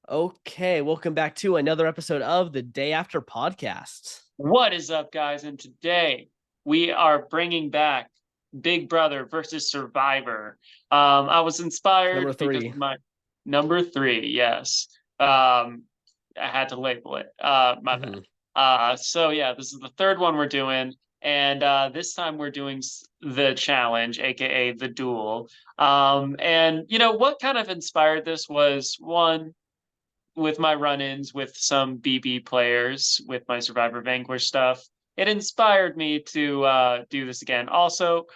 Okay, welcome back to another episode of the Day After Podcast. What is up, guys? And today we are bringing back Big Brother versus Survivor. I was Number inspired because three. of my number three. Yes, I had to label it. My bad. Mhm. So yeah, this is the third one we're doing, and this time we're doing the challenge, aka the duel. And what kind of inspired this was one with my run-ins with some BB players with my Survivor Vanquish stuff. It inspired me to do this again. Also,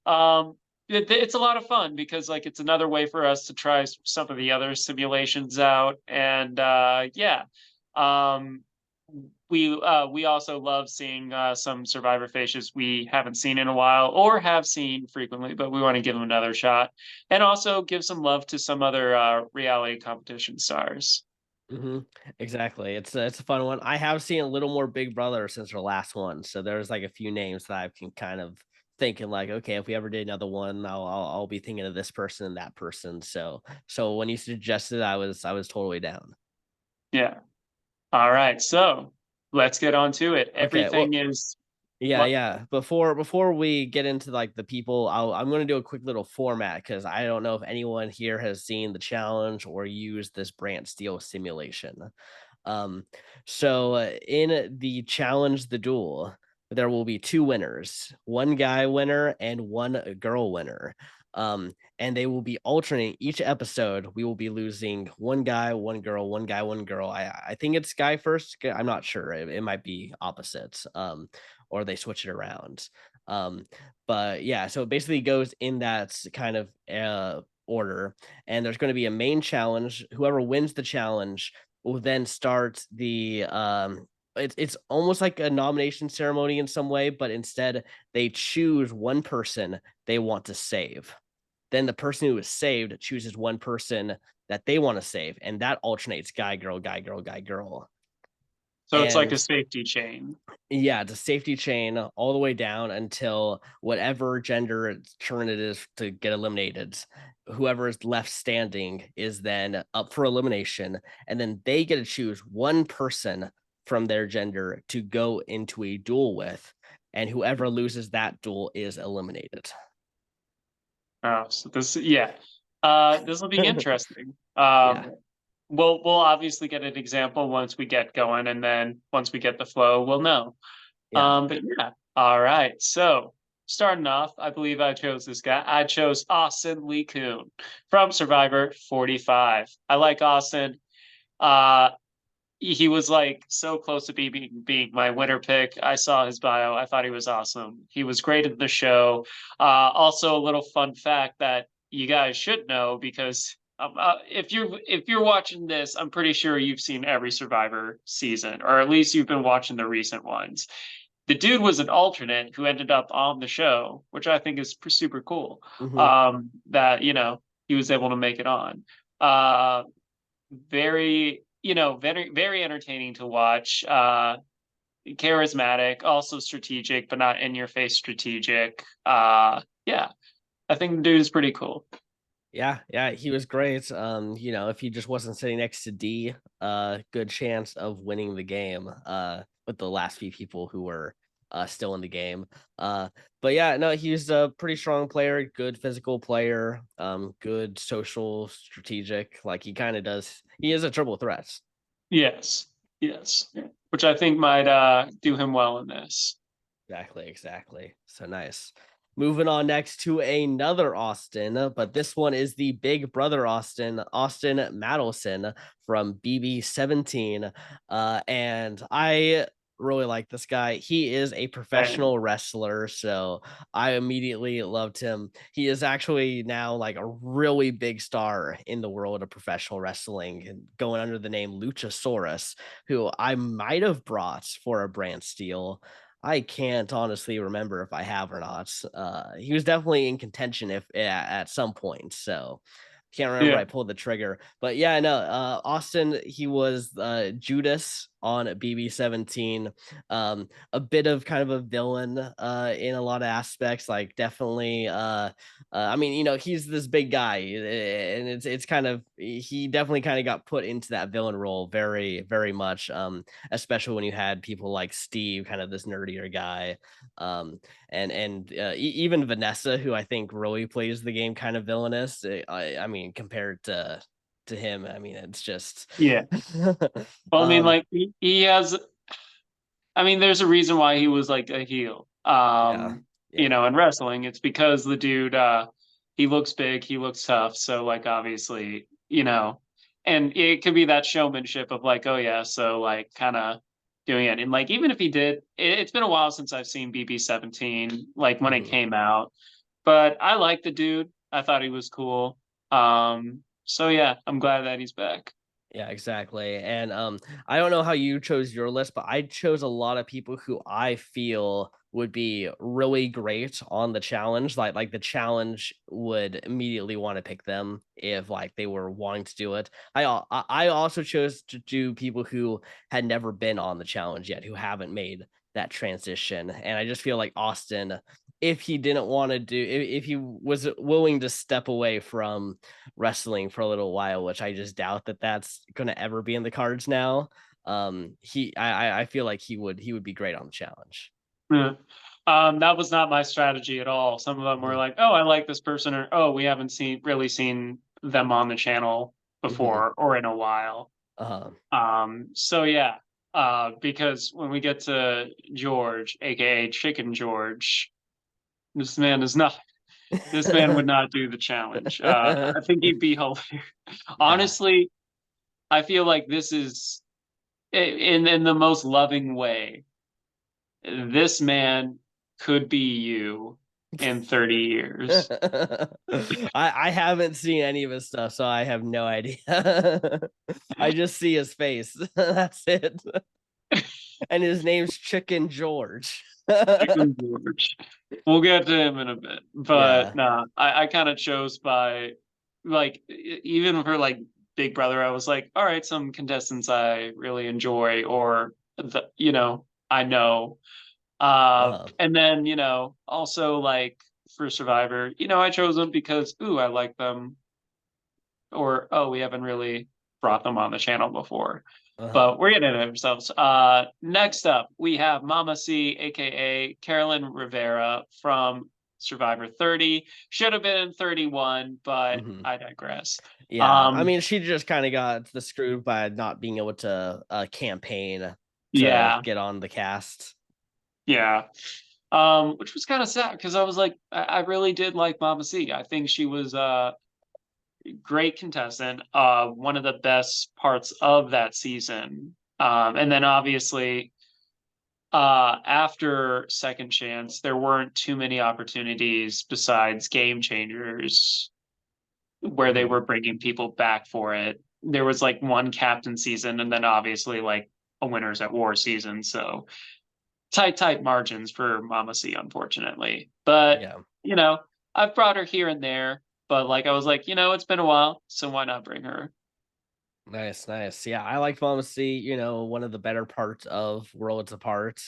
it's a lot of fun because it's another way for us to try some of the other simulations out, and um, we also love seeing some Survivor faces we haven't seen in a while or have seen frequently, but we want to give them another shot, and also give some love to some other reality competition stars. hmm Exactly. It's a fun one. I have seen a little more Big Brother since our last one, so there's like a few names that I can kind of thinking like, okay, if we ever did another one, I'll be thinking of this person and that person. So when you suggested, I was totally down. Yeah. All right. So let's get on to it. Okay, well, Everything is yeah, what? yeah. Before we get into like the people, I'm gonna do a quick little format because I don't know if anyone here has seen the challenge or used this Brantsteele simulation. Um, in the challenge, the duel, there will be two winners, one guy winner and one girl winner. And they will be alternating each episode. We will be losing one guy, one girl, one guy, one girl. I think it's guy first. I'm not sure. It might be opposites. Or they switch it around. Um, but yeah, so it basically goes in that kind of order. And there's going to be a main challenge. Whoever wins the challenge will then start the it's almost like a nomination ceremony in some way, but instead they choose one person they want to save. Then the person who is saved chooses one person that they want to save, and that alternates guy, girl, guy, girl, guy, girl. So it's like a And safety chain. yeah, it's a safety chain all the way down until whatever gender turn it is to get eliminated. Whoever is left standing is then up for elimination, and then they get to choose one person from their gender to go into a duel with, and whoever loses that duel is eliminated. Oh, so this will be interesting. Yeah, We'll obviously get an example once we get going, and then once we get the flow, we'll know. yeah. But yeah. All right. So starting off, I believe I chose this guy. I chose Austin Lee Kuhn from Survivor 45. I like Austin. Uh, he was like so close to being my winner pick. I saw his bio. I thought he was awesome. He was great in the show. Also, a little fun fact that you guys should know because if you're watching this, I'm pretty sure you've seen every Survivor season, or at least you've been watching the recent ones. The dude was an alternate who ended up on the show, which I think is super cool. hmm That he was able to make it on. Uh, very very entertaining to watch, charismatic, also strategic but not in your face strategic. Yeah, I think the dude is pretty cool. Yeah, yeah, he was great. If he just wasn't sitting next to D, good chance of winning the game, with the last few people who were still in the game. Uh, but yeah, no, he's a pretty strong player, good physical player, good social, strategic. Like he is a triple threat. Yes, yes, which I think might do him well in this. Exactly, exactly. So nice. Moving on next to another Austin, but this one is the Big Brother Austin, Austin Madelson from BB17. And I really like this guy. He is a And professional wrestler, so I immediately loved him. He is actually now like a really big star in the world of professional wrestling and going under the name Luchasaurus, who I might have brought for a brand steal. I can't honestly remember if I have or not. He was definitely in contention if at some point. So can't remember yeah, I pulled the trigger. But yeah, no, Austin, he was Judas on BB-17. A bit of kind of a villain in a lot of aspects, like definitely I mean, he's this big guy, and it's kind of he definitely kind of got put into that villain role very, very much. Especially when you had people like Steve, kind of this nerdier guy, um, even Vanessa, who I think really plays the game kind of villainous. I mean, compared to him, I mean, it's just, Yeah. Well, I mean, um, like he has. I mean, there's a reason why he was like a heel. yeah, yeah. In wrestling, it's because the dude, he looks big, he looks tough. So, like, obviously, and it could be that showmanship of like, oh yeah, so like, kind of doing it. And like, even if he did, it's been a while since I've seen BB-17, like when it Mhm. came out. But I like the dude. I thought he was cool. So yeah, I'm glad that he's back. Yeah, exactly. And I don't know how you chose your list, but I chose a lot of people who I feel would be really great on the challenge. Like the challenge would immediately want to pick them if like they were wanting to do it. I also chose to do people who had never been on the challenge yet, who haven't made that transition. And I just feel like Austin, if he didn't want to do, if he was willing to step away from wrestling for a little while, which I just doubt that that's going to ever be in the cards now. I feel like he would be great on the challenge. Yeah. That was not my strategy at all. Some of them were Mhm. like, "Oh, I like this person," or "Oh, we haven't seen them on the channel Mhm. before or in a while." Uh-huh. So yeah, because when we get to George, aka Chicken George, this man is not. This man would not do the challenge. I think he'd be hilarious. Yeah. Honestly, I feel like this is in the most loving way. This man could be you in 30 years. I haven't seen any of his stuff, so I have no idea. I just see his face. That's it. And his name's Chicken George. Chicken George. We'll get to him in a bit. But Yeah. nah, I kind of chose by like even for like Big Brother, I was like, all right, some contestants I really enjoy or I know. Uh-huh. And then, also like for Survivor, I chose them because I like them or oh, we haven't really brought them on the channel before. Uh-huh. But we're getting into ourselves. Next up, we have Mama C, aka Carolyn Rivera from Survivor 30. Should have been in 31, but Mhm. I digress. Yeah, I Um, mean, she just kinda got the screwed by not being able to, campaign to yeah, get on the cast. yeah. Which was kind of sad because I was like, I really did like Mama C. I think she was great contestant. One of the best parts of that season. And then obviously, after Second Chance, there weren't too many opportunities besides Game Changers where they Mhm. were bringing people back for it. There was like one captain season, and then obviously like a winners at war season. So tight margins for Mama C, unfortunately. But Yeah. you know, I've brought her here and there. But like I was like, it's been a while, so why not bring her? Nice, nice. Yeah, I like Pharmacy, one of the better parts of Worlds Apart.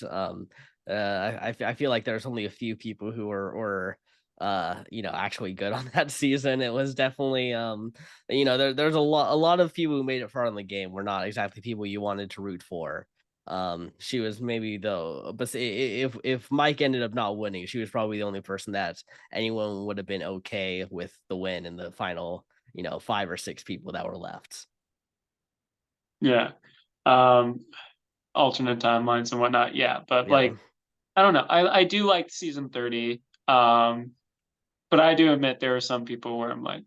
I feel like there's only a few people who were actually good on that season. It was definitely there's a lot of people who made it far in the game were not exactly people you wanted to root for. She was maybe though, but if Mike ended up not winning, she was probably the only person that anyone would have been okay with the win in the final, five or six people that were left. Yeah. Um, Alternate timelines and whatnot. Yeah, but Yeah, like I don't know. I do like season 30. But I do admit there are some people where I'm like,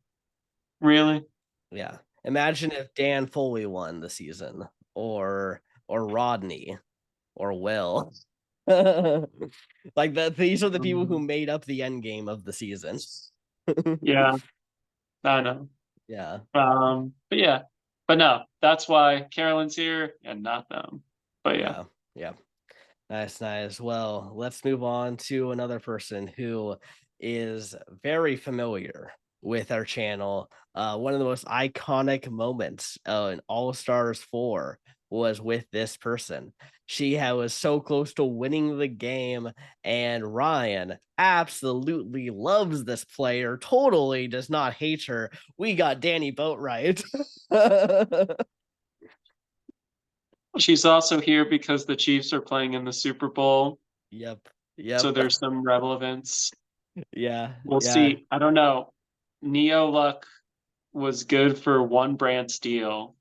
really? yeah. Imagine if Dan Foley won the season, or Rodney, or Will. Like these are the people who Um, made up the end game of the season. yeah, I know. Yeah, But yeah, but no, that's why Carolyn's here and not them. But yeah, yeah, yeah. Nice, nice. Well, let's move on to another person who is very familiar. with our channel. One of the most iconic moments in All Stars 4 was with this person. Was so close to winning the game, and Ryan absolutely loves this player, totally does not hate her. We got Danny Boatwright. She's also here because the Chiefs are playing in the Super Bowl, Yep. so Yep. there's some relevance. Yeah. We'll Yeah. see. I don't know. Neo Luck was good for one Brantsteele.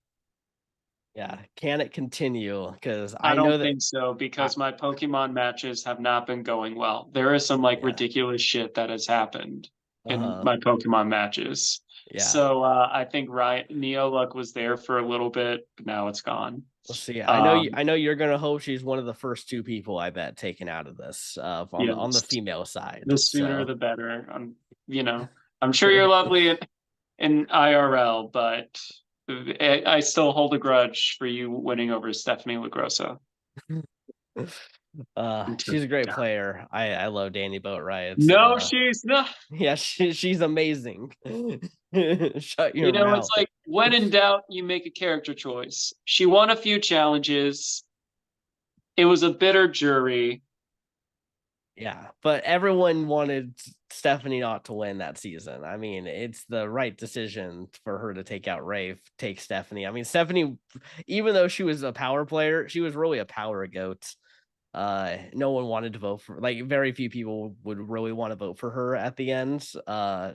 Yeah. Can it continue? Because I I know don't that think so I, because my Pokemon matches have not been going well. There is some like yeah. ridiculous shit that has happened in Uh-huh. my Pokemon matches. Yeah. So I think Ryan Neo Luck was there for a little bit, but now it's gone. We'll see. Um, I know you're gonna hope she's one of the first two people I bet taken out of this on the yes, female side. the sooner So the better. You know, I'm sure you're lovely in IRL, but I still hold a grudge for you winning over Stephanie LaGrossa until she's a you great die. player. I love Danny Boatwright. No, she's not. Yeah, she's amazing. Shut You your know, it's mouth. like when in doubt, you make a character choice. She won a few challenges. It was a bitter jury. Yeah, but everyone wanted Stephanie not to win that season. I mean, it's the right decision for her to take out Rafe, take Stephanie. I mean, Stephanie, even though she was a power player, she was really a power goat. No one wanted to vote for, like, very few people would really want to vote for her at the end.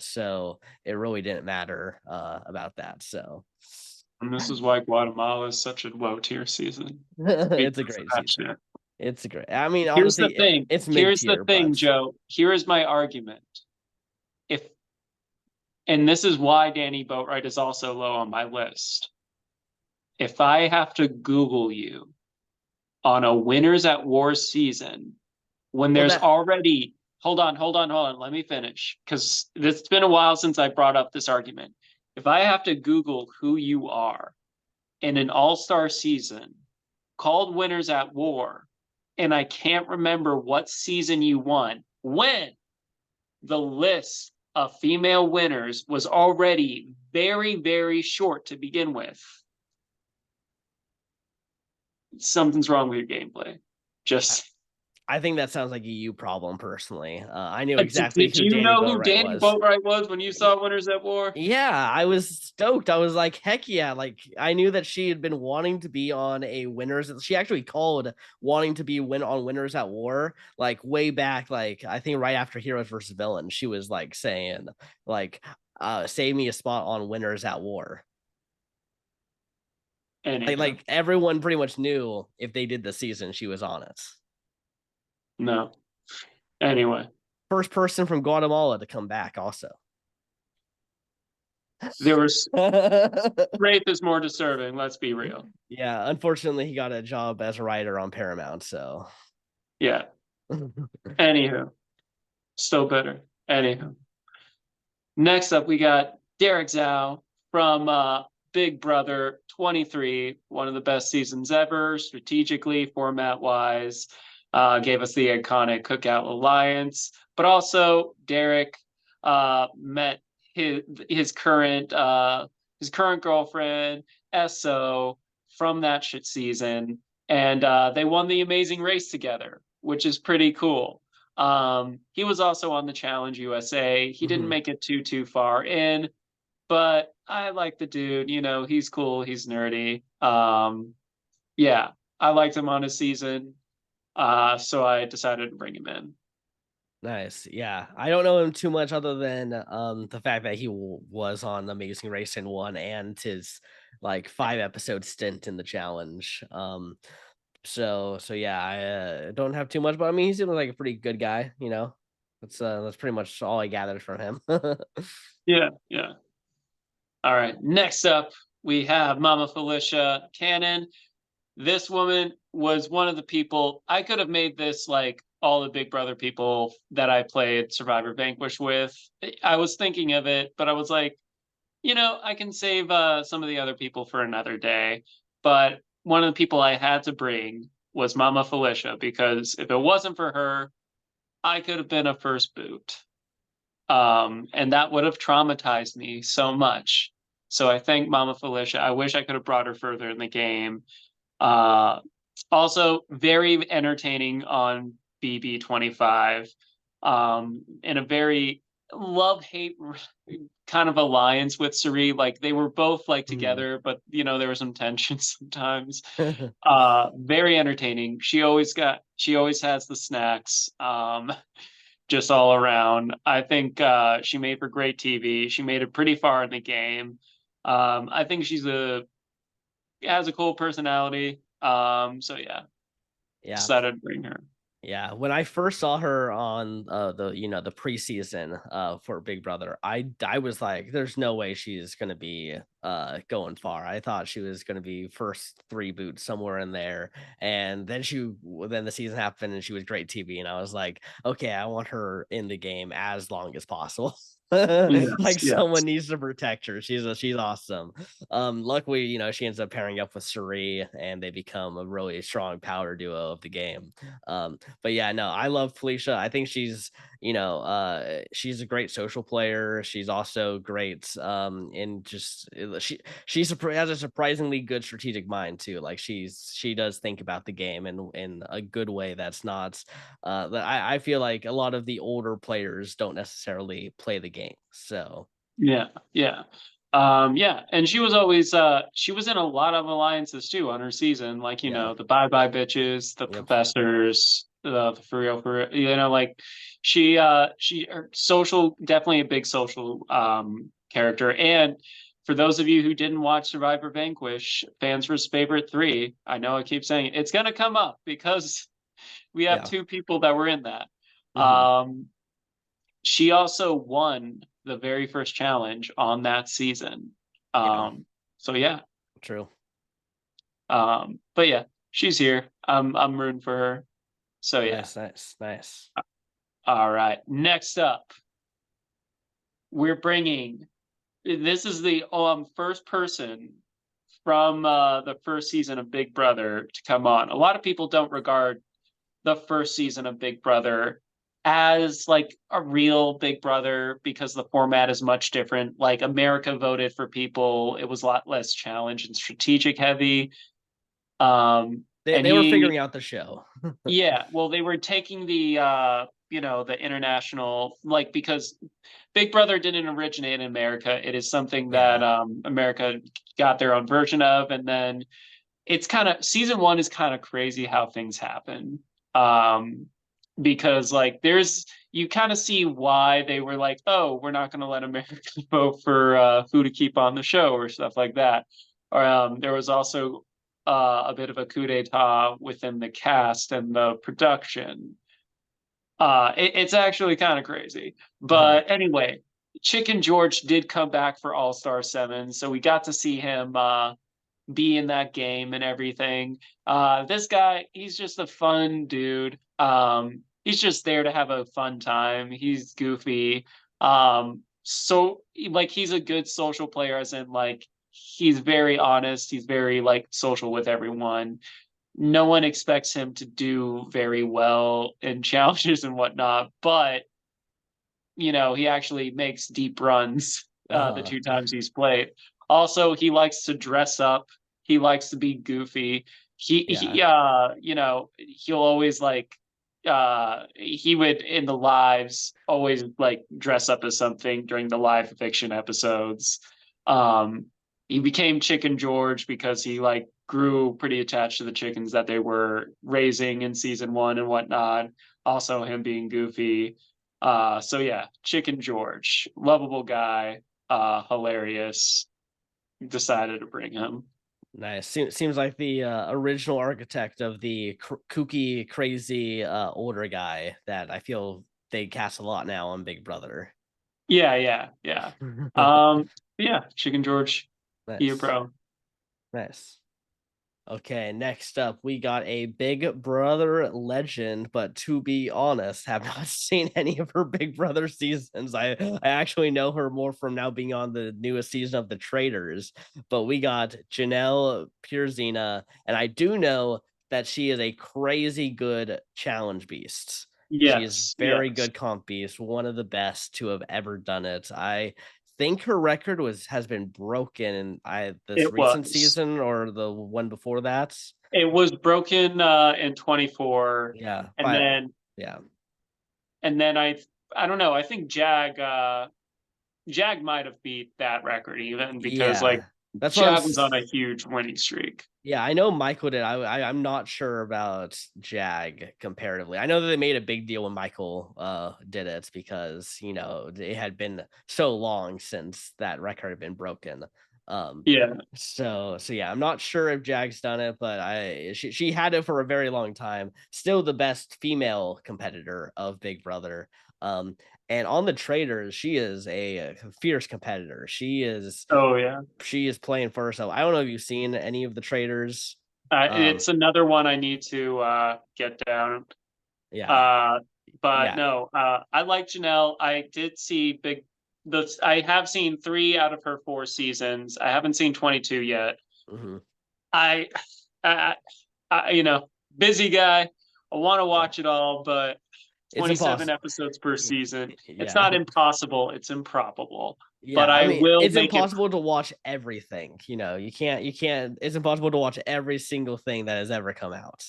So it really didn't matter about that. So And this is why Guatemala is such a low tier season it's a because of great that season. shit. It's a great. I mean, Here's the honestly, thing. it's mid Here's the tier, thing, but Joe. Here is my argument. If and this is why Danny Boatwright is also low on my list. If I have to Google you on a winners at war season when well, there's that already hold on, let me finish because it's been a while since I brought up this argument. If I have to Google who you are in an all-star season called winners at war and I can't remember what season you won when the list of female winners was already very, very short to begin with, something's wrong with your gameplay. Just I think that sounds like a you problem personally. I knew exactly did who you Danny know who Boatwright Danny was. Boatwright was when you saw Winners at War? Yeah, I was stoked. I was like, heck yeah. Like, I knew that she had been wanting to be on a winners. She actually called wanting to be on winners at war, like way back, like I think right after Heroes versus Villains. She was like saying, like, save me a spot on winners at war. Anywho, Like everyone pretty much knew if they did the season, she was on it. no. Anyway, First person from Guatemala to come back, also. there was rape is more disturbing. Let's be real. Yeah, unfortunately, he got a job as a writer on Paramount. So, Yeah. Anywho, still bitter. Anywho, next up we got Derek Zhao from Big Brother 23, one of the best seasons ever, strategically, format wise. Gave us the iconic Cookout Alliance, but also Derek met his his current his current girlfriend So from that shit season, and they won the Amazing Race together, which is pretty cool. He was also on the Challenge USA. He didn't mhm. make it too far in, but I like the dude. You know, he's cool. He's nerdy. Yeah, I liked him on his season. So I decided to bring him in. Nice. Yeah, I don't know him too much other than the fact that he was on Amazing Race and won, and his like 5 episode stint in the challenge. So yeah, I don't have too much, but I mean, he seems like a pretty good guy. You know, that's pretty much all I gathered from him. Yeah, yeah. All right. Next up, we have Mama Felicia Cannon. This woman was one of the people I could have made this like all the Big Brother people that I played Survivor Vanquish with. I was thinking of it, but I was like, you know, I can save some of the other people for another day. But one of the people I had to bring was Mama Felicia because if it wasn't for her, I could have been a first boot. And that would have traumatized me so much. So I thank Mama Felicia. I wish I could have brought her further in the game. Uh, Also, very entertaining on BB25, in a very love hate kind of alliance with Suri. Like they were both like Mhm. together, but there was some tension sometimes. Very entertaining. She always has the snacks. Just all around. I think she made for great TV. She made it pretty far in the game. I think she's a has a cool personality. So yeah, Yeah. decided to bring her. Yeah, when I first saw her on, the preseason, for Big Brother, I was like, "There's no way she's gonna be, going far." I thought she was gonna be first 3 boots somewhere in there, and then the season happened and she was great TV, and I was like, "Okay, I want her in the game as long as possible." Yes, Like, yes. someone needs to protect her. She's awesome. Luckily, she ends up pairing up with Suri, and they become a really strong power duo of the game. But yeah, no, I love Felicia. I think she's a great social player. She's also great in just has a surprisingly good strategic mind too. Like she does think about the game in a good way that's not that I feel like a lot of the older players don't necessarily play the game. So Yeah, yeah. Yeah, and she was in a lot of alliances too on her season, like, yeah. the Bye Bye Bitches, the Yep. Professors, the For Real, like her social, definitely a big social character. And for those of you who didn't watch Survivor Vanquish, fans for favorite three, I know I keep saying it, it's gonna come up because we have Yeah. two people that were in that. Hmm. Um, she also won the very first challenge on that season. Yeah. So yeah. True. But yeah, she's here. I'm rooting for her. So yeah. Nice. Nice. Nice. All right. Next up, we're bringing this is the first person from the first season of Big Brother to come on. A lot of people don't regard the first season of Big Brother as like a real Big Brother because the format is much different. Like America voted for people, it was a lot less challenge and strategic heavy. And They were figuring out the show. yeah, well, they were taking the international, like, because Big Brother didn't originate in America. It is something that Yeah. America got their own version of, and then it's kind of season one is kind of crazy how things happen. Um, because like there's you kind of see why they were like, oh, we're not going to let Americans vote for who to keep on the show or stuff like that. Or there was also a bit of a coup d'état within the cast and the production. It's actually kind of crazy. Uh-huh. But anyway, Chicken George did come back for All Star 7, so we got to see him be in that game and everything. This guy, he's just a fun dude. He's just there to have a fun time. He's goofy. So like he's a good social player, as in like he's very honest. He's very like social with everyone. No one expects him to do very well in challenges and whatnot, but he actually makes deep runs the Uh-huh. two times he's played. Also, he likes to dress up. He likes to be goofy. Yeah. He'll always like he would in the lives always like dress up as something during the live fiction episodes. Um, he became Chicken George because he like grew pretty attached to the chickens that they were raising in season one and whatnot. Also, him being goofy. So yeah, Chicken George, lovable guy, hilarious. Decided to bring him. Nice. Seems like the original architect of the kooky, crazy older guy that I feel they cast a lot now on Big Brother. Yeah, yeah, yeah. Yeah, Chicken George, here, Nice. bro. Nice. Okay, next up, we got a Big Brother legend, but to be honest, have not seen any of her Big Brother seasons. I actually know her more from now being on the newest season of The Traitors, but we got Janelle Pierzina, and I do know that she is a crazy good challenge beast. She is Yes, very yes. good comp beast, one of the best to have ever done it. I think her record has been broken in this It recent was. season or the one before that. It was broken in 24, Yeah, and by then yeah. I don't know. I think Jag might have beat that record even because like Yeah. That's what Jag was on a huge winning streak. yeah, I know Michael did. I'm not sure about Jag comparatively. I know that they made a big deal when Michael did it because, it had been so long since that record had been broken. Um Yeah. so yeah, I'm not sure if Jag's done it, but she had it for a very long time. Still the best female competitor of Big Brother. Um and on the traders, she is a fierce competitor. Oh yeah. She is playing for herself. I don't know if you've seen any of the traders. Um, It's another one I need to get down. yeah, Uh, but yeah, no, I like Janelle. I did see big. I have seen 3 out of her 4 seasons. I haven't seen 22 yet. mhm, I, I, busy guy. I want to yeah. watch it all, but It's 27 impossible. episodes per season. It's Yeah, not impossible. It's improbable. But yeah. I I mean, will it's make it impossible to watch everything. You can't. It's impossible to watch every single thing that has ever come out.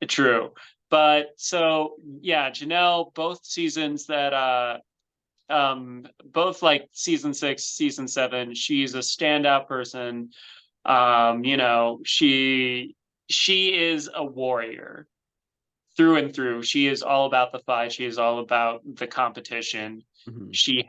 true. But so yeah, Janelle, both seasons that both like season 6, season 7, she's a standout person. She is a warrior through and through. She is all about the fight. She is all about the competition. Mhm, She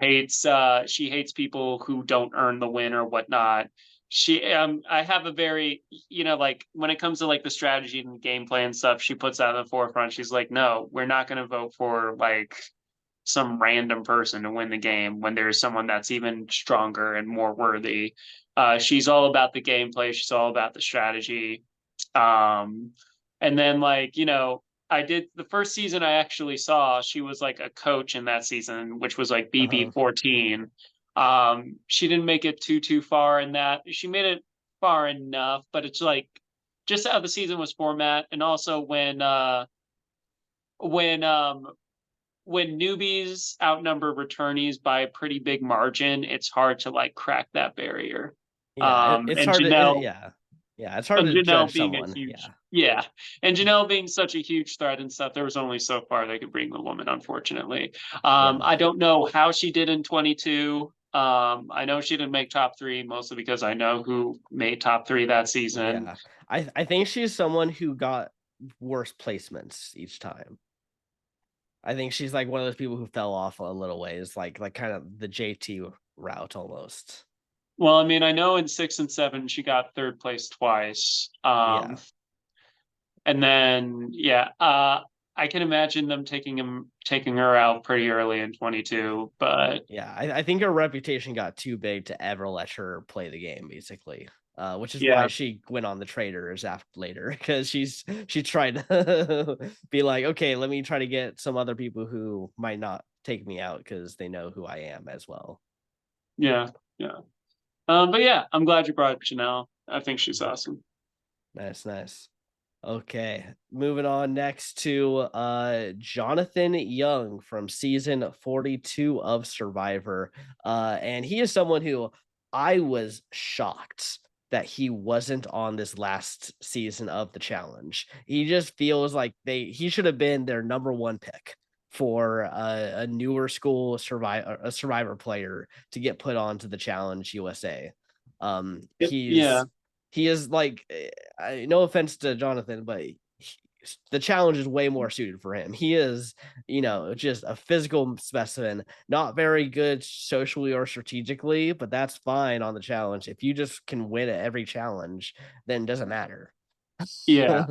hates people who don't earn the win or whatnot. I have a very, like when it comes to like the strategy and gameplay and stuff, she puts that in the forefront. She's like, no, we're not going to vote for like some random person to win the game when there's someone that's even stronger and more worthy. She's all about the gameplay. She's all about the strategy. Um, and then like I did the first season I actually saw. She was like a coach in that season, which was like uh-huh, BB14. She didn't make it too far in that. She made it far enough, but it's like just how the season was format, and also when when newbies outnumber returnees by a pretty big margin, it's hard to like crack that barrier. yeah. It's And hard to. Janelle Yeah, yeah. It's hard and to Janelle judge being a someone. huge, Yeah, yeah, and Janelle being such a huge threat and stuff, there was only so far they could bring the woman, unfortunately. yeah, I don't know how she did in 22. I know she didn't make top three, mostly because I know who made top three that season. yeah. I think she's someone who got worse placements each time. I think she's like one of those people who fell off a little ways, like kind of the JT route almost. Well, I mean, I know in 6 and 7 she got third place twice. Yeah. And then yeah, I can imagine them taking her out pretty early in 22, but Yeah, I think her reputation got too big to ever let her play the game, basically. Which is why yeah, she went on the traders after later because she tried to be like, okay, let me try to get some other people who might not take me out because they know who I am as well. yeah, yeah. But yeah, I'm glad you brought Janelle. I think she's awesome. Nice, nice. Okay, moving on next to Jonathan Young from season 42 of Survivor. And he is someone who I was shocked that he wasn't on this last season of the challenge. He just feels like he should have been their number one pick for a newer school survivor player to get put onto the challenge USA. Yeah, He is like no offense to Jonathan, but the challenge is way more suited for him. He is, just a physical specimen, not very good socially or strategically, but that's fine on the challenge. If you just can win at every challenge, then it doesn't matter. yeah.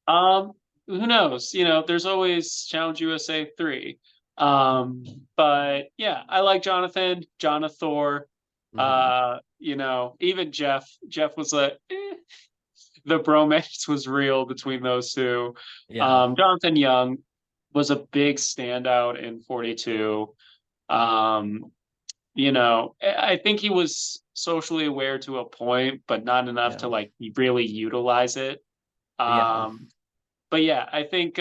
Um, who knows? There's always Challenge USA 3. Um, but yeah, I like Jonathan, Thor. Mhm. Even Jeff. Jeff was like, the bromance was real between those two. Yeah, Jonathan Young was a big standout in 42. Um, I think he was socially aware to a point, but not enough to yeah, like really utilize it. yeah, Um, but yeah, I think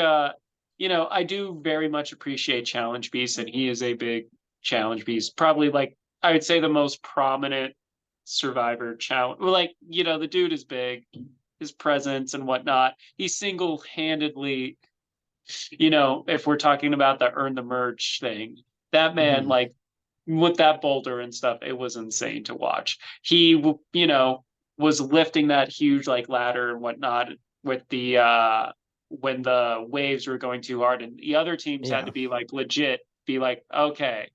I do very much appreciate Challenge Beast, and he is a big Challenge Beast. Probably like I would say the most prominent Survivor challenge. Well, like, the dude is big, his presence and whatnot. He single-handedly, if we're talking about the earn the merch thing, that man, Mhm. like with that boulder and stuff, it was insane to watch. He was lifting that huge like ladder and whatnot with the when the waves were going too hard, and the other teams had to Yeah. be like legit, be like, okay,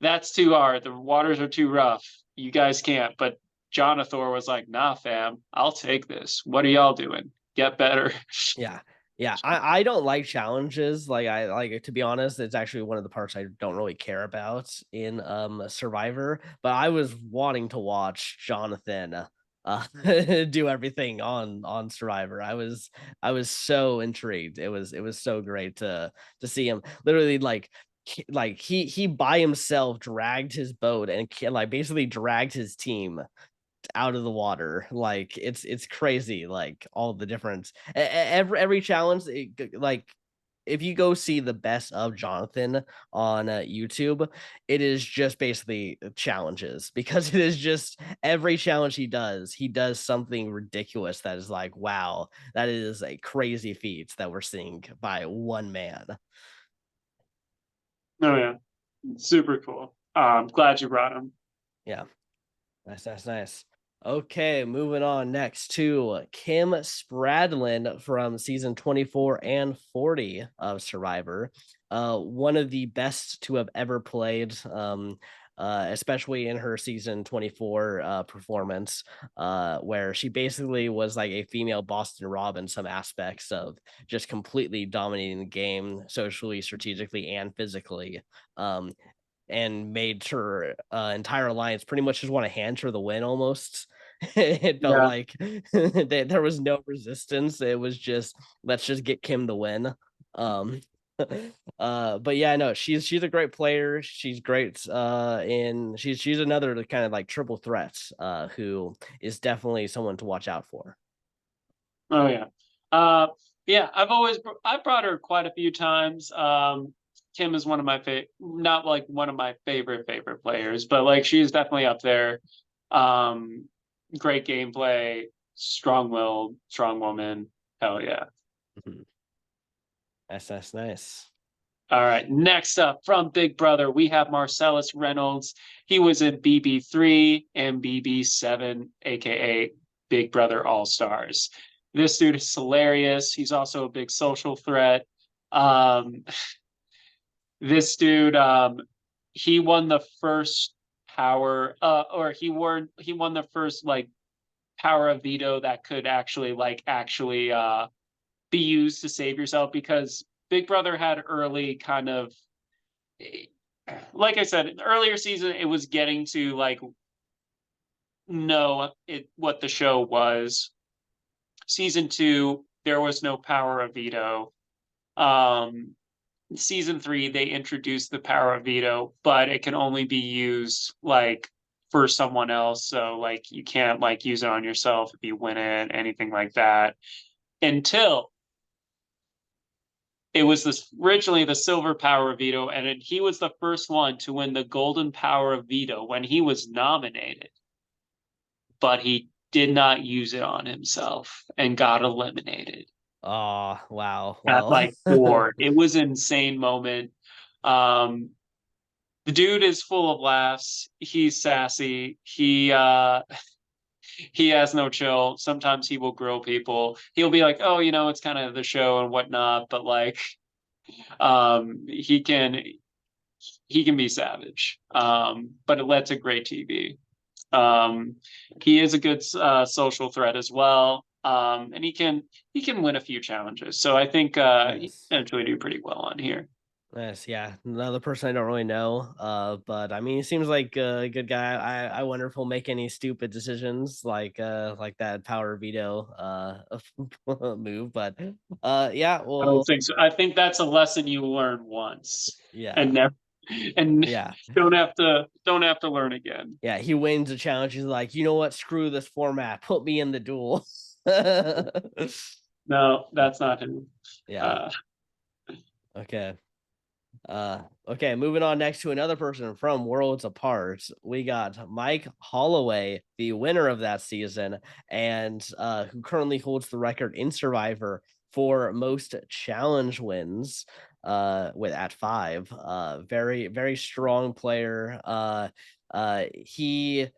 that's too hard. The waters are too rough. You guys can't. But Jonathor was like, nah, fam, I'll take this. What are y'all doing? Get better. Yeah. Yeah. I don't like challenges. Like I like to be honest, it's actually one of the parts I don't really care about in Survivor, but I was wanting to watch Jonathan do everything on Survivor. I was so intrigued. It was so great to see him literally like he by himself dragged his boat and like basically dragged his team out of the water. Like it's crazy. Like all the difference. Every challenge, like if you go see the best of Jonathan on YouTube, it is just basically challenges because it is just every challenge he does something ridiculous that is like, wow, that is a crazy feat that we're seeing by one man. Oh yeah, super cool. Glad you brought him. Yeah. Nice, nice, nice. Okay, moving on next to Kim Spradlin from season 24 and 40 of Survivor. One of the best to have ever played, especially in her season 24 performance, where she basically was like a female Boston Rob in some aspects of just completely dominating the game socially, strategically, and physically. Um, and made her entire alliance pretty much just want to hand her the win almost. It felt Yeah. like there was no resistance. It was just let's just get Kim the win. Um but yeah, no, she's a great player. She's great in she's another kind of like triple threat who is definitely someone to watch out for. Oh yeah. Uh, yeah. I've brought her quite a few times. Kim is one of my not like one of my favorite players, but like she's definitely up there. Um, Great gameplay, strong-willed, strong woman. Hell yeah. Mhm. That's nice. All right. Next up from Big Brother, we have Marcellus Reynolds. He was in BB3 and BB7, aka Big Brother All Stars. This dude is hilarious. He's also a big social threat. Um, this dude, he won the first power, or he won the first like power of veto that could actually be used to save yourself, because Big Brother had early kind of, like I said, in the earlier season, it was getting to like know it what the show was. Season two, there was no power of veto. Um, Season three, they introduced the power of veto, but it can only be used like for someone else. So like you can't like use it on yourself if you win it, anything like that. Until it was originally the silver power of veto, and he was the first one to win the golden power of veto when he was nominated, but he did not use it on himself and got eliminated Oh, wow. at Well, like four. It was an insane moment. Um, the dude is full of laughs. He's sassy. He has no chill. Sometimes he will grill people. He'll be like, "Oh, it's kind of the show and whatnot," but like, um, he can he can be savage. But it led to great TV. Um, he is a good social threat as well, and he can win a few challenges. So I think he nice. eventually do pretty well on here. Nice, yeah. Another person I don't really know, but I mean, he seems like a good guy. I wonder if he'll make any stupid decisions like that power veto move. But yeah, I don't well, think so. I think that's a lesson you learn once yeah, and never and yeah, don't have to learn again. yeah. He wins the challenge. He's like, you know what? Screw this format. Put me in the duel. No, that's not him. Yeah. Uh, Okay. Okay, moving on next to another person from Worlds Apart. We got Mike Holloway, the winner of that season, and who currently holds the record in Survivor for most challenge wins with at 5. Very, very strong player. He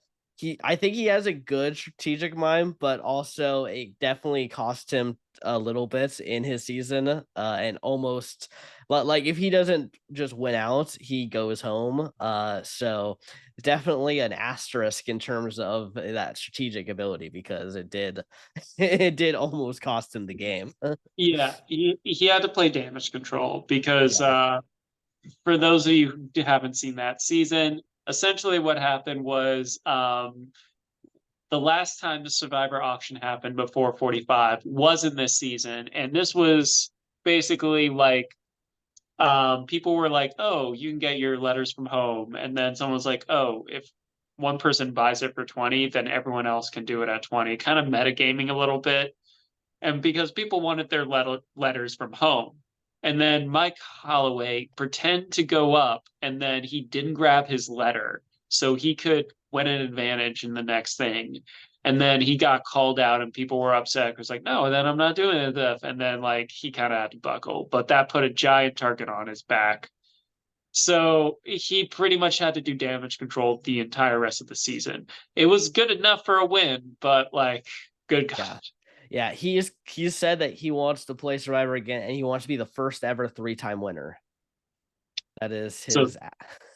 I think he has a good strategic mind, but also it definitely cost him a little bit in his season, and almost like if he doesn't just win out, he goes home. So definitely an asterisk in terms of that strategic ability because it did it did almost cost him the game. Yeah, he had to play damage control because Yeah, for those of you who haven't seen that season, essentially what happened was the last time the Survivor auction happened before 45 was in this season, and this was basically like people were like, "Oh, you can get your letters from home," and then someone was like, "Oh, if one person buys it for 20, then everyone else can do it at 20." Kind of metagaming a little bit, and because people wanted their letters from home. And then Mike Holloway pretended to go up, and then he didn't grab his letter, so he could win an advantage in the next thing. And then he got called out, and people were upset because, like, no, then I'm not doing it. And then, like, he kind of had to buckle, but that put a giant target on his back. So he pretty much had to do damage control the entire rest of the season. It was good enough for a win, but like, good God. yeah, yeah. He's said that he wants to play Survivor again, and he wants to be the first ever 3-time winner. That is So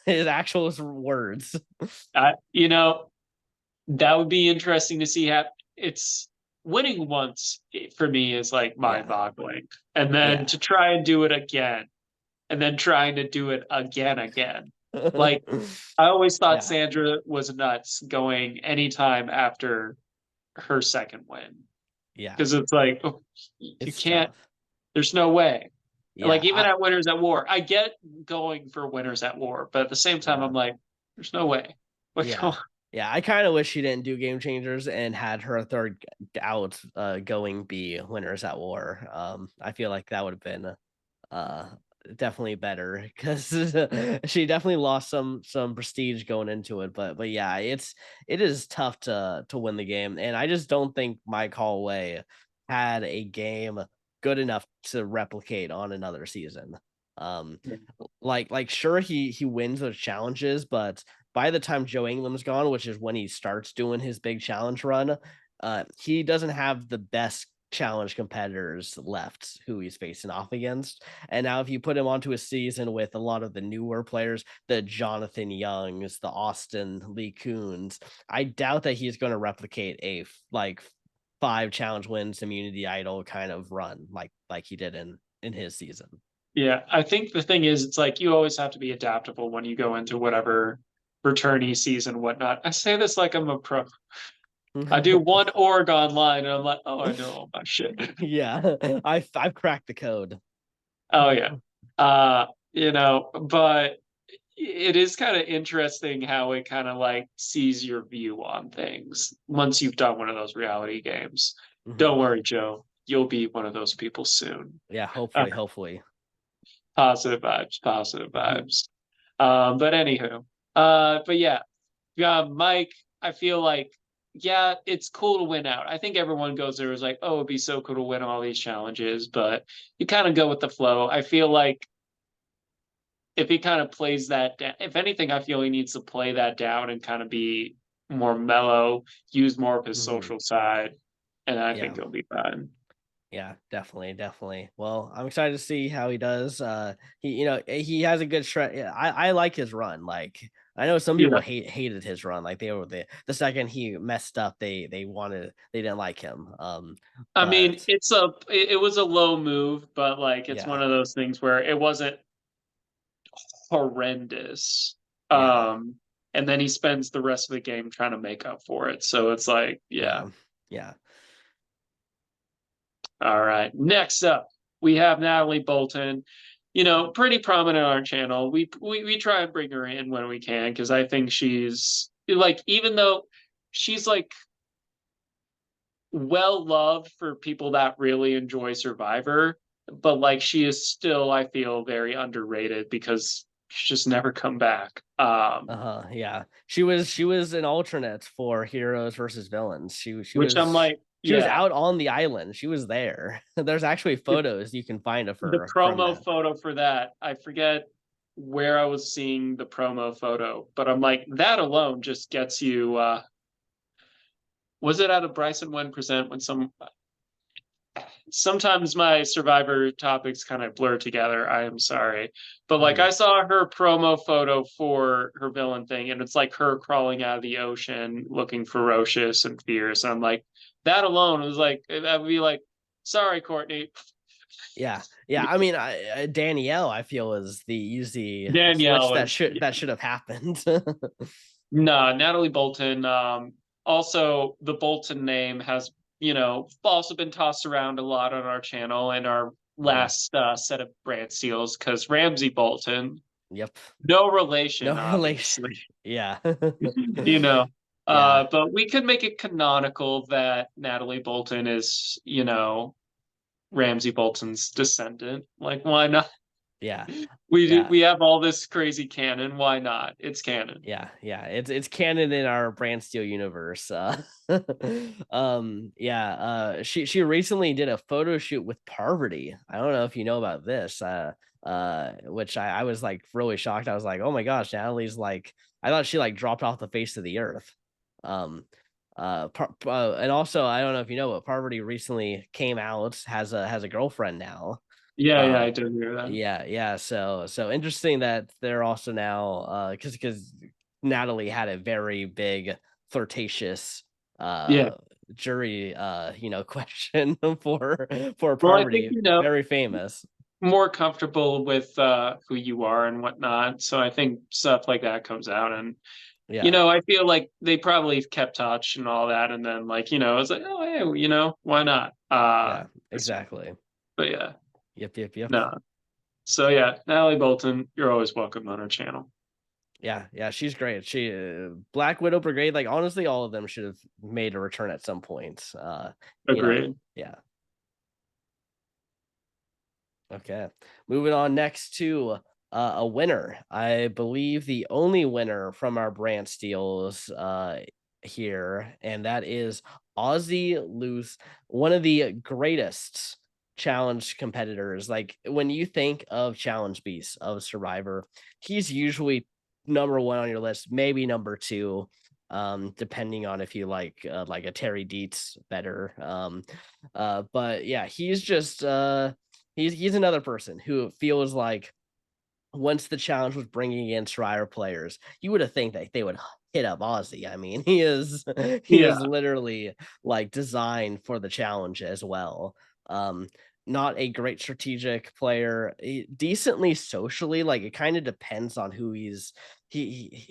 his actual words. you know, that would be interesting to see how it's winning once for me is like mind Yeah, boggling. And then yeah, to try and do it again and then trying to do it again. Like I always thought yeah, Sandra was nuts going anytime after her second win yeah. because it's like, oh, you It's can't, tough. there's no way. Like Yeah, even at Winners at War, I get going for Winners at War, but at the same time, yeah. I'm like, there's no way. Like, Yeah. Yeah, I kinda wish she didn't do Game Changers and had her third out, going be Winners at War. I feel like that would've been, uh, definitely better because she definitely lost some prestige going into it, but yeah, it is tough to win the game, and I just don't think Mike Holloway had a game good enough to replicate on another season. Um, sure, he wins those challenges, but by the time Joe Ingram's gone, which is when he starts doing his big challenge run, he doesn't have the best challenge competitors left who he's facing off against. And now if you put him onto a season with a lot of the newer players, the Jonathan Youngs, the Austin Lee Coons, I doubt that he's going to replicate a like 5 challenge wins immunity idol kind of run like he did in his season. yeah, I think the thing is, it's like you always have to be adaptable when you go into whatever returnee season, whatnot. I say this like I'm a pro. I do one org online, and I'm like, oh, I know all my shit. Yeah, I've cracked the code. Oh yeah, but it is kind of interesting how it kind of like sees your view on things once you've done one of those reality games. Mhm. Don't worry, Joe. You'll be one of those people soon. Yeah, Uh, hopefully. positive vibes, positive Mhm. vibes. But anywho, but yeah, Mike, I feel like, yeah, it's cool to win out. I think everyone goes there is like, oh, it'd be so cool to win all these challenges, but you kind of go with the flow. I feel like if he kind of plays that down, if anything, I feel he needs to play that down and kind of be more mellow, use more of his Mhm. social side, and I think Yeah. he'll be fine. Yeah, definitely, definitely. Well, I'm excited to see how he does. He has a good stretch. Yeah, I like his run. Like, I know some people Yeah. hated his run. Like they were the second he messed up, they didn't like him. I mean, But it was a low move, but like it's yeah, one of those things where it wasn't horrendous. yeah, Um, and then he spends the rest of the game trying to make up for it. So it's like, yeah. yeah, yeah. All right. Next up, we have Natalie Bolton. Pretty prominent on our channel. We try and bring her in when we can because I think she's like, even though she's like well loved for people that really enjoy Survivor, but like she is still, I feel, very underrated because she's just never come back. Uh-huh, yeah. She was an alternate for heroes versus villains. Which I'm like, She was yeah, out on the island. She was there. There's actually the, photos you can find of the her from promo that. photo for that, I forget where I was seeing the promo photo, but I'm like, that alone just gets you. Was it at a Bryson When present when some sometimes my survivor topics kind of blur together. I am sorry. But like Mhm. I saw her promo photo for her villain thing, and it's like her crawling out of the ocean looking ferocious and fierce. I'm like, that alone was like I would be like, sorry, Courtney. Yeah, yeah, I mean, Danielle, I feel is the easy switch Danielle that was should have happened. nah, Natalie Bolton. Also the Bolton name has, also been tossed around a lot on our channel and our Mhm. last set of Brantsteeles because Ramsey Bolton, Yep. no relation, No relation. obviously. Yeah. you know. Yeah, But we could make it canonical that Natalie Bolton is, Ramsey Bolton's descendant. Like, why not? yeah, We yeah. have all this crazy canon. Why not? It's canon. Yeah, yeah, it's canon in our Brand Steel universe. Yeah, she recently did a photo shoot with Parvati. I don't know if you know about this. Which I was like really shocked. I was like, oh my gosh, Natalie's like, I thought she like dropped off the face of the earth. Um, and also I don't know if you know, but Parvati recently came out, has a girlfriend now. Yeah, yeah, Uh, I did hear that. yeah, yeah. So interesting that they're also now because Natalie had a very big flirtatious Yeah. jury question for Well, I think, Parvati, very famous. more comfortable with who you are and whatnot. So I think stuff like that comes out. And, Yeah, I feel like they probably kept touch and all that. And then, like, it's like, oh, hey, why not? yeah, exactly. But yeah, Yep, yep, yep. no. So yeah, Natalie Bolton, you're always welcome on our channel. Yeah, yeah, she's great. She Black Widow Brigade, like honestly, all of them should have made a return at some point. Agreed. Yeah. Okay. Moving on next to a winner. I believe the only winner from our brand steals here, and that is Aussie Loose, one of the greatest challenge competitors. Like when you think of challenge beasts of Survivor, he's usually number one on your list, maybe number two, depending on if you like a Terry Dietz better. But yeah, he's just he's another person who feels like once the challenge was bringing in Schreier players, you would have think that they would hit up Ozzy. I mean, he Yeah. is literally like designed for the challenge as well. Um, Not a great strategic player, decently socially. Like it kind of depends on who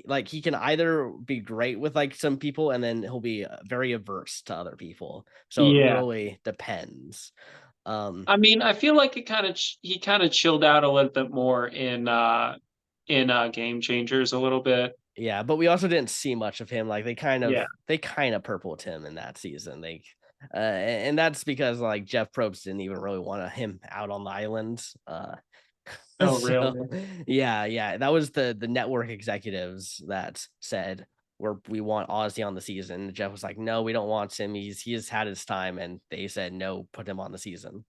like he can either be great with like some people and then he'll be very averse to other people. So it Yeah. really depends. Um, I mean, I feel like he kind of chilled out a little bit more in Game Changers a little bit. Yeah, but we also didn't see much of him. Like Yeah. they kind of purpled him in that season. And that's because like Jeff Probst didn't even really want him out on the island. Oh, So really? yeah, yeah, that was the network executives that said we want Ozzy on the season. Jeff was like, no, we don't want him. He has had his time, and they said no, put him on the season.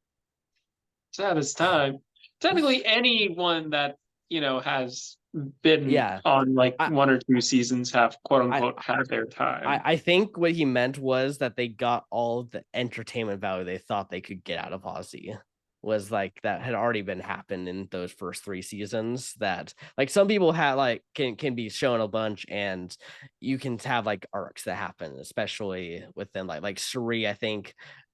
It's at his time. Technically, anyone that has been Yeah, on like I one or two seasons have quote I unquote had their time. I think what he meant was that they got all the entertainment value they thought they could get out of Ozzy. Was like that had already been happened in those first 3 seasons that like some people had like can be shown a bunch and you can have like arcs that happen, especially within like Suri, I think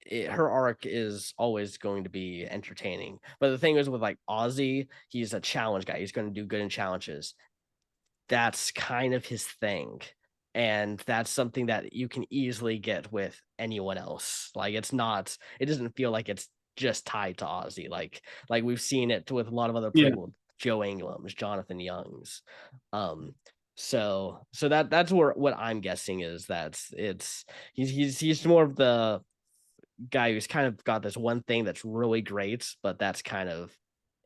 her arc is always going to be entertaining. But the thing is with like Ozzy, he's a challenge guy. He's going to do good in challenges. That's kind of his thing. And that's something that you can easily get with anyone else. Like it doesn't feel like it's just tied to Ozzy. Like we've seen it with a lot of other Yeah, people, Joe Ingram's, Jonathan Young's. Um, so that's where what I'm guessing is that he's more of the guy who's kind of got this one thing that's really great, but that's kind of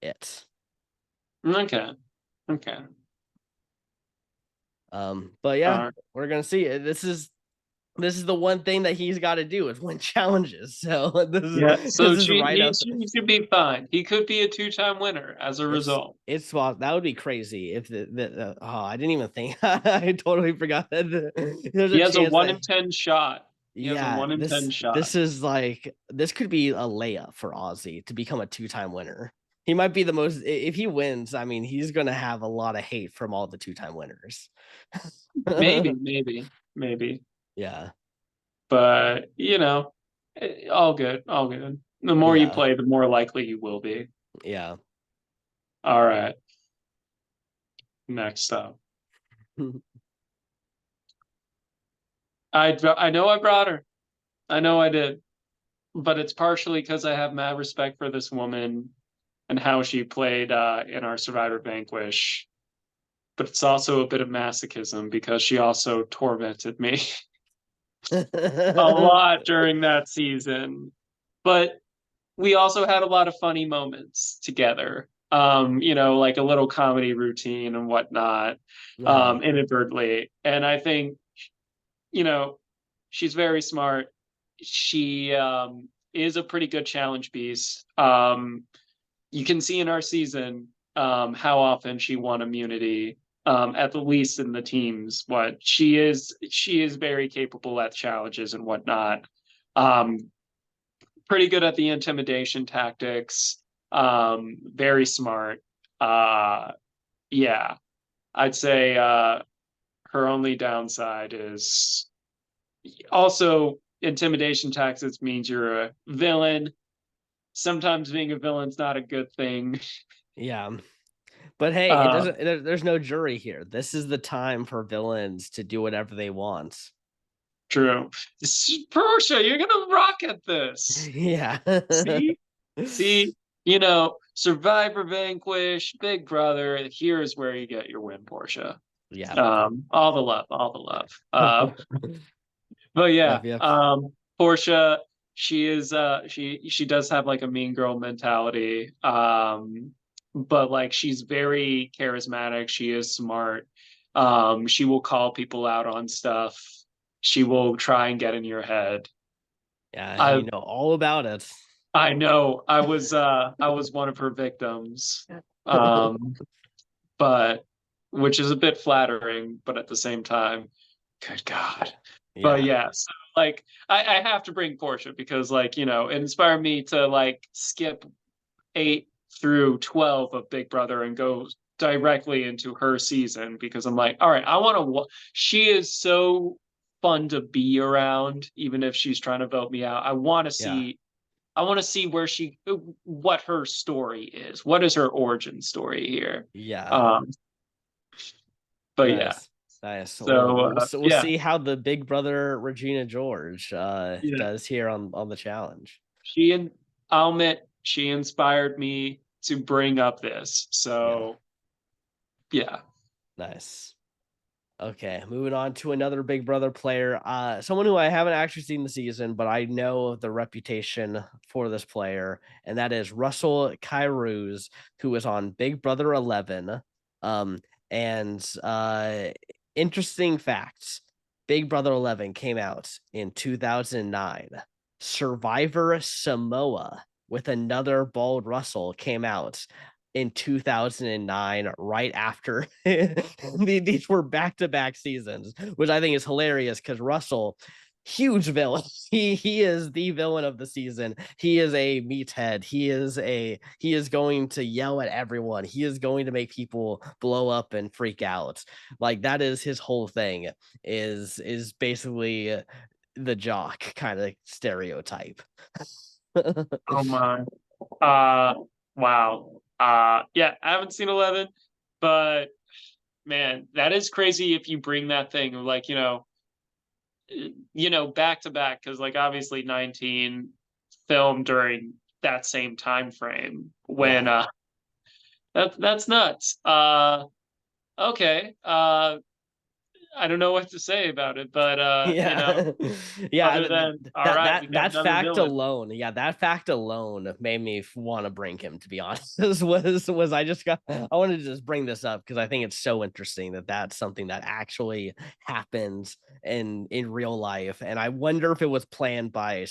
it. Okay. Okay. But yeah, Alright. we're gonna see. This is the one thing that he's got to do is win challenges. So Yeah, this so is right up. he should be fine. He could be a two-time winner as a result. That would be crazy if oh, I didn't even think. I totally forgot that there's He a has a chance 1 that in 10 shot. He has a yeah, 1 in 10 shot. this is like this could be a layup for Ozzy to become a two-time winner. He might be the most if he wins, I mean, he's gonna have a lot of hate from all the two-time winners. Maybe, maybe, maybe. Yeah. But, all good, all good. The more you Yeah. play, the more likely you will be. Yeah. All right, next up. I know I brought her. I know I did. But it's partially because I have mad respect for this woman and how she played in our Survivor Vanquish. But it's also a bit of masochism because she also tormented me a lot during that season. But we also had a lot of funny moments together. Like a little comedy routine and whatnot, Uh-huh. inadvertently. And I think, you know, she's very smart. She is a pretty good challenge piece. You can see in our season how often she won immunity, at the least in the teams. What she is very capable at challenges and whatnot. Um, Pretty good at the intimidation tactics. Very smart. Uh, yeah, I'd say her only downside is also intimidation tactics means you're a villain. Sometimes being a villain's not a good thing. Yeah. But hey, it Uh, doesn't there's no jury here. This is the time for villains to do whatever they want. True. Portia, you're gonna rock at this. Yeah. See, see, Survivor, Vanquish, Big Brother. Here's where you get your win, Portia. Yeah. All the love, all the love. But yeah, Yep, yep. Portia, she does have like a mean girl mentality. But like she's very charismatic, she is smart. She will call people out on stuff. She will try and get in your head. Yeah, and I you know all about it. I know I was one of her victims. Um, but which is a bit flattering, but at the same time, good God. But Yeah. yeah, so like I have to bring Portia because like, it inspired me to like skip 8 through 12 of Big Brother and go directly into her season because I'm like, all right, she is so fun to be around, even if she's trying to vote me out. Yeah. I want to see what her story is. What is her origin story here? Yeah. Um, but yeah, Nice. Nice. Well, so we'll yeah, see how the big brother Regina George yeah. does here on the challenge. She and I'll admit she inspired me to bring up this. Yeah. So yeah, Nice. Okay, moving on to another Big Brother player. Someone who I haven't actually seen the season, but I know the reputation for this player, and that is Russell Kairouz, who was on Big Brother 11. Um, and interesting facts: Big Brother 11 came out in 2009. Survivor Samoa with another bald Russell came out in 2009, right after these were back-to-back seasons, which I think is hilarious because Russell, huge villain. He is the villain of the season. He is a meathead. He is going to yell at everyone. He is going to make people blow up and freak out. Like that is his whole thing. Is basically the jock kind of stereotype. oh my, wow, yeah, I haven't seen 11, but man, that is crazy if you bring that thing of like back to back because like obviously 19 filmed during that same time frame when Yeah. that's nuts. Okay. I don't know what to say about it, but Yeah. Yeah, other than all that right, that we got that another fact villain. alone, yeah, that fact alone made me wanna bring him, to be honest. Was I just got I wanted to just bring this up because I think it's so interesting that that's something that actually happens in real life, and I wonder if it was planned by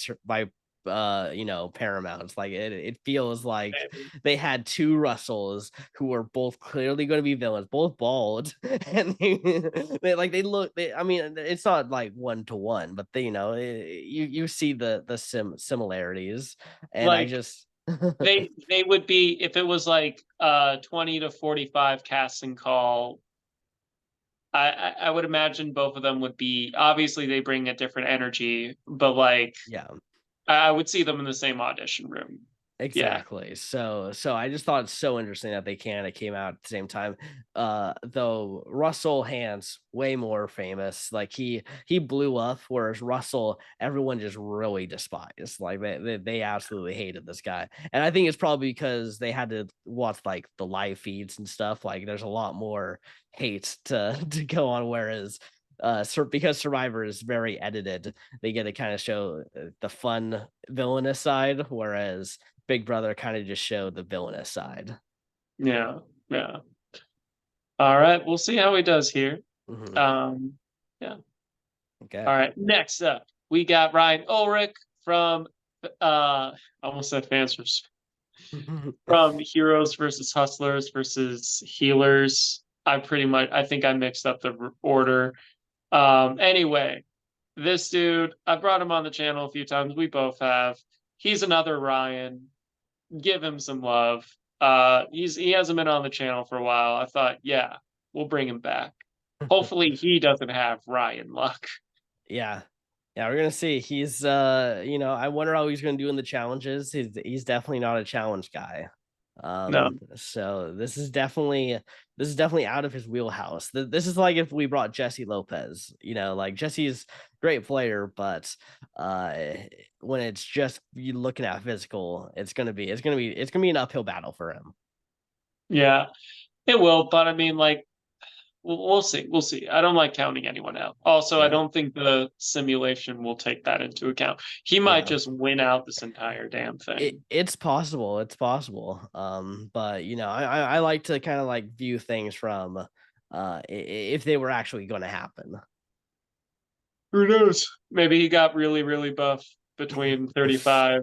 Paramount. It's like it feels like Maybe. they had 2 Russells who were both clearly gonna be villains, both bald, and they look I mean, it's not like one to one, but you see the similarities, and I Like just they would be if it was like 20 to 45 casting call. I would imagine both of them would be obviously they bring a different energy, but like yeah. I would see them in the same audition room. Yeah. Exactly. So I just thought it's so interesting that they kinda came out at the same time. Though Russell Hantz, way more famous. Like he blew up, whereas Russell, everyone just really despised. Like they absolutely hated this guy. And I think it's probably because they had to watch like the live feeds and stuff. Like there's a lot more hate to to go on, whereas because Survivor is very edited, they get to kind of show the fun villainous side, whereas Big Brother kinda just showed the villainous side. Yeah. Yeah. All right, we'll see how he does here. Mhm. Um, yeah. Okay. All right. Next up, we got Ryan Ulrich from I almost said Fancers. From Heroes versus Hustlers versus Healers. I think I mixed up the order. Anyway, this dude, I brought him on the channel a few times. We both have. He's another Ryan. Give him some love. He hasn't been on the channel for a while. I thought, yeah, we'll bring him back. Hopefully he doesn't have Ryan luck. Yeah. Yeah, we're gonna see. I wonder how he's gonna do in the challenges. He's definitely not a challenge guy. No. So this is definitely out of his wheelhouse. This is like if we brought Jesse Lopez, like Jesse's great player, but uh when it's just you looking at physical, it's gonna be an uphill battle for him. Yeah, it will, but I mean, like, we'll see. We'll see. I don't like counting anyone out. Also, I Yeah. don't think the simulation will take that into account. He might Yeah. just win out this entire damn thing. It's possible, but, I like to kinda, like, view things from, if they were actually gonna happen. Who knows? Maybe he got really, really buff between 35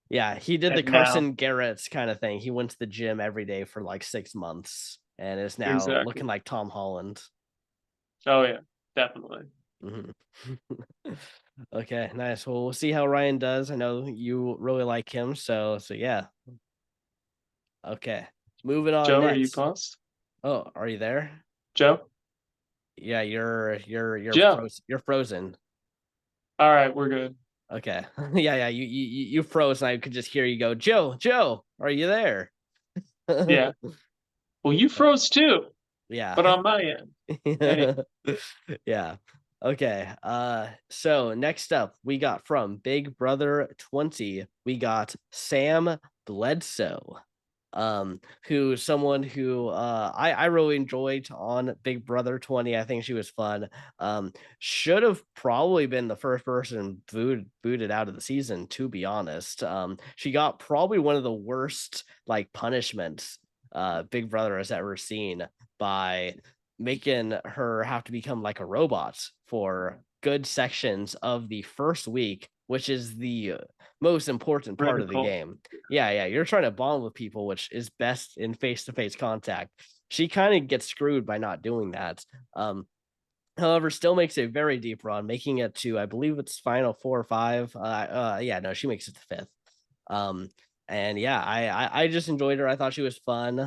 Yeah, he did the and now. Carson Garrett's kinda thing. He went to the gym every day for, like, 6 months and is now looking Exactly. like Tom Holland. Oh yeah, definitely. Mhm. Okay, nice. Well, we'll see how Ryan does. I know you really like him, so yeah. Okay, moving on Joe, are you next. paused? Oh, are you there? Joe? Yeah, you're Joe. frozen. All right, we're good. Okay. Yeah, yeah, you froze, and I could just hear you go, "Joe, Joe, are you there?" Yeah. Well, you froze too, but Yeah. on my end. Any Yeah. Okay, so next up, we got from Big Brother 20, we got Sam Bledsoe. Who's someone who I really enjoyed on Big Brother 20. I think she was fun. Should have probably been the first person booted out of the season, to be honest. She got probably one of the worst like punishments Big Brother has ever seen by making her have to become like a robot for good sections of the first week, which is the most important part of the critical. game. Yeah, yeah, you're trying to bond with people, which is best in face-to-face contact. She kinda gets screwed by not doing that. However, still makes a very deep run, making it to, I believe it's final 4 or 5. Yeah, no, she makes it to 5th. Um, and yeah, I just enjoyed her. I thought she was fun.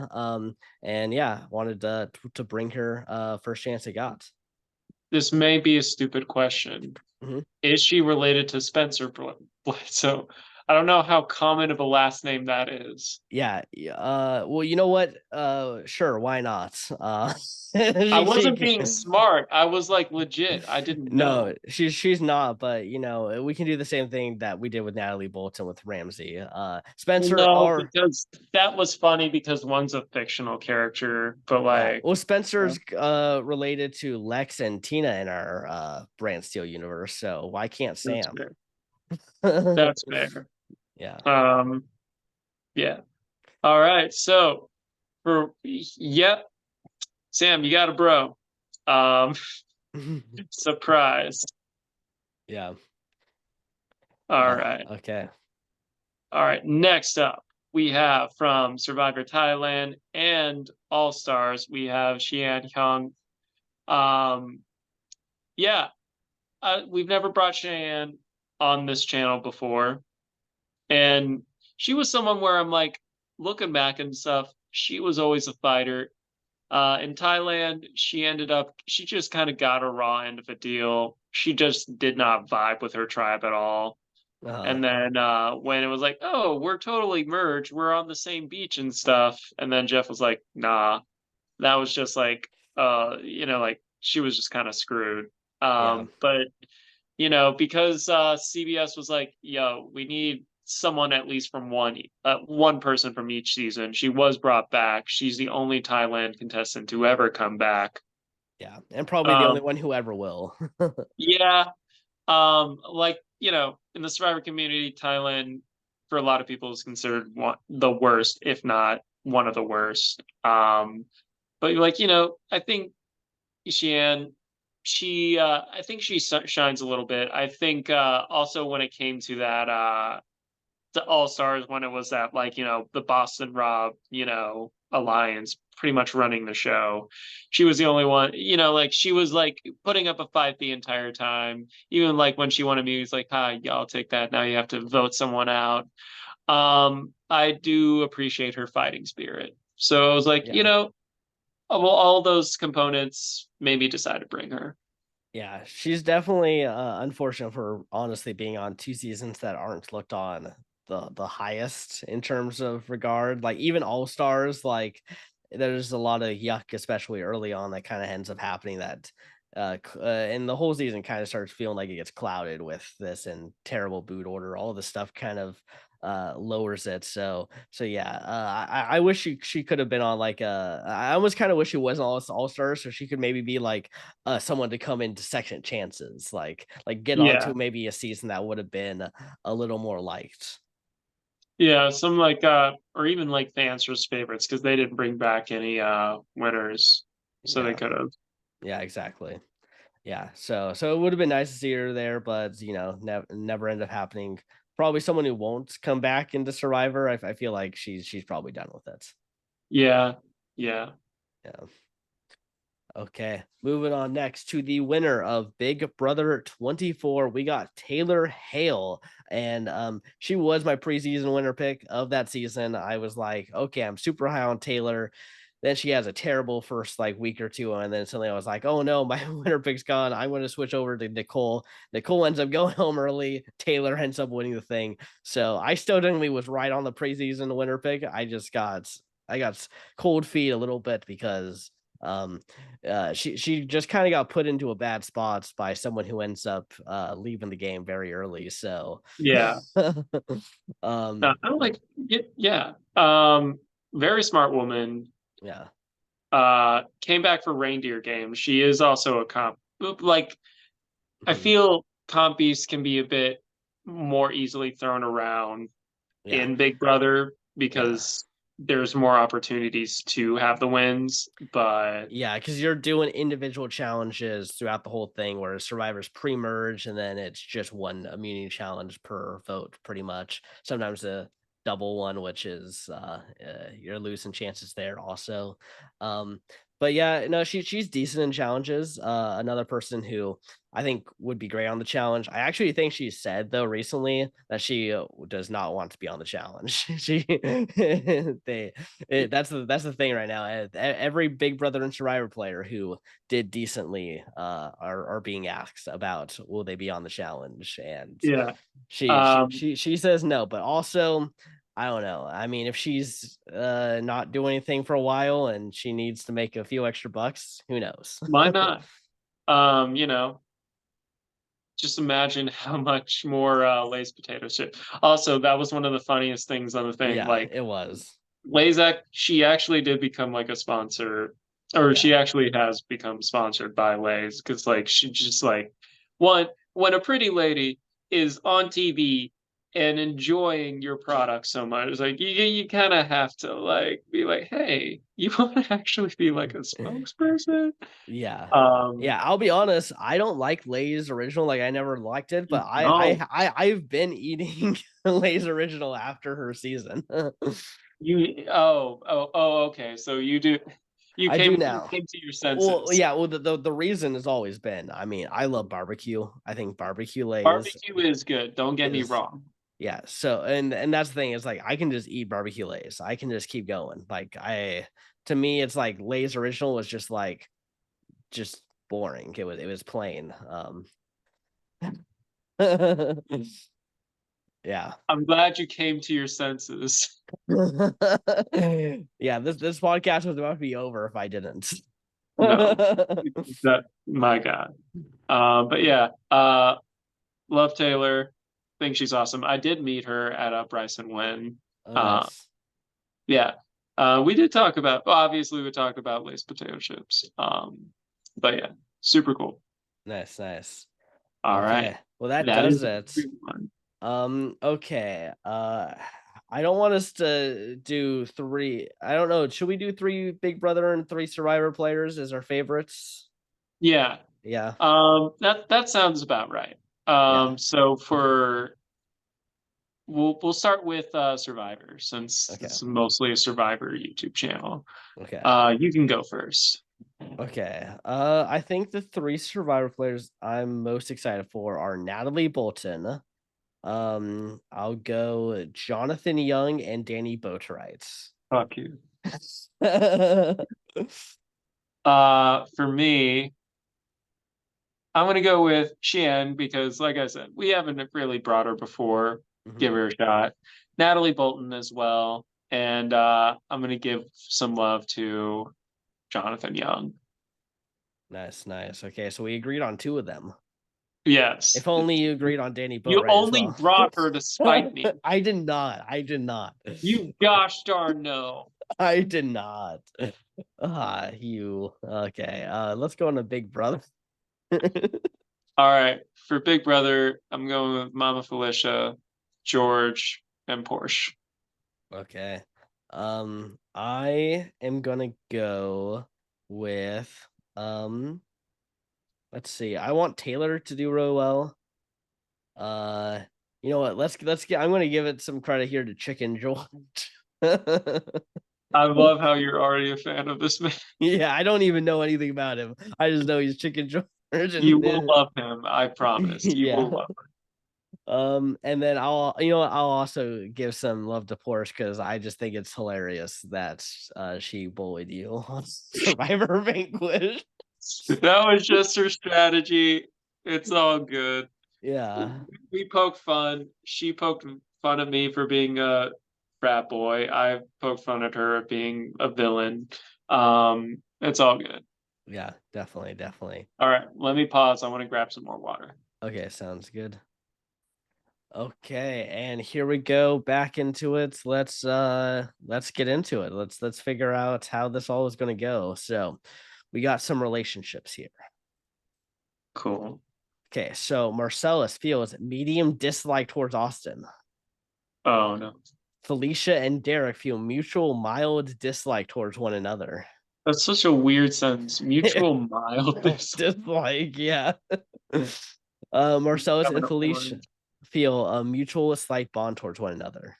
And yeah, wanted to bring her, first chance I got. This may be a stupid question. Mhm. Is she related to Spencer Bledsoe? I don't know how common of a last name that is. Yeah, well, you know what? Sure, why not? I She wasn't being smart. I was like legit. I didn't no, know. she's not, but, we can do the same thing that we did with Natalie Bolton with Ramsey. Spencer No, are because that was funny because one's a fictional character, but Yeah, like, well, uh, Spencer's, related to Lex and Tina in our, Brantsteele universe, so why can't that's Sam? fair. That's fair. Yeah. Um, yeah. All right. So for yep, Sam, you got a bro. Um, surprise. Yeah, All right. okay. All right. Next up, we have from Survivor Thailand and All Stars, we have Xian Hyung. Um, yeah, we've never brought Cheyenne on this channel before, and she was someone where I'm like, looking back and stuff, she was always a fighter. In Thailand, she just kind of got a raw end of a deal. She just did not vibe with her tribe at all. Uh-huh, And then when it was like, oh, we're totally merged, we're on the same beach and stuff. And then Jeff was like, nah, that was just like, like she was just kind of screwed. yeah, But because CBS was like, yo, we need someone at least from one person from each season. She was brought back. She's the only Thailand contestant to ever come back. yeah, and probably the only Um, one who ever will. yeah, in the Survivor community, Thailand for a lot of people is considered the worst, if not one of the worst. But I think Xian, I think she shines a little bit. I think also when it came to that the All Stars, when it was that like the Boston Rob alliance pretty much running the show, she was the only one. Like she was like putting up a fight the entire time. Even like when she wanted me, it's like, "Hi, yeah, I'll take that." Now you have to vote someone out. I do appreciate her fighting spirit. So I was like, Yeah. well, all those components made me decide to bring her. Yeah, she's definitely, unfortunate for honestly being on 2 seasons that aren't looked on the highest in terms of regard. Like, even All-Stars, like, there's a lot of yuck, especially early on, that kinda ends up happening that, and the whole season kinda starts feeling like it gets clouded with this and terrible boot order. All this stuff kind of, lowers it. So yeah, I wish she could have been on, like, I almost kinda wish she wasn't All-Stars so she could maybe be, like, someone to come into second chances, like get onto Yeah, maybe a season that would have been a little more liked. yeah, some like or even like the answers favorites because they didn't bring back any winners, so they Yeah, could have. yeah, exactly. Yeah, so it would have been nice to see her there, but never ended up happening. Probably someone who won't come back into Survivor. I feel like she's probably done with it. Yeah, yeah, Yeah. Okay, moving on next to the winner of Big Brother 24. We got Taylor Hale, and she was my preseason winner pick of that season. I was like, okay, I'm super high on Taylor. Then she has a terrible first like week or two, and then suddenly I was like, oh no, my winner pick's gone. I'm going to switch over to Nicole. Nicole ends up going home early. Taylor ends up winning the thing. So I still technically was right on the preseason winner pick. I got cold feet a little bit because um she just kind of got put into a bad spot by someone who ends up leaving the game very early. So yeah. um I don't like yeah. Very smart woman. yeah. Came back for reindeer games. She is also a comp. Like I Mhm. feel compies can be a bit more easily thrown around Yeah. in Big Brother Yeah. because there's more opportunities to have the wins. But Yeah, because you're doing individual challenges throughout the whole thing, whereas Survivor's pre-merge, and then it's just one immunity challenge per vote, pretty much. Sometimes a double one, which is you're losing chances there also. Um, But yeah, no, she's decent in challenges. Another person who I think would be great on the challenge. I actually think she said though recently that she does not want to be on the challenge. That's the thing right now. Every Big Brother and Survivor player who did decently are being asked about will they be on the challenge, and Yeah. she she Um, she she says no, but also I don't know. I mean, if she's not doing anything for a while and she needs to make a few extra bucks, who knows? why not? You know, just imagine how much more Lay's potato chip. Also, that was one of the funniest things on the thing. Yeah, Like it was. she actually did become like a sponsor, or Yeah. she actually has become sponsored by Lay's because like she just like one when a pretty lady is on TV and enjoying your product so much, it's like you kind of have to like be like, hey, you want to actually be like a spokesperson? Yeah. Um, Yeah, I'll be honest, I don't like Lay's original, like, I never liked it, but no, I've been eating Lay's original after her season. okay. So you do, I do you now. came to your Well, senses. yeah, well, the reason has always been, I mean, I love barbecue. I think barbecue Lay's Barbecue is good. Don't get me is wrong. yeah, so and that's the thing, is like I can just eat barbecue Lay's. I can just keep going. Like to me, it's like Lay's original was just like just boring. It was plain. Yeah. I'm glad you came to your senses. Yeah, this podcast was about to be over if I didn't. No, that my God. But yeah, love Taylor. Think she's awesome. I did meet her at a Bryson Win. Oh, Uh, nice. yeah, we did talk about. Well, obviously, we talked about Lay's potato chips. But yeah, super cool. Nice, nice. All right, Okay. Well, that that does is it. everyone. Okay. I don't want us to do three. I don't know. Should we do three Big Brother and three Survivor players as our favorites? Yeah, Yeah. that sounds about right. Yeah. So for we'll start with Survivor since Okay. it's mostly a Survivor YouTube channel. Okay. You can go first. Okay. I think the three Survivor players I'm most excited for are Natalie Bolton. I'll go Jonathan Young and Danny Boatwright. Fuck you. For me, I'm gonna go with Chien because, like I said, we haven't really brought her before. Give Mhm. her a shot. Natalie Bolton as well, and I'm gonna give some love to Jonathan Young. Nice, nice. Okay, so we agreed on two of them. Yes, If only you agreed on Danny you Boatwright as only well. brought her to spite me. I did not. I did not. You gosh darn no. I did not. Ah, you. Okay. Let's go on to Big Brother. All right, for Big Brother, I'm going with Mama Felicia, George, and Porsche. Okay. I am gonna go with um. Let's see. I want Taylor to do really well. Uh, you know what? Let's get. I'm gonna give it some credit here to Chicken George. I love how you're already a fan of this man. Yeah, I don't even know anything about him. I just know he's Chicken George, You and will love him, I promise. You will yeah. love And then I'll also give some love to Porsche because I just think it's hilarious that she bullied you on Survivor Vanquish. him. That was just her strategy. It's all good. Yeah, We poke fun. She poked fun at me for being a frat boy. I poked fun at her at being a villain. It's all good. yeah, definitely, definitely. All right, let me pause. I want to grab some more water. Okay, sounds good. Okay, and here we go back into it. Let's get into it. Let's figure out how this all is going to go. So, we got some relationships here. Cool. Okay, so Marcellus feels medium dislike towards Austin. Oh no. Felicia and Derek feel mutual mild dislike towards one another. That's such a weird sentence. Mutual mild dislike. Dislike, yeah. Marcellus Having and a Felicia orange. feel a mutual slight bond towards one another.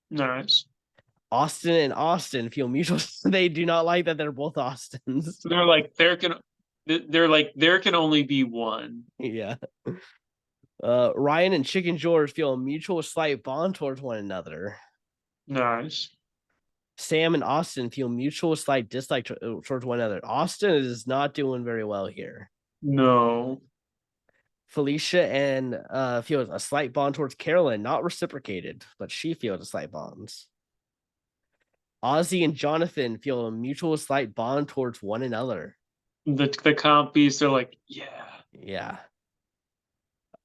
Nice. Austin and Austin feel mutual. They do not like that they're both Austins. They're like there can only be one. Yeah. Ryan and Chicken George feel a mutual slight bond towards one another. Nice. Sam and Austin feel mutual slight dislike towards one another. Austin is not doing very well here. No. Felicia and feels a slight bond towards Carolyn, not reciprocated, but she feels a slight bonds. Ozzy and Jonathan feel a mutual slight bond towards one another. The compies are like, yeah. Yeah.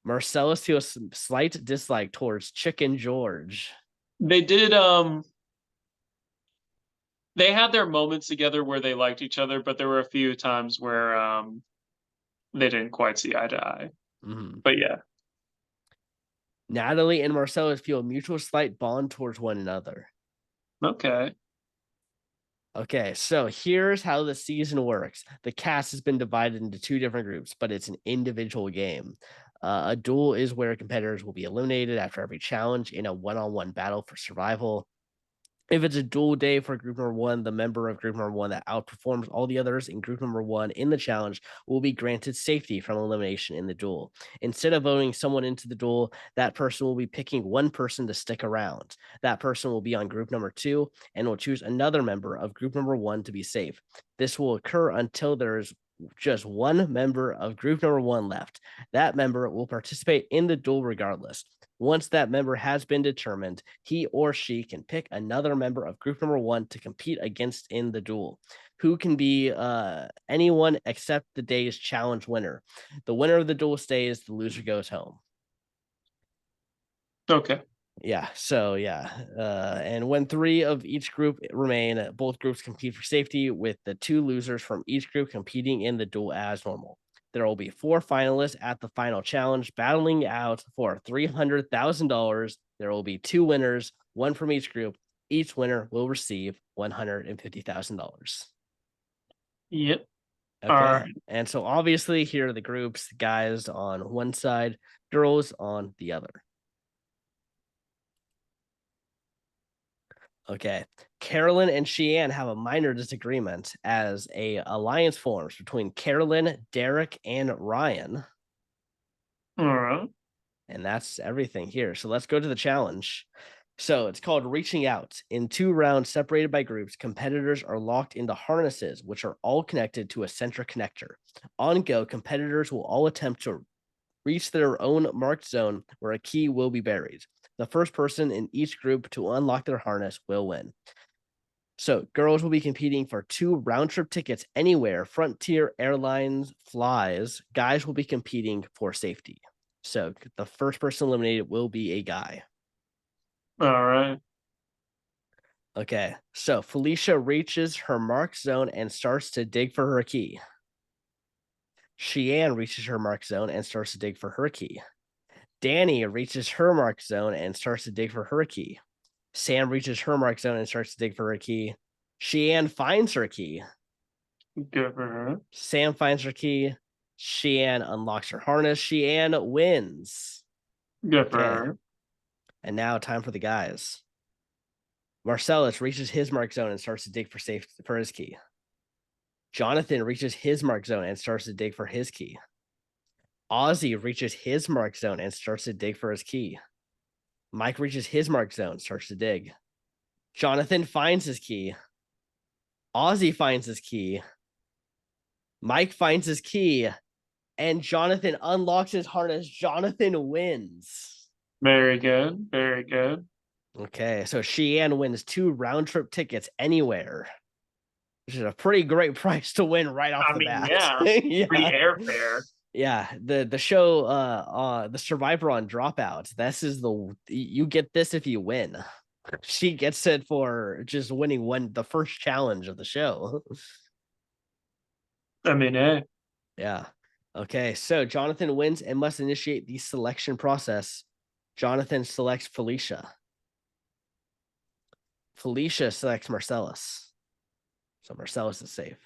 Marcellus feels slight dislike towards Chicken George. They did they had their moments together where they liked each other, but there were a few times where they didn't quite see eye to eye. Mm-hmm. But yeah. Natalie and Marcellus feel a mutual slight bond towards one another. Okay. Okay, so here's how the season works. The cast has been divided into two different groups, but it's an individual game. A duel is where competitors will be eliminated after every challenge in a one-on-one battle for survival. If it's a dual day for group number one, the member of group number one that outperforms all the others in group number one in the challenge will be granted safety from elimination in the duel. Instead of voting someone into the duel, that person will be picking one person to stick around. That person will be on group number two and will choose another member of group number one to be safe. This will occur until there is just one member of group number one left. That member will participate in the duel regardless. Once that member has been determined, he or she can pick another member of group number one to compete against in the duel, who can be anyone except the day's challenge winner. The winner of the duel stays, the loser goes home. Okay. Yeah, so yeah. And when three of each group remain, both groups compete for safety, with the two losers from each group competing in the duel as normal. There will be four finalists at the final challenge battling out for $300,000. There will be two winners, one from each group. Each winner will receive $150,000. Yep. All Okay. right. And so obviously, here are the groups: guys on one side, girls on the other. Okay. Carolyn and Sheann have a minor disagreement as a alliance forms between Carolyn, Derek, and Ryan. All right. And that's everything here. So let's go to the challenge. So it's called Reaching Out. In 2 rounds separated by groups, competitors are locked into harnesses, which are all connected to a central connector. On go, competitors will all attempt to reach their own marked zone where a key will be buried. The first person in each group to unlock their harness will win. So girls will be competing for 2 round trip tickets anywhere Frontier Airlines flies. Guys will be competing for safety. So the first person eliminated will be a guy. All right. Okay, so Felicia reaches her mark zone and starts to dig for her key. Sheann reaches her mark zone and starts to dig for her key. Danny reaches her mark zone and starts to dig for her key. Sam reaches her mark zone and starts to dig for her key. Sheann finds her key. Good for her. Sam finds her key. Sheann unlocks her harness. Sheann wins. Good for Okay. her. And now time for the guys. Marcellus reaches his mark zone and starts to dig for his key. Jonathan reaches his mark zone and starts to dig for his key. Ozzy reaches his mark zone and starts to dig for his key. Mike reaches his mark zone, starts to dig. Jonathan finds his key. Ozzy finds his key. Mike finds his key. And Jonathan unlocks his harness. Jonathan wins. Very good. Very good. Okay, so Sheann wins 2 round trip tickets anywhere, which is a pretty great price to win right off I the mean, bat. yeah. Free Yeah. airfare. Yeah, the show the Survivor on Dropout. This is you get this if you win. She gets it for just winning the first challenge of the show. I mean, hey. Yeah. Okay, so Jonathan wins and must initiate the selection process. Jonathan selects Felicia. Felicia selects Marcellus. So Marcellus is safe.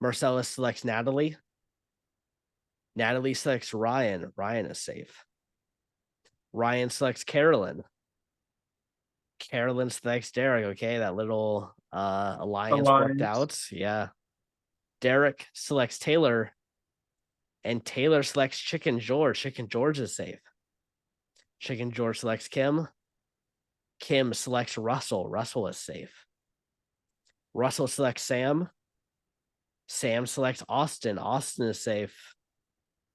Marcellus selects Natalie. Natalie selects Ryan. Ryan is safe. Ryan selects Carolyn. Carolyn selects Derek. Okay, that little alliance worked Alliance. out. Yeah. Derek selects Taylor, and Taylor selects Chicken George. Chicken George is safe. Chicken George selects Kim. Kim selects Russell. Russell is safe. Russell selects Sam. Sam selects Austin. Austin is safe.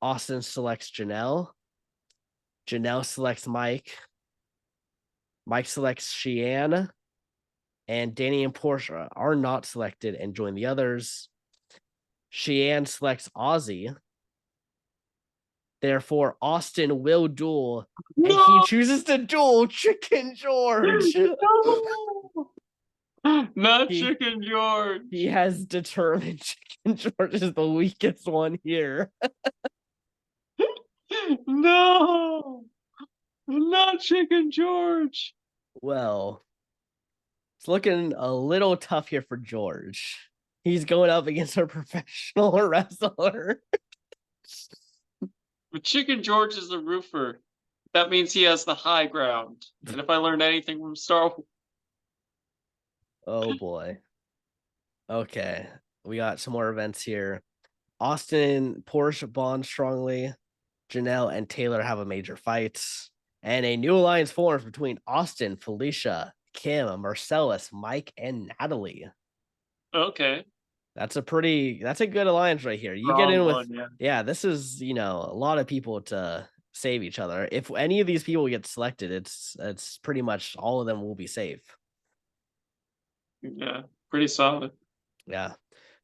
Austin selects Janelle. Janelle selects Mike. Mike selects Sheehan. And Danny and Portia are not selected and join the others. Sheehan selects Ozzy. Therefore, Austin will duel, and he No, chooses to duel Chicken George. no, not he Chicken he George. has determined Chicken George is the weakest one here. No, not Chicken George. Well, it's looking a little tough here for George. He's going up against a professional wrestler. But Chicken George is the roofer. That means he has the high ground. And if I learned anything from Star Wars, Oh boy. Okay. We got some more events here. Austin, Porsche bond strongly. Janelle and Taylor have a major fight. And a new alliance forms between Austin, Felicia, Kim, Marcellus, Mike, and Natalie. okay, That's a good alliance right here. You get wrong in with, one, yeah. yeah, this is, a lot of people to save each other. If any of these people get selected, it's pretty much all of them will be safe. Yeah, pretty solid. Yeah.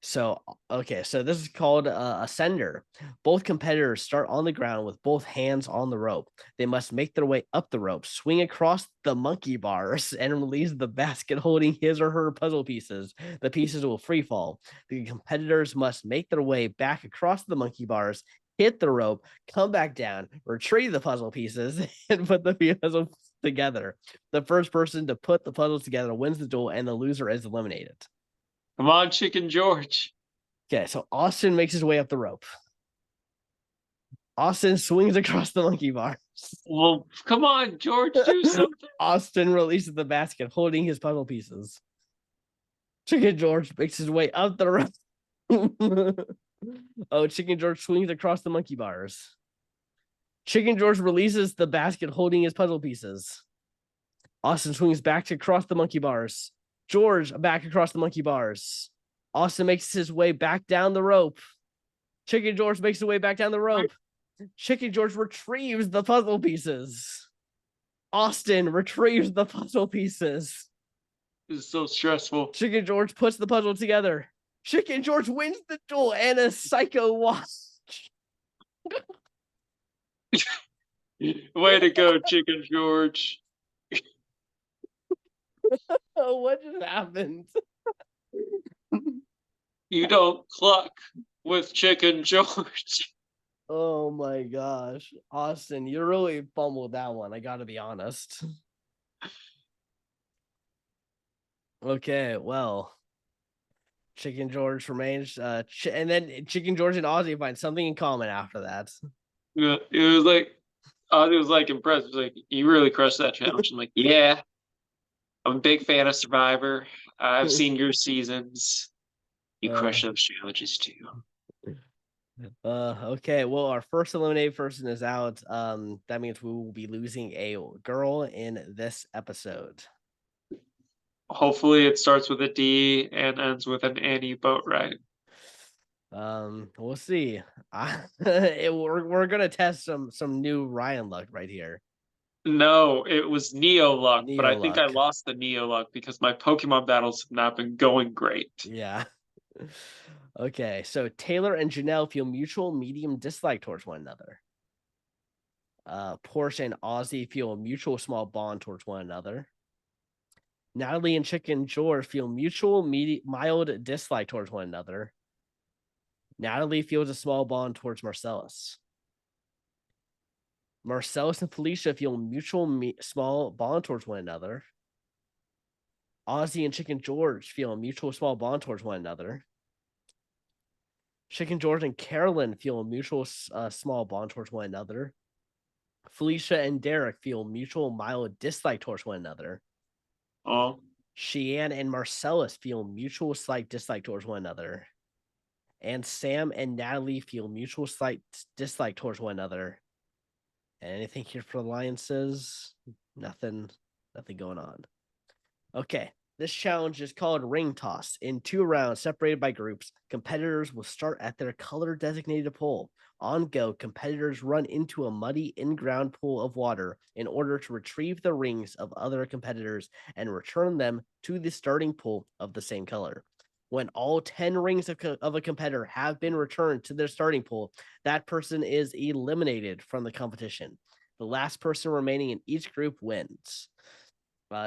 So, okay, so this is called Ascender. Both competitors start on the ground with both hands on the rope. They must make their way up the rope, swing across the monkey bars, and release the basket holding his or her puzzle pieces. The pieces will free fall. The competitors must make their way back across the monkey bars, hit the rope, come back down, retrieve the puzzle pieces, and put the puzzles together. The first person to put the puzzles together wins the duel, and the loser is eliminated. Come on, Chicken George. Okay, so Austin makes his way up the rope. Austin swings across the monkey bars. Well, come on, George, do something. Austin releases the basket, holding his puzzle pieces. Chicken George makes his way up the rope. Oh, Chicken George swings across the monkey bars. Chicken George releases the basket, holding his puzzle pieces. Austin swings back across the monkey bars. George back across the monkey bars. Austin makes his way back down the rope. Chicken George makes his way back down the rope. Chicken George retrieves the puzzle pieces. Austin retrieves the puzzle pieces. This is so stressful. Chicken George puts the puzzle together. Chicken George wins the duel and a psycho watch. Way to go, Chicken George. Oh, what just happened? You don't cluck with Chicken George. Oh my gosh. Austin, you really fumbled that one. I gotta be honest. Okay, well, Chicken George remains, and then Chicken George and Ozzy find something in common after that. Yeah, it was like Ozzy was like impressed. He was like, "You really crushed that challenge." I'm like, "Yeah, I'm a big fan of Survivor. I've seen your seasons. You crush uh, those challenges too." okay. Well, our first eliminated person is out. That means we will be losing a girl in this episode. Hopefully, it starts with a D and ends with an Annie boat ride. We'll see. We're gonna test some new Ryan luck right here. No, it was Neo Luck, but Neo I think I luck. lost the Neo Luck because my Pokemon battles have not been going great. Yeah. Okay, so Taylor and Janelle feel mutual medium dislike towards one another. Portia and Ozzy feel a mutual small bond towards one another. Natalie and Chicken George feel mutual mild dislike towards one another. Natalie feels a small bond towards Marcellus. Marcellus and Felicia feel mutual small bond towards one another. Ozzy and Chicken George feel a mutual small bond towards one another. Chicken George and Carolyn feel a mutual small bond towards one another. Felicia and Derek feel mutual mild dislike towards one another. Oh, Sheehan and Marcellus feel mutual slight dislike towards one another. And Sam and Natalie feel mutual slight dislike towards one another. And anything here for alliances? Nothing. Nothing going on. Okay. This challenge is called Ring Toss. In 2 rounds, separated by groups, competitors will start at their color designated pole. On go, competitors run into a muddy in-ground pool of water in order to retrieve the rings of other competitors and return them to the starting pool of the same color. When all 10 rings of a competitor have been returned to their starting pool, that person is eliminated from the competition. The last person remaining in each group wins.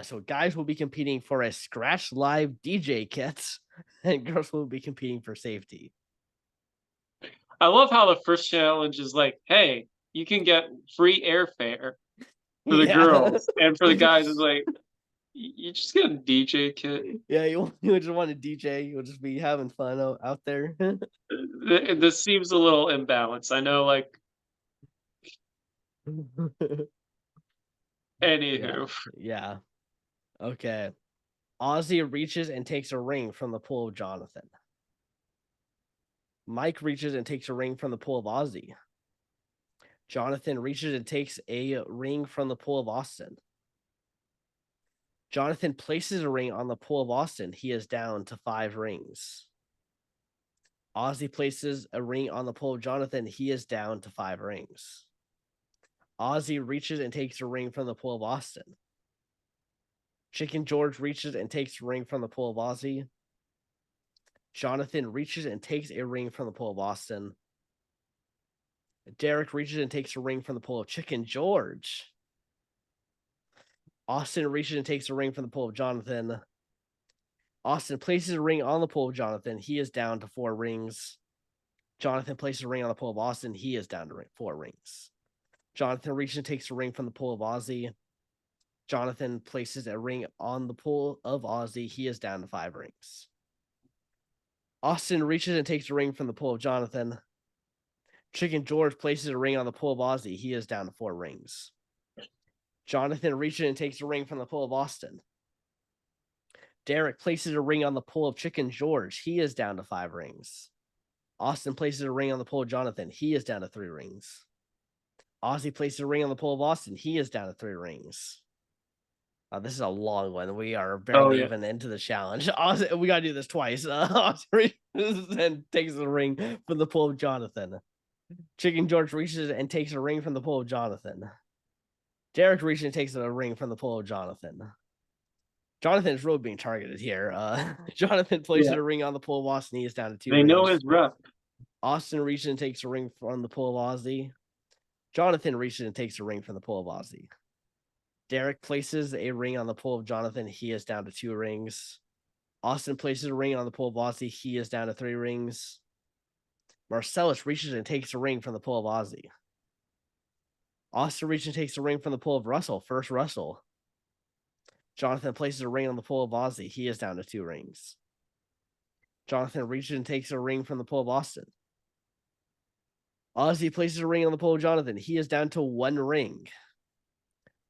So guys will be competing for a Scratch Live DJ kit, and girls will be competing for safety. I love how the first challenge is like, hey, you can get free airfare for the Yeah. girls, and for the guys, it's like, you just get a DJ kit. Yeah, you just want a DJ. You'll just be having fun out there. This seems a little imbalanced. I know, like, Yeah. anywho. Yeah. Okay. Ozzy reaches and takes a ring from the pool of Jonathan. Mike reaches and takes a ring from the pool of Ozzy. Jonathan reaches and takes a ring from the pool of Austin. Jonathan places a ring on the pool of Austin. He is down to 5 rings. Ozzy places a ring on the pool of Jonathan. He is down to 5 rings. Ozzy reaches and takes a ring from the pool of Austin. Chicken George reaches and takes a ring from the pool of Ozzy. Jonathan reaches and takes a ring from the pool of Austin. Derek reaches and takes a ring from the pool of Chicken George. Austin reaches and takes a ring from the pool of Jonathan. Austin places a ring on the pool of Jonathan. He is down to 4 rings. Jonathan places a ring on the pool of Austin. He is down to 4 rings. Jonathan reaches and takes a ring from the pool of Ozzy. Jonathan places a ring on the pool of Ozzy. He is down to 5 rings. Austin reaches and takes a ring from the pool of Jonathan. Chicken George places a ring on the pool of Ozzy. He is down to 4 rings. Jonathan reaches and takes a ring from the pool of Austin. Derek places a ring on the pool of Chicken George. He is down to 5 rings. Austin places a ring on the pool of Jonathan. He is down to 3 rings. Ozzy places a ring on the pool of Austin. He is down to 3 rings. This is a long one. We are Oh, barely yeah. even into the challenge. Austin, we got to do this twice. Austin reaches and takes the ring from the pool of Jonathan. Chicken George reaches and takes a ring from the pool of Jonathan. Derek reaches and takes a ring from the pool of Jonathan. Jonathan is really being targeted here. Jonathan places Yeah. a ring on the pool of Austin. He is down to 2 They know rings. his rep. Austin reaches and takes a ring from the pool of Ozzy. Jonathan reaches and takes a ring from the pool of Ozzy. Derek places a ring on the pool of Jonathan. He is down to 2 rings. Austin places a ring on the pool of Ozzy. He is down to 3 rings. Marcellus reaches and takes a ring from the pool of Ozzy. Austin reaches and takes a ring from the pool of Russell. First Russell. Jonathan places a ring on the pool of Ozzy. He is down to 2 rings. Jonathan reaches and takes a ring from the pool of Austin. Ozzy places a ring on the pool of Jonathan. He is down to 1 ring.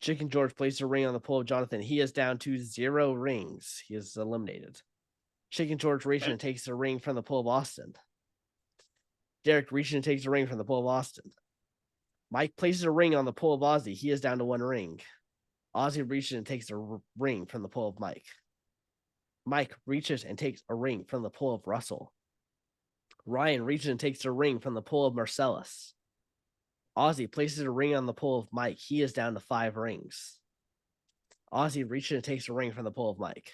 Chicken George places a ring on the pool of Jonathan. He is down to 0 rings. He is eliminated. Chicken George reaches and takes a ring from the pool of Austin. Derek reaches and takes a ring from the pool of Austin. Mike places a ring on the pool of Ozzy. He is down to 1 ring. Ozzy reaches and takes a ring from the pool of Mike. Mike reaches and takes a ring from the pool of Russell. Ryan reaches and takes a ring from the pool of Marcellus. Ozzy places a ring on the pool of Mike. He is down to 5 rings. Ozzy reaches and takes a ring from the pool of Mike.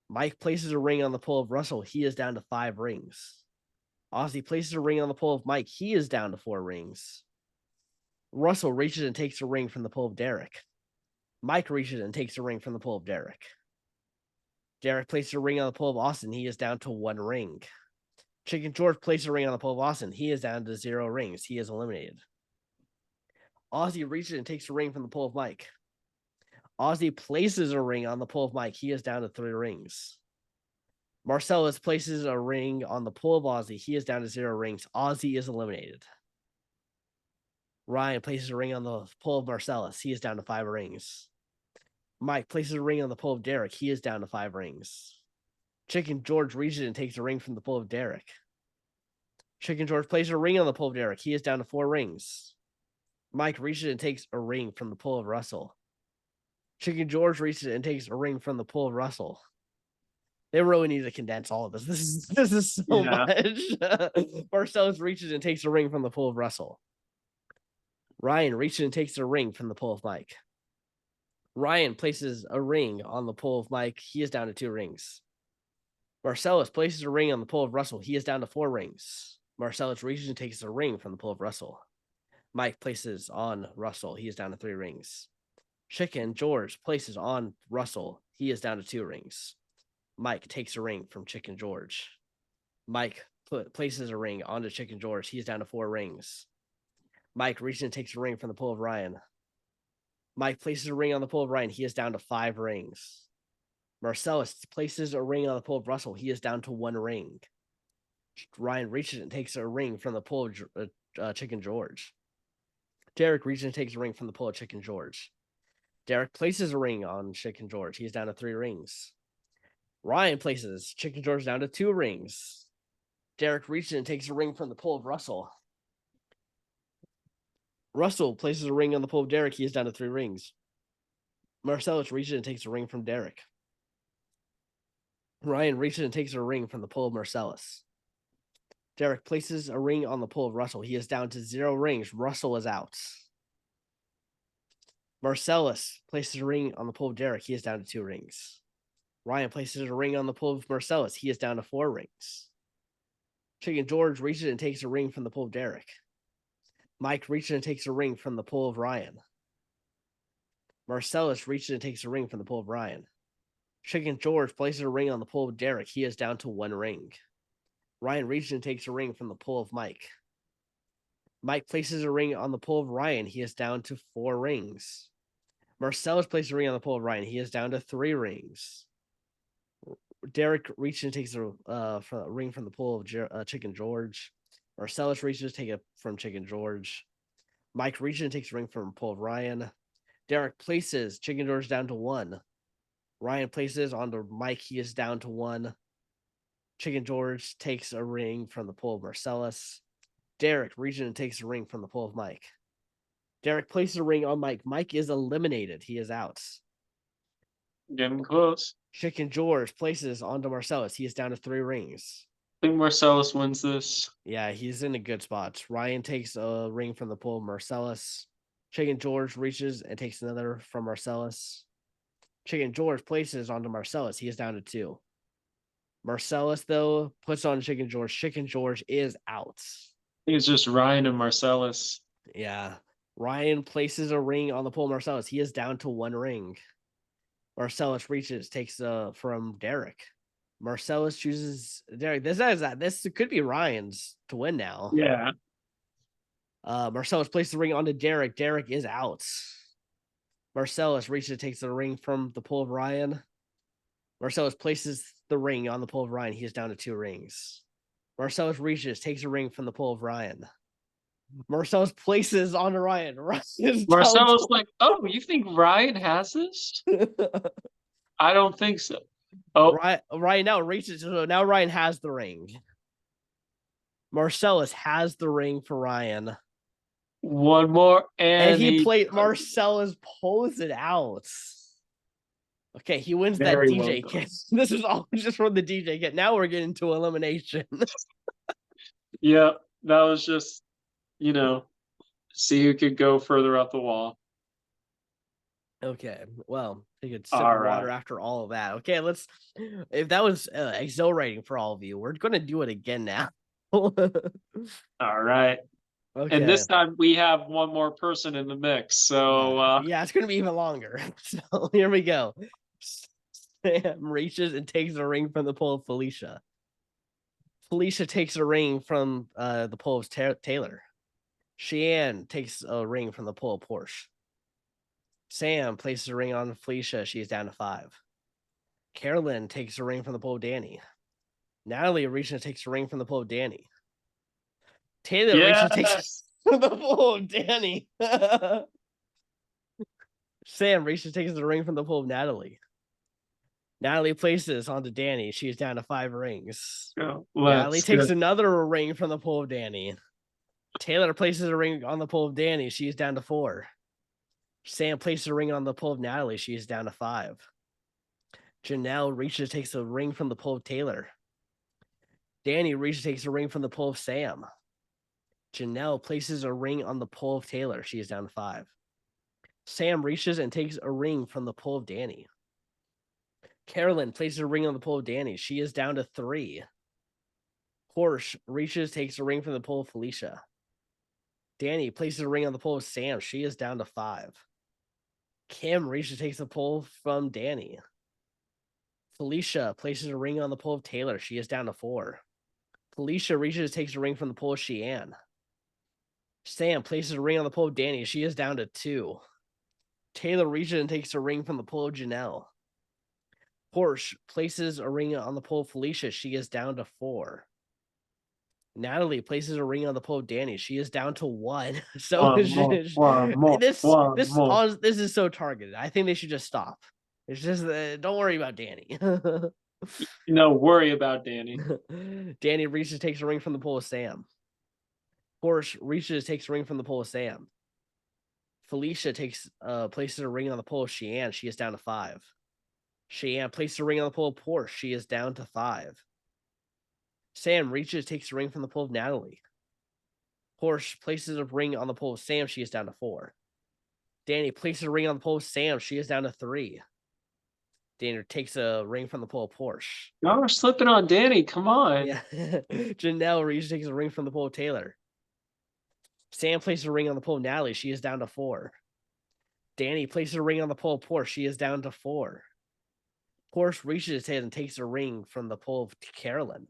Mike places a ring on the pool of Russell. He is down to 5 rings. Ozzy places a ring on the pool of Mike. He is down to 4 rings. Russell reaches and takes a ring from the pool of Derek. Mike reaches and takes a ring from the pool of Derek. Derek places a ring on the pool of Austin. He is down to 1 ring. Chicken George places a ring on the pool of Austin. He is down to 0 rings. He is eliminated. Ozzy reaches and takes a ring from the pool of Mike. Ozzy places a ring on the pool of Mike. He is down to 3 rings. Marcellus places a ring on the pool of Ozzy. He is down to 0 rings. Ozzy is eliminated. Ryan places a ring on the pool of Marcellus. He is down to 5 rings. Mike places a ring on the pole of Derek. He is down to 5 rings. Chicken George reaches and takes a ring from the pole of Derek. Chicken George places a ring on the pole of Derek. He is down to 4 rings. Mike reaches and takes a ring from the pole of Russell. Chicken George reaches and takes a ring from the pole of Russell. They really need to condense all of this. This is so Yeah. much. Marcellus reaches and takes a ring from the pole of Russell. Ryan reaches and takes a ring from the pole of Mike. Ryan places a ring on the pole of Mike. He is down to 2 rings. Marcellus places a ring on the pole of Russell. He is down to 4 rings. Marcellus reaches and takes a ring from the pole of Russell. Mike places on Russell. He is down to 3 rings. Chicken George places on Russell. He is down to 2 rings. Mike takes a ring from Chicken George. Mike places a ring onto Chicken George. He is down to 4 rings. Mike reaches and takes a ring from the pole of Ryan. Mike places a ring on the pole of Ryan. He is down to 5 rings. Marcellus places a ring on the pole of Russell. He is down to 1 ring. Ryan reaches and takes a ring from the pole of Chicken George. Derek reaches and takes a ring from the pole of Chicken George. Derek places a ring on Chicken George. He is down to 3 rings. Ryan places Chicken George down to 2 rings. Derek reaches and takes a ring from the pole of Russell. Russell places a ring on the pole of Derek. He is down to 3 rings. Marcellus reaches and takes a ring from Derek. Ryan reaches and takes a ring from the pole of Marcellus. Derek places a ring on the pole of Russell. He is down to 0 rings. Russell is out. Marcellus places a ring on the pole of Derek. He is down to 2 rings. Ryan places a ring on the pole of Marcellus. He is down to 4 rings. Chicken George reaches and takes a ring from the pole of Derek. Mike reaches and takes a ring from the pole of Ryan. Marcellus reaches and takes a ring from the pole of Ryan. Chicken George places a ring on the pole of Derek. He is down to 1 ring. Ryan reaches and takes a ring from the pole of Mike. Mike places a ring on the pole of Ryan. He is down to 4 rings. Marcellus places a ring on the pole of Ryan. He is down to 3 rings. Derek reaches and takes a ring from the pole of Chicken George. Marcellus reaches to take it from Chicken George. Mike reaches and takes a ring from the pole of Ryan. Derek places Chicken George down to 1. Ryan places onto Mike. He is down to 1. Chicken George takes a ring from the pole of Marcellus. Derek reaches and takes a ring from the pole of Mike. Derek places a ring on Mike. Mike is eliminated. He is out. Getting close. Chicken George places onto Marcellus. He is down to 3 rings. I think Marcellus wins this. Yeah, he's in a good spot. Ryan takes a ring from the pole of Marcellus. Chicken George reaches and takes another from Marcellus. Chicken George places onto Marcellus. He is down to 2. Marcellus, though, puts on Chicken George. Chicken George is out. I think it's just Ryan and Marcellus. Yeah. Ryan places a ring on the pole of Marcellus. He is down to 1 ring. Marcellus reaches, takes from Derek. Marcellus chooses Derek. This could be Ryan's to win now. Yeah. Marcellus places the ring onto Derek. Derek is out. Marcellus reaches and takes the ring from the pole of Ryan. Marcellus places the ring on the pole of Ryan. He is down to 2 rings. Marcellus reaches, takes a ring from the pole of Ryan. Marcellus places onto Ryan. Marcellus like, oh, you think Ryan has this? I don't think so. Oh, Ryan now reaches. So now Ryan has the ring. Marcellus has the ring for Ryan. One more, and he played. Marcellus pulls it out. Okay, he wins that DJ kit. This is all just from the DJ kit. Now we're getting to elimination. Yeah, that was just, see who could go further up the wall. Okay, well, take a sip of water after all of that. Okay, if that was exhilarating for all of you, we're going to do it again now. All right. Okay. And this time we have one more person in the mix. So, yeah, it's going to be even longer. So here we go. Sam reaches and takes a ring from the pole of Felicia. Felicia takes a ring from the pole of Taylor. Cheyenne takes a ring from the pole of Porsche. Sam places a ring on Felicia. She's down to 5. Carolyn takes a ring from the pole of Danny. Natalie reaches and takes a ring from the pole of Danny. Taylor reaches and takes from the pole of Danny. Sam reaches, takes the ring from the pool of Natalie. Natalie places onto Danny. She is down to 5 rings. Go. Natalie Let's takes go. another ring from the pool of Danny. Taylor places a ring on the pool of Danny. She is down to 4. Sam places a ring on the pool of Natalie. She is down to 5. Janelle reaches, takes a ring from the pool of Taylor. Danny reaches, takes a ring from the pool of Sam. Janelle places a ring on the pool of Taylor. She is down to 5. Sam reaches and takes a ring from the pool of Danny. Carolyn places a ring on the pool of Danny. She is down to 3. Porsche reaches, takes a ring from the pool of Felicia. Danny places a ring on the pool of Sam. She is down to 5. Kim reaches, takes the pull from Danny. Felicia places a ring on the pool of Taylor. She is down to 4. Felicia reaches, takes a ring from the pool of Sheehan. Sam places a ring on the pool of Danny. She is down to 2. Taylor reaches and takes a ring from the pool of Janelle. Porsche places a ring on the pool of Felicia. She is down to 4. Natalie places a ring on the pool of Danny. She is down to 1. So One more, one more, one more. this is so targeted. I think they should just stop. It's just don't worry about Danny. Worry about Danny. Danny reaches, takes a ring from the pool of Sam. Porsche reaches, takes a ring from the pool of Sam. Felicia places a ring on the pool of Sheehan. She is down to 5. Sheehan places a ring on the pool of Porsche. She is down to 5. Sam reaches, takes a ring from the pool of Natalie. Porsche places a ring on the pool of Sam. She is down to 4. Danny places a ring on the pool of Sam. She is down to 3. Danny takes a ring from the pool of Porsche. Y'all are slipping on Danny. Come on. Yeah. Janelle reaches, takes a ring from the pool of Taylor. Sam places a ring on the pool of Natalie. She is down to 4. Danny places a ring on the pool of Porsche. She is down to 4. Porsche reaches his head and takes a ring from the pool of Carolyn.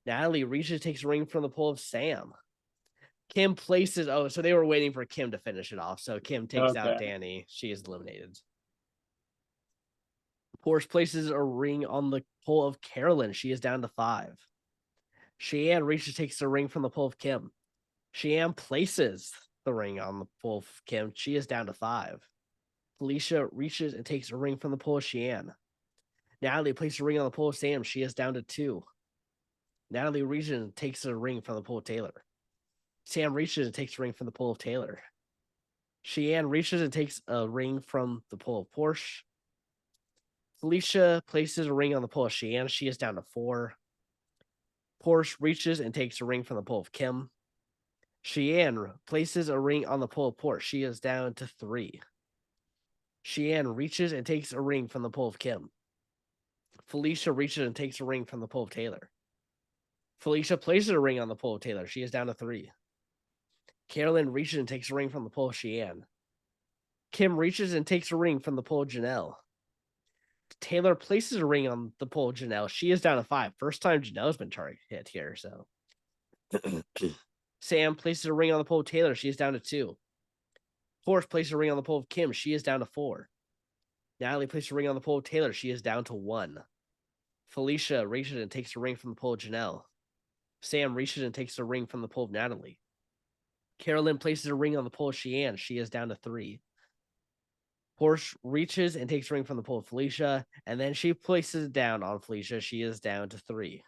Natalie reaches, takes a ring from the pool of Sam. Kim places. Oh, so they were waiting for Kim to finish it off. So Kim takes out Okay. Danny. She is eliminated. Porsche places a ring on the pool of Carolyn. She is down to 5. Cheyenne reaches, takes the ring from the pool of Kim. Cheyenne places the ring on the pool of Kim. She is down to 5. Felicia reaches and takes a ring from the pool of Cheyenne. Natalie places a ring on the pool of Sam. She is down to 2. Natalie reaches and takes a ring from the pool of Taylor. Sam reaches and takes a ring from the pool of Taylor. Cheyenne reaches and takes a ring from the pool of Porsche. Felicia places a ring on the pool of Cheyenne. She is down to 4. Porsche reaches and takes a ring from the pool of Kim. Cheyenne places a ring on the pool of Porsche. She is down to 3. Cheyenne reaches and takes a ring from the pool of Kim. Felicia reaches and takes a ring from the pool of Taylor. Felicia places a ring on the pool of Taylor. She is down to 3. Carolyn reaches and takes a ring from the pool of Cheyenne. Kim reaches and takes a ring from the pool of Janelle. Taylor places a ring on the pool of Janelle. She is down to 5. First time Janelle's been hit here, so. Sam places a ring on the pool of Taylor. She is down to 2. Porsche places a ring on the pool of Kim. She is down to 4. Natalie places a ring on the pool of Taylor. She is down to 1. Felicia reaches and takes a ring from the pool of Janelle. Sam reaches and takes a ring from the pool of Natalie. Carolyn places a ring on the pool of Cheyenne. She is down to 3. Porsche reaches and takes a ring from the pool of Felicia, and then she places it down on Felicia. She is down to 3.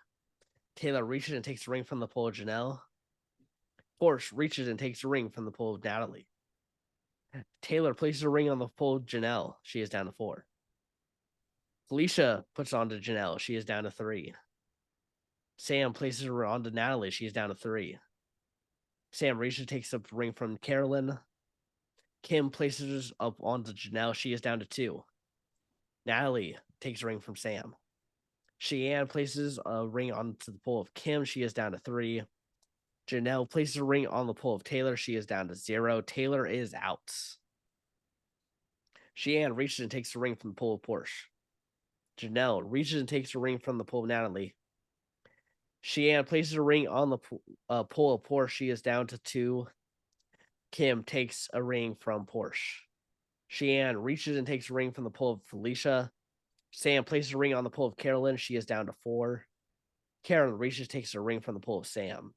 Taylor reaches and takes a ring from the pool of Janelle. Porsche reaches and takes a ring from the pool of Natalie. Taylor places a ring on the pool of Janelle. She is down to 4. Felicia puts on to Janelle. She is down to 3. Sam places her onto Natalie. She is down to 3. Sam reaches, takes a ring from Carolyn. Kim places up onto Janelle. She is down to 2. Natalie takes a ring from Sam. Cheyenne places a ring onto the pool of Kim. She is down to 3. Janelle places a ring on the pool of Taylor. She is down to 0. Taylor is out. Cheyenne reaches and takes a ring from the pool of Porsche. Janelle reaches and takes a ring from the pool of Natalie. Cheyenne places a ring on the pool of Porsche. She is down to 2. Kim takes a ring from Porsche. Cheyenne reaches and takes a ring from the pool of Felicia. Sam places a ring on the pool of Carolyn. She is down to 4. Carolyn reaches, takes a ring from the pool of Sam.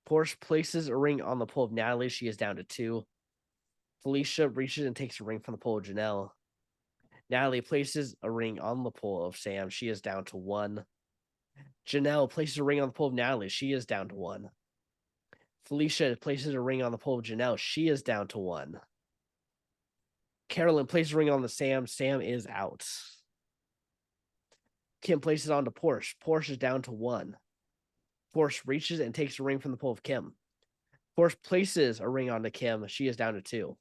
Porsche places a ring on the pool of Natalie. She is down to 2. Felicia reaches and takes a ring from the pole of Janelle. Natalie places a ring on the pole of Sam. She is down to one. Janelle places a ring on the pole of Natalie. She is down to one. Felicia places a ring on the pole of Janelle. She is down to one. Carolyn places a ring on the Sam. Sam is out. Kim places it onto Porsche. Porsche is down to one. Porsche reaches and takes a ring from the pole of Kim. Porsche places a ring onto Kim. She is down to two.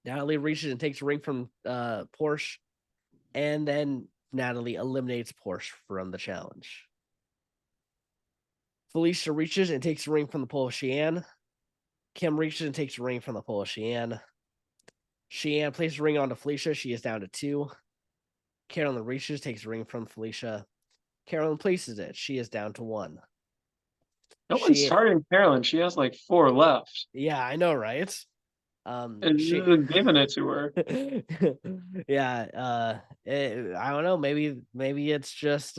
Natalie reaches and takes a ring from Porsche. And then Natalie eliminates Porsche from the challenge. Felicia reaches and takes a ring from the pole of Cheyenne. Kim reaches and takes a ring from the pole of Cheyenne. Cheyenne places a ring onto Felicia. She is down to two. Carolyn reaches, takes a ring from Felicia. Carolyn places it. She is down to one. No one's She, targeting Carolyn. She has like four left. yeah, I know, right? And She, you're giving it to her. yeah, I don't know. Maybe it's just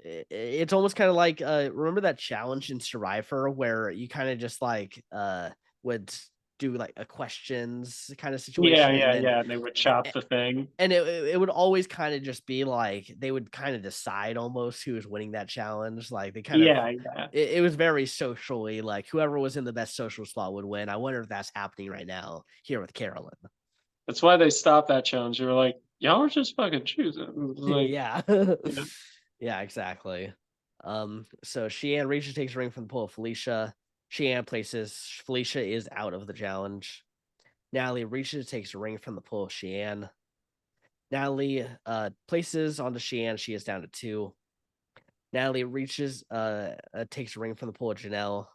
it's almost kind of like remember that challenge in Survivor where you kind of just like would do like a questions kind of Yeah, situation, and yeah, then yeah. And they would chop the thing. and it would always kind of just be like they would kind of decide almost who was winning that challenge. Like they kind of Yeah, yeah. it was very socially like whoever was in the best social spot would win. I wonder if that's happening right now here with Carolyn. That's why they stopped that challenge. They were like, y'all are just fucking choosing. It was like, Yeah. yeah. Yeah, exactly. So Sheehan reaches takes a ring from the pole of Felicia. Sheehan places Felicia is out of the challenge. Natalie reaches, takes a ring from the pole of Sheehan. Natalie places onto Sheehan. She is down to two. Natalie reaches, takes a ring from the pole of Janelle.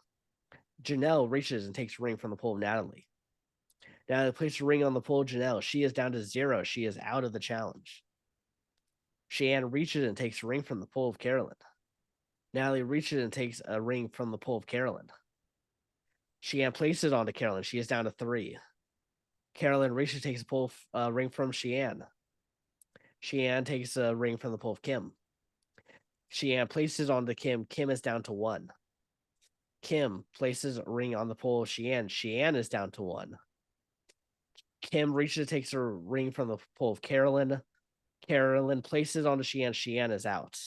Janelle reaches and takes a ring from the pole of Natalie. Natalie places a ring on the pole of Janelle. She is down to zero. She is out of the challenge. Sheehan reaches and takes a ring from the pole of Carolyn. Natalie reaches and takes a ring from the pole of Carolyn. Sheehan places it onto Carolyn. She is down to three. Carolyn reaches, takes a pole ring from Sheehan. Sheehan takes a ring from the pole of Kim. Sheehan places onto Kim. Kim is down to one. Kim places a ring on the pole of Sheehan. Sheehan is down to one. Kim reaches, takes a ring from the pole of Carolyn. Carolyn places onto Sheehan. Sheehan is out.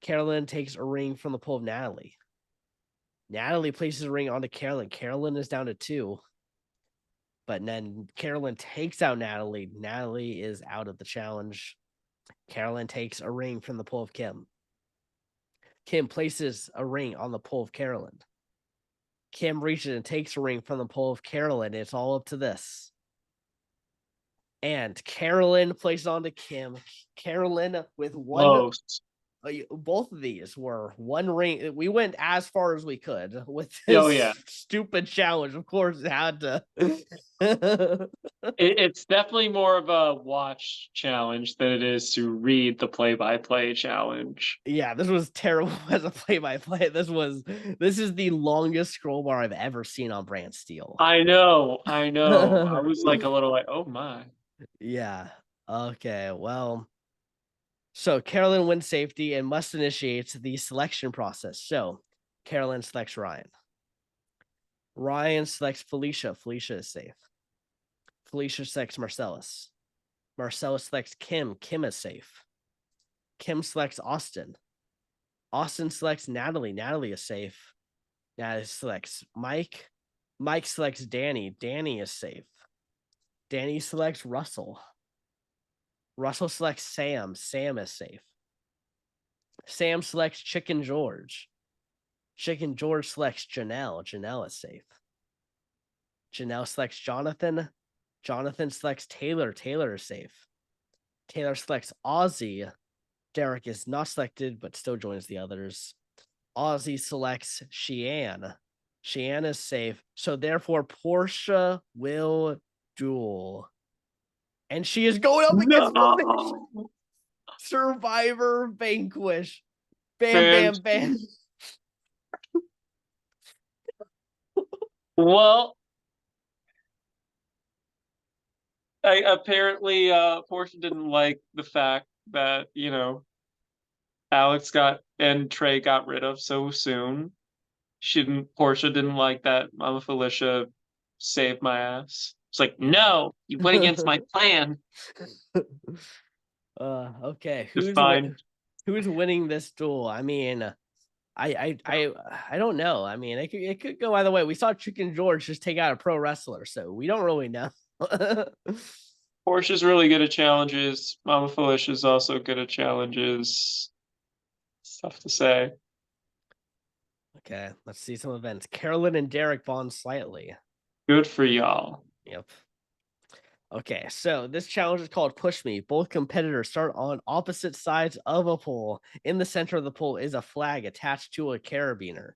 Carolyn takes a ring from the pole of Natalie. Natalie places a ring onto Carolyn. Carolyn is down to two. But then Carolyn takes out Natalie. Natalie is out of the challenge. Carolyn takes a ring from the pole of Kim. Kim places a ring on the pole of Carolyn. Kim reaches and takes a ring from the pole of Carolyn. It's all up to this. And Carolyn places onto Kim. Carolyn with one. Close. Both of these were one ring. We went as far as we could with Oh, this yeah. stupid challenge. Of course, it had to. It's definitely more of a watch challenge than it is to read the play-by-play challenge. Yeah, this was terrible as a play-by-play. This is the longest scroll bar I've ever seen on Brantsteele. I know, I know. I was like a little like, oh my. Yeah. Okay. Well, so Carolyn wins safety and must initiate the selection process. So Carolyn selects Ryan. Ryan selects Felicia. Felicia is safe. Felicia selects Marcellus. Marcellus selects Kim. Kim is safe. Kim selects Austin. Austin selects Natalie. Natalie is safe. Natalie selects Mike. Mike selects Danny. Danny is safe. Danny selects Russell. Russell selects Sam. Sam is safe. Sam selects Chicken George. Chicken George selects Janelle. Janelle is safe. Janelle selects Jonathan. Jonathan selects Taylor. Taylor is safe. Taylor selects Ozzy. Derek is not selected, but still joins the others. Ozzy selects Sheehan. Sheehan is safe. So therefore, Portia will duel. And she is going up against Felicia. No. Survivor Vanquish. Bam, Man. bam, bam. Well, apparently Portia didn't like the fact that, Alex got and Trey got rid of so soon. Portia didn't like that Mama Felicia save my ass. It's like, Yeah. no, you went against my plan. Okay. Define Who's winning this duel? I mean, I don't know. I mean, it could go either way. We saw Chicken George just take out a pro wrestler, so we don't really know. Portia's really good at challenges. Mama Felicia's also good at challenges. It's tough to say. Okay, let's see some events. Carolyn and Derek bond slightly. Good for y'all. Yep. Okay, so this challenge is called Push Me. Both competitors start on opposite sides of a pole. In the center of the pole is a flag attached to a carabiner.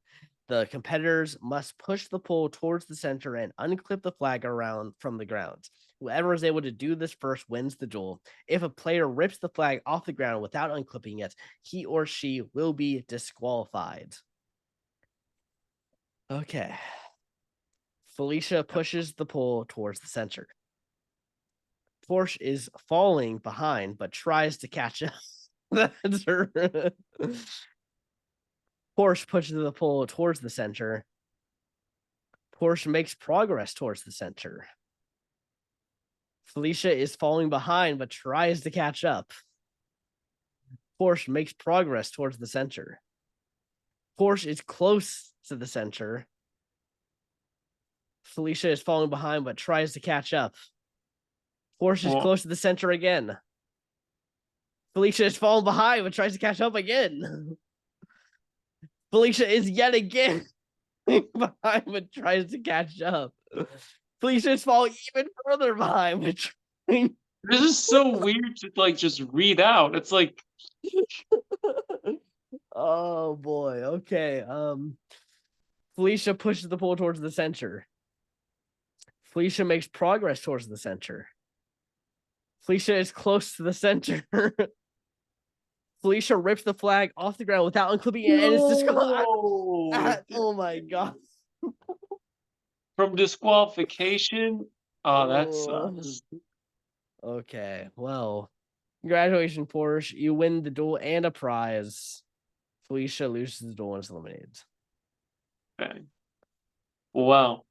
The competitors must push the pole towards the center and unclip the flag around from the ground. Whoever is able to do this first wins the duel. If a player rips the flag off the ground without unclipping it, he or she will be disqualified. Okay. Felicia pushes the pole towards the center. Porsche is falling behind, but tries to catch up. That's her. Porsche pushes the pole towards the center. Porsche makes progress towards the center. Felicia is falling behind, but tries to catch up. Porsche makes progress towards the center. Porsche is close to the center. Felicia is falling behind, but tries to catch up. Porsche is Well, close to the center again. Felicia is falling behind, but tries to catch up again. Felicia is yet again behind, but tries to catch up. Felicia is falling even further behind, but trying. this is so weird to like just read out. It's like Oh boy. Okay. Felicia pushes the pole towards the center. Felicia makes progress towards the center. Felicia is close to the center. Felicia rips the flag off the ground without unclipping it, and it's disqualified. no. Oh my god. From disqualification. Oh, that Oh. sucks. Okay. Well, congratulations, Porsche. You win the duel and a prize. Felicia loses the duel and is eliminated. Okay. Wow.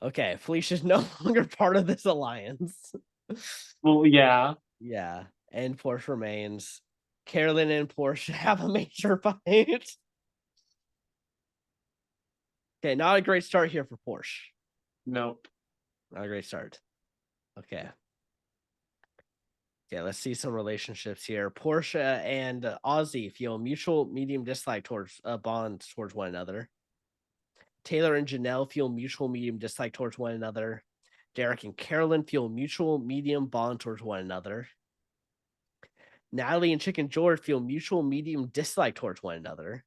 Okay, Felicia's no longer part of this alliance. Well, yeah. Yeah, and Porsche remains. Carolyn and Porsche have a major fight. Okay, not a great start here for Porsche. Nope. Not a great start. Okay. Okay, let's see some relationships here. Portia and Ozzy feel mutual medium dislike towards bonds towards one another. Taylor and Janelle feel mutual medium dislike towards one another. Derek and Carolyn feel mutual medium bond towards one another. Natalie and Chicken George feel mutual medium dislike towards one another.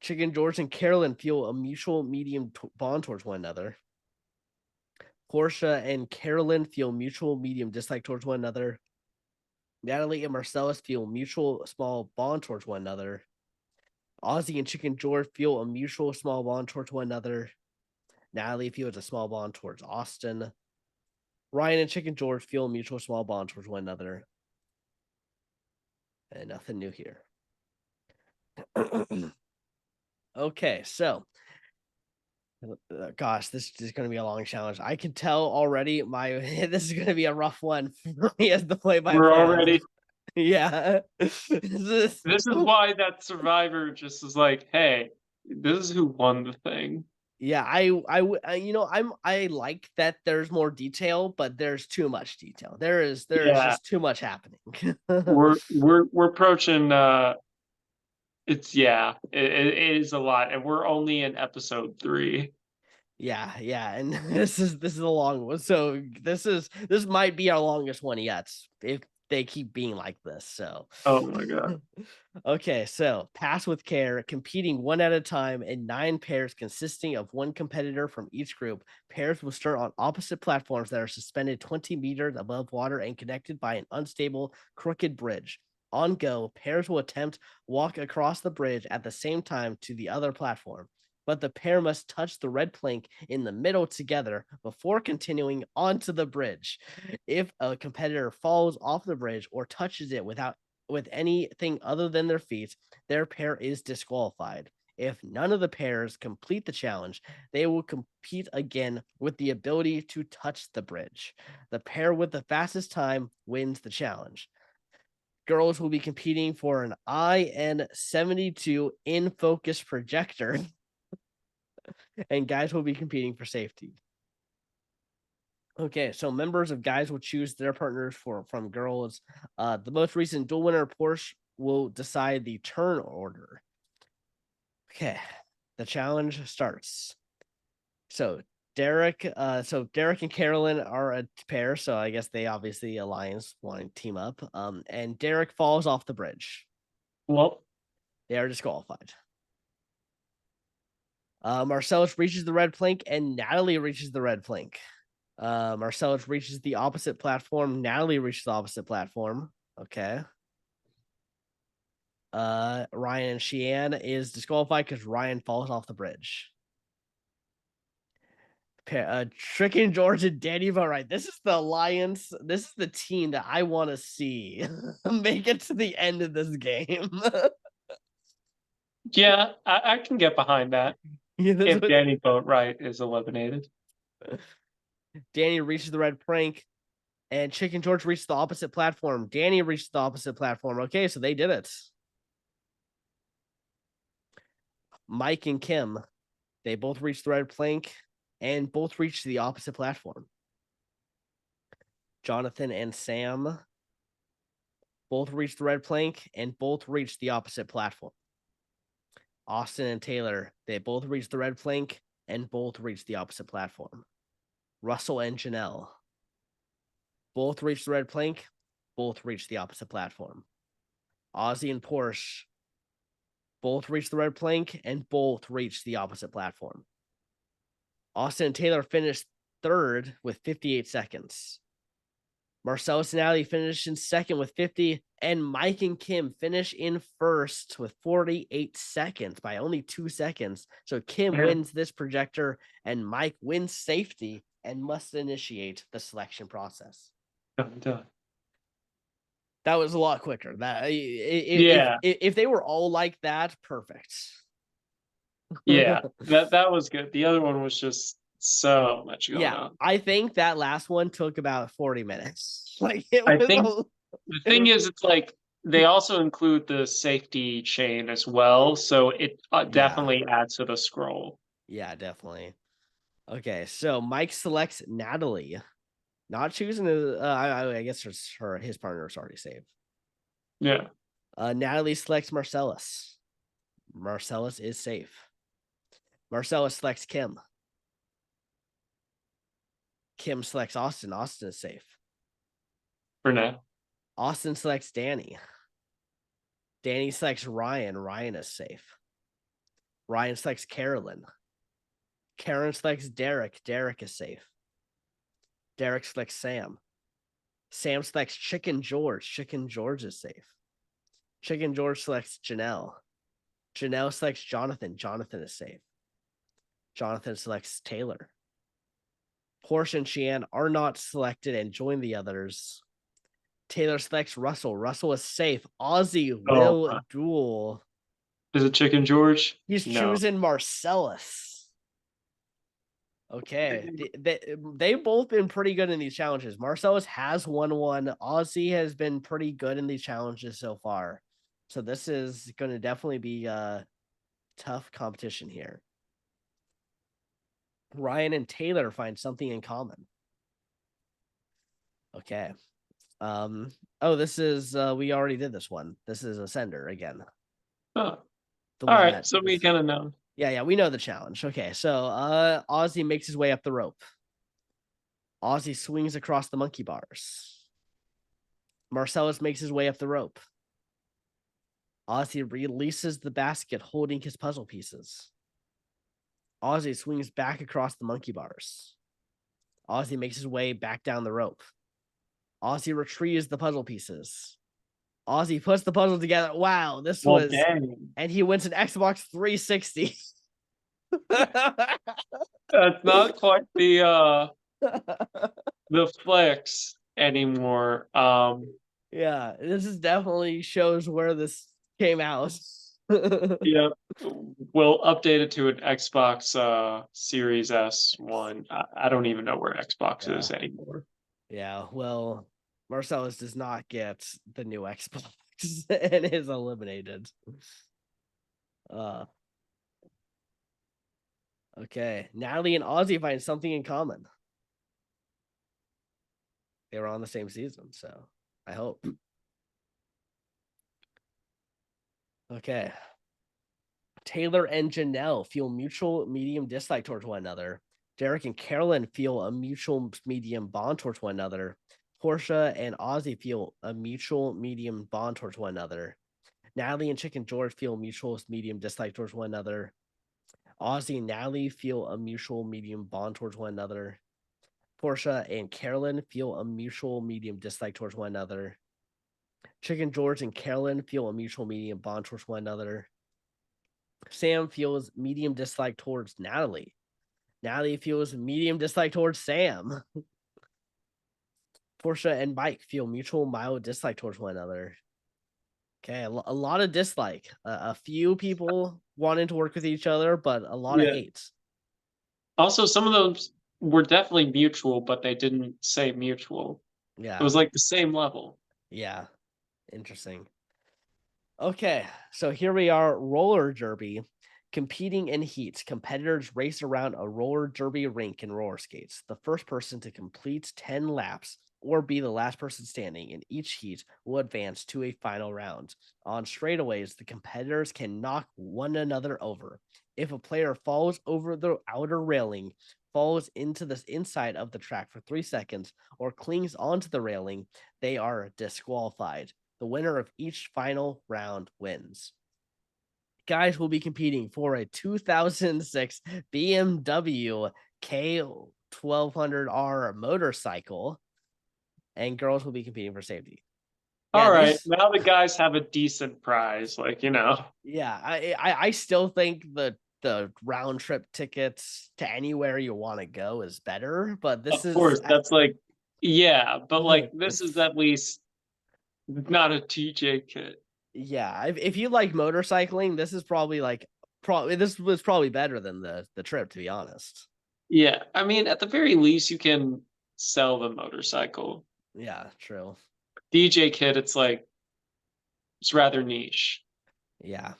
Chicken George and Carolyn feel a mutual medium bond towards one another. Portia and Carolyn feel mutual medium dislike towards one another. Natalie and Marcellus feel mutual small bond towards one another. Ozzy and Chicken George feel a mutual small bond towards one another. Natalie feels a small bond towards Austin. Ryan and Chicken George feel a mutual small bond towards one another. And nothing new here. Okay, so gosh, this is going to be a long challenge. I can tell already this is going to be a rough one for me as the We're play-by-play. already. Yeah. This is why that survivor just is like, hey, this is who won the thing. Yeah, I like that there's more detail, but there's too much detail. There is Yeah, just too much happening. we're approaching. It's yeah, it is a lot, and we're only in episode 3. Yeah, and this is a long one. So this might be our longest one yet if they keep being like this. So Oh my god. okay, so pass with care, competing one at a time in 9 pairs consisting of one competitor from each group. Pairs will start on opposite platforms that are suspended 20 meters above water and connected by an unstable, crooked bridge. On go, pairs will attempt walk across the bridge at the same time to the other platform, but the pair must touch the red plank in the middle together before continuing onto the bridge. If a competitor falls off the bridge or touches it with anything other than their feet, their pair is disqualified. If none of the pairs complete the challenge, they will compete again with the ability to touch the bridge. The pair with the fastest time wins the challenge. Girls will be competing for an IN72 in focus projector, and guys will be competing for safety. Okay, so members of guys will choose their partners from girls. The most recent duel winner, Porsche, will decide the turn order. Okay, the challenge starts. So Derek and Carolyn are a pair, so I guess they obviously alliance wanting to team up. And Derek falls off the bridge. Well, They are disqualified. Marcellus reaches the red plank, and Natalie reaches the red plank. Marcellus reaches the opposite platform. Natalie reaches the opposite platform. Okay. Ryan and Sheehan is disqualified because Ryan falls off the bridge. Trick and George and Danny Right. This is the alliance. This is the team that I want to see make it to the end of this game. yeah, I can get behind that Yeah, if Danny Boatwright is eliminated. Danny reaches the red plank, and Chick and George reach the opposite platform. Danny reached the opposite platform. Okay, so they did it. Mike and Kim, they both reached the red plank and both reached the opposite platform. Jonathan and Sam both reached the red plank and both reached the opposite platform. Austin and Taylor, they both reached the red plank and both reached the opposite platform. Russell and Janelle, both reached the red plank, both reached the opposite platform. Ozzy and Porsche, both reached the red plank and both reached the opposite platform. Austin and Taylor finished third with 58 seconds. Marcellus and Natalie finished in second with 50, and Mike and Kim finish in first with 48 seconds by only 2 seconds. So Kim wins this projector, and Mike wins safety and must initiate the selection process. Done. That was a lot quicker. If they were all like that, perfect. Yeah, that was good. The other one was just so much going on. I think that last one took about 40 minutes. Like I think the thing is, it's like they also include the safety chain as well, so it definitely adds to the scroll. Yeah, definitely. Okay, so Mike selects Natalie, not choosing I guess his partner is already saved. Yeah. Natalie selects Marcellus. Marcellus is safe. Marcellus selects Kim. Kim selects Austin. Austin is safe. For now. Austin selects Danny. Danny selects Ryan. Ryan is safe. Ryan selects Carolyn. Karen selects Derek. Derek is safe. Derek selects Sam. Sam selects Chicken George. Chicken George is safe. Chicken George selects Janelle. Janelle selects Jonathan. Jonathan is safe. Jonathan selects Taylor. Porsche and Sheehan are not selected and join the others. Taylor selects Russell. Russell is safe. Ozzy will duel. Is it Chicken George? He's choosing Marcellus. Okay. They've both been pretty good in these challenges. Marcellus has won one. Ozzy has been pretty good in these challenges so far. So this is going to definitely be a tough competition here. Ryan and Taylor find something in common. Okay. This is we already did this one. This is Ascender again. Oh. All right, so we kind of know. Yeah, we know the challenge. Okay, so Ozzy makes his way up the rope. Ozzy swings across the monkey bars. Marcellus makes his way up the rope. Ozzy releases the basket holding his puzzle pieces. Ozzy swings back across the monkey bars. Ozzy makes his way back down the rope. Ozzy retrieves the puzzle pieces. Ozzy puts the puzzle together. Wow, this was... Dang. And he wins an Xbox 360. That's not quite the flex anymore. Yeah, this is definitely shows where this came out. Yeah. We'll update it to an Xbox Series S1. I don't even know where Xbox Yeah. is anymore. Yeah. Well, Marcellus does not get the new Xbox and is eliminated. Uh okay. Natalie and Ozzy find something in common. They were on the same season, so I hope. Okay. Taylor and Janelle feel mutual medium dislike towards one another. Derek and Carolyn feel a mutual medium bond towards one another. Portia and Ozzy feel a mutual medium bond towards one another. Natalie and Chicken George feel mutual medium dislike towards one another. Ozzy and Natalie feel a mutual medium bond towards one another. Portia and Carolyn feel a mutual medium dislike towards one another. Chicken George and Carolyn feel a mutual medium bond towards one another. Sam feels medium dislike towards Natalie. Natalie feels medium dislike towards Sam. Portia and Mike feel mutual mild dislike towards one another. Okay, a lot of dislike. A few people wanting to work with each other, but a lot of Yeah. hate. Also, some of those were definitely mutual, but they didn't say mutual. It Yeah, was like the same level. yeah, interesting. Okay, so here we are, roller derby. Competing in heats, competitors race around a roller derby rink in roller skates. The first person to complete 10 laps or be the last person standing in each heat will advance to a final round. On straightaways, the competitors can knock one another over. If a player falls over the outer railing, falls into the inside of the track for 3 seconds, or clings onto the railing, they are disqualified. The winner of each final round wins. Guys will be competing for a 2006 BMW K1200R motorcycle, and girls will be competing for safety. Yeah, All right, these. now the guys have a decent prize, like, you know. Yeah, I still think the round trip tickets to anywhere you want to go is better, but this Of is course, that's like yeah, but like this is at least not a TJ kit. yeah. If you like motorcycling, this is probably probably this was probably better than the trip, to be honest. Yeah, I mean, at the very least, you can sell the motorcycle. Yeah, true. DJ kit, it's like it's rather niche. Yeah.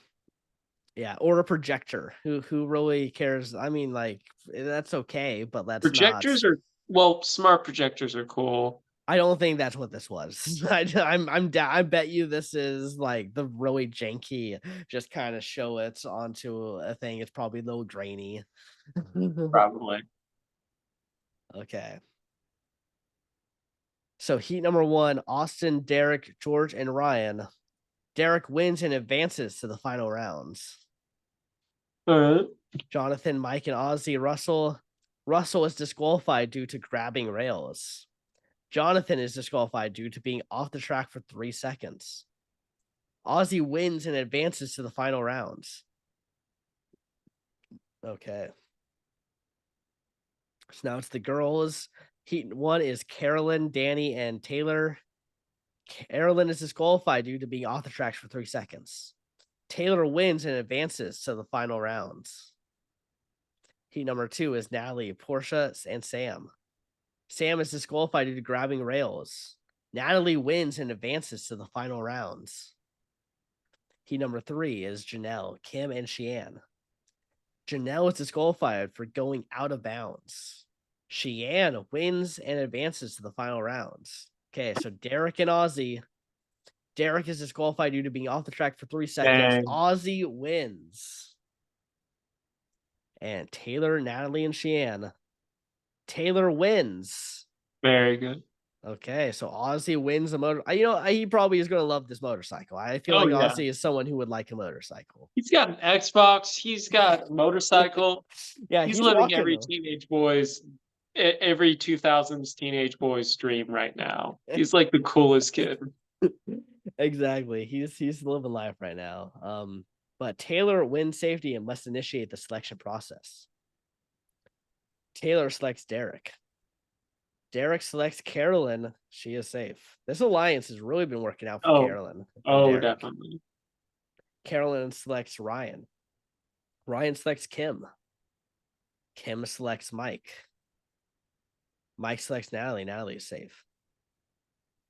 Yeah, or a projector. Who really cares? I mean, like that's okay, but that's not. Projectors are well, smart projectors are cool. I don't think that's what this was. I bet you this is like the really janky, just kind of show it onto a thing. It's probably a little grainy. Probably. Okay. So heat number one: Austin, Derek, George, and Ryan. Derek wins and advances to the final rounds. All right. Jonathan, Mike, and Ozzy. Russell. Russell is disqualified due to grabbing rails. Jonathan is disqualified due to being off the track for 3 seconds. Ozzy wins and advances to the final rounds. Okay. So now it's the girls. Heat one is Carolyn, Danny, and Taylor. Carolyn is disqualified due to being off the tracks for 3 seconds. Taylor wins and advances to the final rounds. Heat number two is Natalie, Portia, and Sam. Sam is disqualified due to grabbing rails. Natalie wins and advances to the final rounds. Heat number three is Janelle, Kim, and Sheehan. Janelle is disqualified for going out of bounds. Sheehan wins and advances to the final rounds. Okay, so Derek and Ozzy. Derek is disqualified due to being off the track for 3 seconds. Dang. Ozzy wins. And Taylor, Natalie, and Sheehan. Taylor wins. Very good. Okay, so Ozzy wins the motor. He probably is going to love this motorcycle. I feel Oh like yeah. Ozzy is someone who would like a motorcycle. He's got an Xbox, he's got a motorcycle. Yeah, He's he's living walking every though. teenage boy's every 2000s teenage boy's dream right now. He's like the coolest kid. Exactly. He's living life right now. But Taylor wins safety and must initiate the selection process. Taylor selects Derek. Derek selects Carolyn. She is safe. This alliance has really been working out for Oh, Carolyn and oh, Derek. definitely. Carolyn selects Ryan. Ryan selects Kim. Kim selects Mike. Mike selects Natalie. Natalie is safe.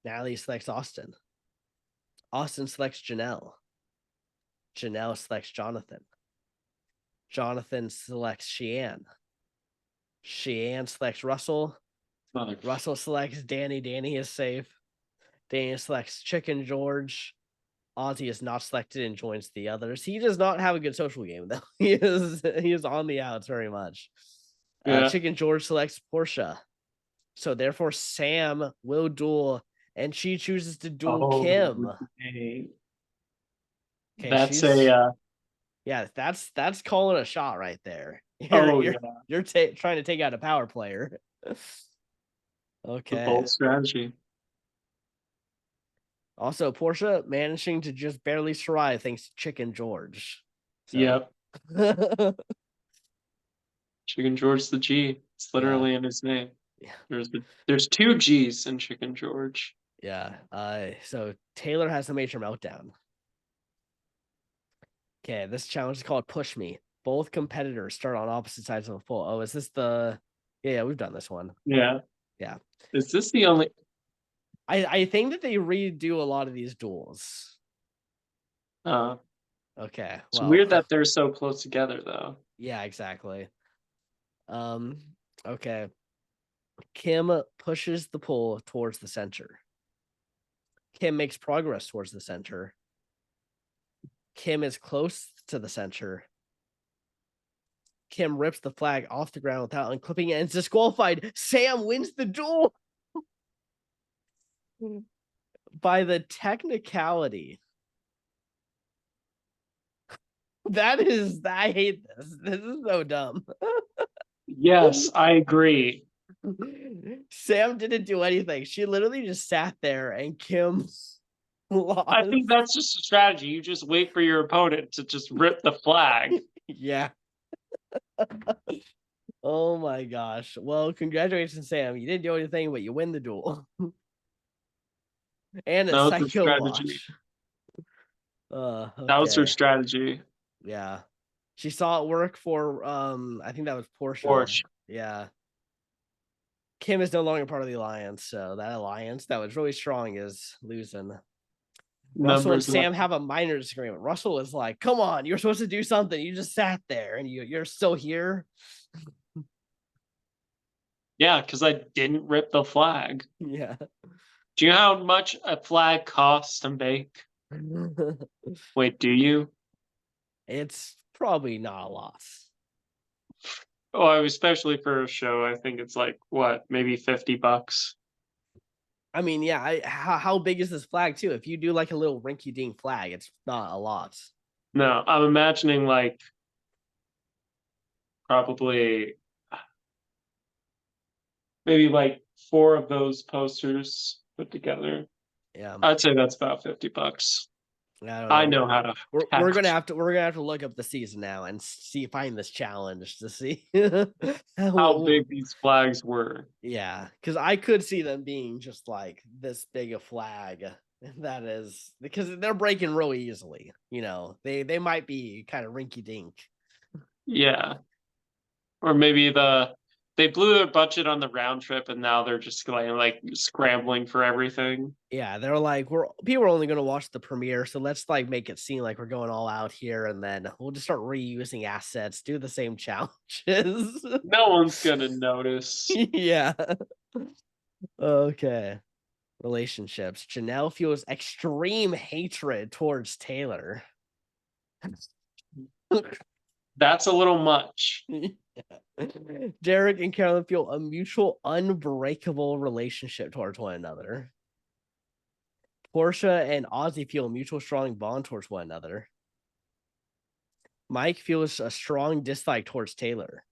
Natalie selects Austin. Austin selects Janelle. Janelle selects Jonathan. Jonathan selects Sheann. Sheann selects Russell. Russell selects Danny. Danny is safe. Danny selects Chicken George. Ozzy is not selected and joins the others. He does not have a good social game though. He is on the outs very much. Yeah. Chicken George selects Portia. So therefore Sam will duel and she chooses to duel Oh, Kim. dang. Okay, That's she's a yeah, that's calling a shot right there. You're oh you're yeah, you're trying to take out a power player. the Okay. bold strategy. Also, Portia managing to just barely survive thanks to Chicken George. So Yep. Chicken George the G. It's yeah, literally in his name. yeah, There's two G's in Chicken George. yeah. So Taylor has a major meltdown. Okay, this challenge is called Push Me. Both competitors start on opposite sides of a pole. Oh, is this the? Yeah, we've done this one. Yeah. Yeah, Is this the only I think that they redo a lot of these duels. uh Okay, it's well, weird that they're so close together though. yeah, exactly. Um, okay. Kim pushes the pole towards the center. Kim makes progress towards the center. Kim is close to the center. Kim rips the flag off the ground without unclipping it and is disqualified. Sam wins the duel by the technicality. I hate this. This is so dumb. Yes, I agree. Sam didn't do anything. She literally just sat there and Kim I think lost. that's just a strategy. You just wait for your opponent to just rip the flag. Yeah. Oh my gosh. Well, congratulations, Sam. You didn't do anything, but you win the duel. And a That was the psycho strategy. watch. That was her Okay. strategy. Yeah. She saw it work for I think that was Portia. Porsche. Yeah. Kim is no longer part of the alliance, so that alliance that was really strong is losing. Russell and Members left. Sam have a minor disagreement. Russell is like, "Come on, you're supposed to do something. You just sat there and you're still here." Yeah, because I didn't rip the flag. Yeah. Do you know how much a flag costs to make? Wait, do you? It's probably not a loss. Oh, especially for a show, I think it's like what, maybe $50. I mean, yeah, how big is this flag too? If you do like a little rinky dink flag, it's not a lot. No, I'm imagining like probably maybe like four of those posters put together. Yeah. I'd say that's about $50. I don't I know. know how to We're gonna count. have to look up the season now and find this challenge to see. How big these flags were. Yeah, because I could see them being just like this big a flag. That is because they're breaking really easily. They might be kind of rinky dink. Yeah. Or maybe they blew their budget on the round trip and now they're just like scrambling for everything. Yeah, they're like people are only going to watch the premiere, so let's like make it seem like we're going all out here, and then we'll just start reusing assets, do the same challenges. No one's gonna notice. Yeah. Okay. Relationships. Janelle feels extreme hatred towards Taylor. That's a little much. Derek and Carolyn feel a mutual, unbreakable relationship towards one another. Portia and Ozzy feel a mutual, strong bond towards one another. Mike feels a strong dislike towards Taylor.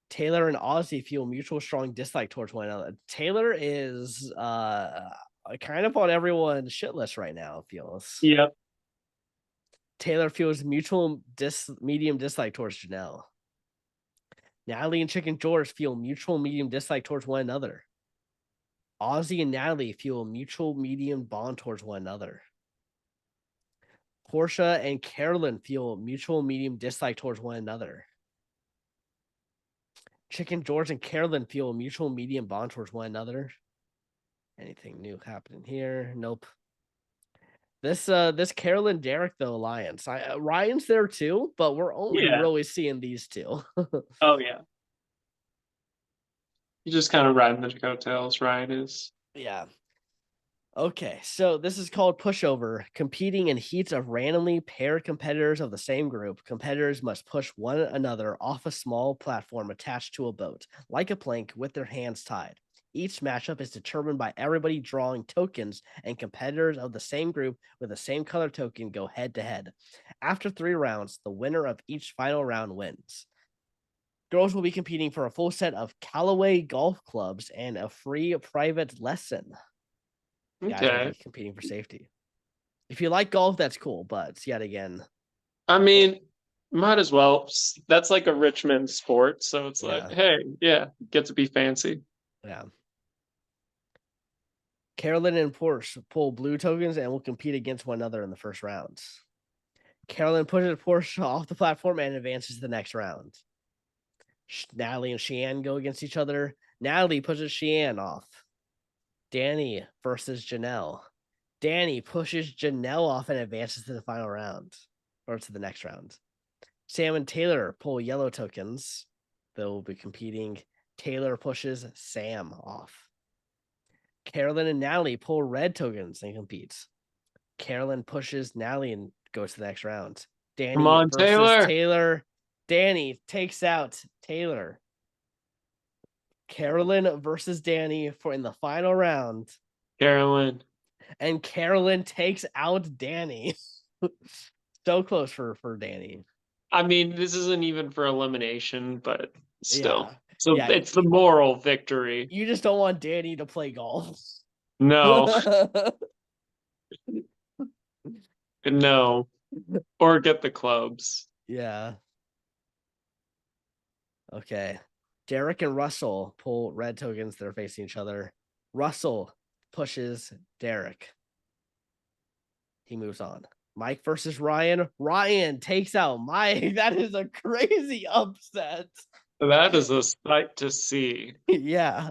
Taylor and Ozzy feel mutual, strong dislike towards one another. Taylor is kind of on everyone's shit list right now, it feels. Yep. Taylor feels mutual medium dislike towards Janelle. Natalie and Chicken George feel mutual medium dislike towards one another. Ozzy and Natalie feel a mutual medium bond towards one another. Portia and Carolyn feel mutual medium dislike towards one another. Chicken George and Carolyn feel a mutual medium bond towards one another. Anything new happening here? Nope. This Carolyn Derek though alliance. Ryan's there too, but we're only Yeah. really seeing these two. Oh yeah. You just kind of riding the coattails, Ryan is. Yeah. Okay, so this is called pushover. Competing in heats of randomly paired competitors of the same group. Competitors must push one another off a small platform attached to a boat, like a plank, with their hands tied. Each matchup is determined by everybody drawing tokens, and competitors of the same group with the same color token go head to head. After 3 rounds, the winner of each final round wins. Girls will be competing for a full set of Callaway golf clubs and a free private lesson. Guys will Okay. be competing for safety. If you like golf, that's cool, but yet again, I mean, might as well. That's like a Richmond sport, so it's like, yeah, hey, yeah, get to be fancy. yeah. Carolyn and Porsche pull blue tokens and will compete against one another in the first rounds. Carolyn pushes Porsche off the platform and advances to the next round. Natalie and Sheehan go against each other. Natalie pushes Sheehan off. Danny versus Janelle. Danny pushes Janelle off and advances to the final round, or to the next round. Sam and Taylor pull yellow tokens. They'll be competing. Taylor pushes Sam off. Carolyn and Natalie pull red tokens and compete. Carolyn pushes Natalie and goes to the next round. Come Danny on, versus Taylor. Taylor. Danny takes out Taylor. Carolyn versus Danny for in the final round. Carolyn. And Carolyn takes out Danny. So close for Danny. I mean, this isn't even for elimination, but still. Yeah. So Yeah. it's the moral victory. You just don't want Danny to play golf. No, no. Or get the clubs. Yeah. Okay. Derek and Russell pull red tokens that are facing each other. Russell pushes Derek. He moves on. Mike versus Ryan. Ryan takes out Mike. That is a crazy upset. That is a sight to see. Yeah.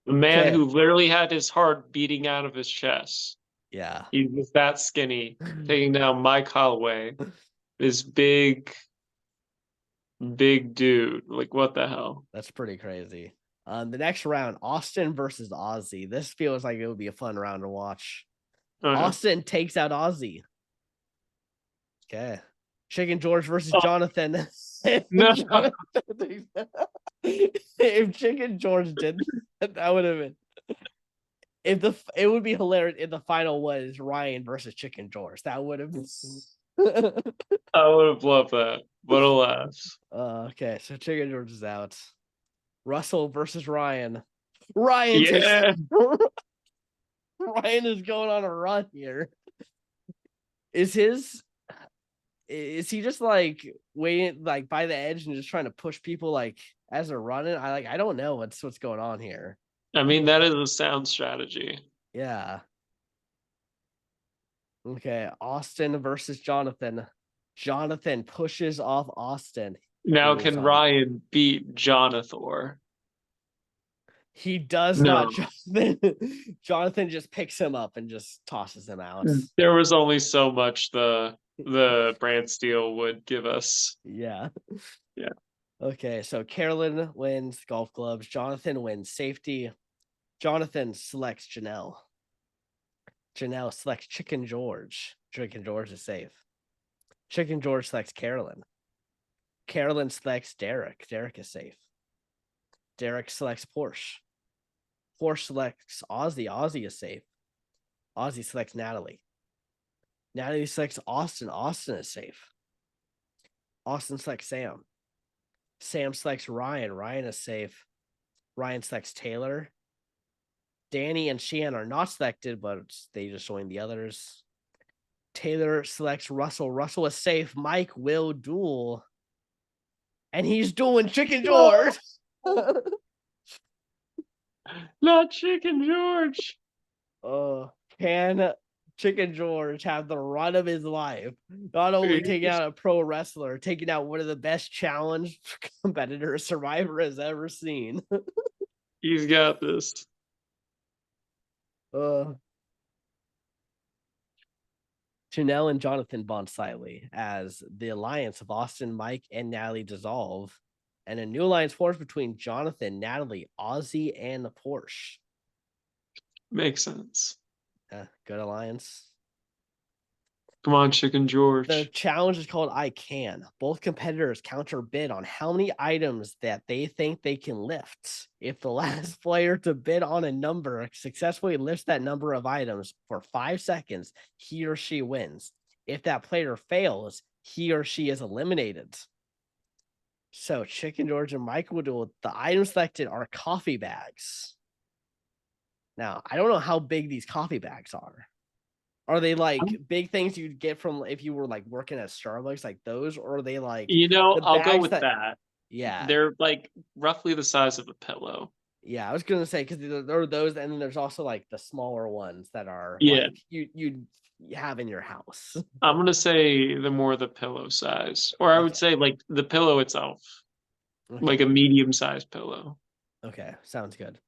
The man Okay. who literally had his heart beating out of his chest. Yeah. He was that skinny, taking down Mike Holloway. This big, big dude. Like, what the hell? That's pretty crazy. The next round, Austin versus Ozzy. This feels like it would be a fun round to watch. Oh, no. Austin takes out Ozzy. Okay. Chicken George versus Oh, Jonathan. no. If Chicken George did that would have been it would be hilarious if the final was Ryan versus Chicken George. That would have been I would have loved that. But alas. okay, so Chicken George is out. Russell versus Ryan. Ryan takes Yeah. Ryan is going on a run here. Is he just like waiting like by the edge and just trying to push people like as they're running? I don't know what's going on here. I mean, that is a sound strategy. Yeah. Okay, Austin versus Jonathan. Jonathan pushes off Austin. He Now, moves can on. Ryan beat Jonathan? He does not. No. Jonathan just picks him up and just tosses him out. There was only so much the Brantsteele would give us. Yeah. Yeah. Okay, so Carolyn wins golf clubs. Jonathan wins safety. Jonathan selects Janelle. Janelle selects Chicken George. Chicken George is safe. Chicken George selects Carolyn. Carolyn selects Derek. Derek is safe. Derek selects Porsche. Porsche selects Ozzy. Ozzy is safe. Ozzy selects Natalie. Natalie selects Austin. Austin is safe. Austin selects Sam. Sam selects Ryan. Ryan is safe. Ryan selects Taylor. Danny and Sheehan are not selected, but they just joined the others. Taylor selects Russell. Russell is safe. Mike will duel. And he's dueling Chicken George. Not Chicken George. Can Chicken George have the run of his life. Not only taking out a pro wrestler, taking out one of the best challenge competitors Survivor has ever seen. He's got this. uh, Janelle and Jonathan bond slightly as the alliance of Austin, Mike, and Natalie dissolve, and a new alliance forms between Jonathan, Natalie, Ozzy, and the Porsche. Makes sense. Good alliance. Come on, Chicken The George. challenge is called I Can. Both competitors counter bid on how many items that they think they can lift. If the last player to bid on a number successfully lifts that number of items for 5 seconds, he or she wins. If that player fails, he or she is eliminated. So Chicken George and Michael Duel, the items selected are coffee bags. Now, I don't know how big these coffee bags are. Are they like big things you'd get from if you were like working at Starbucks, like those, or are they like the I'll go bags with that? that. Yeah, They're like roughly the size of a pillow. yeah. I was gonna say because there are those, and then there's also like the smaller ones that are Yeah, like you'd have in your house. I'm gonna say the more the pillow size, or I would Okay, say like the pillow itself, like okay, a medium-sized pillow. okay. Sounds good.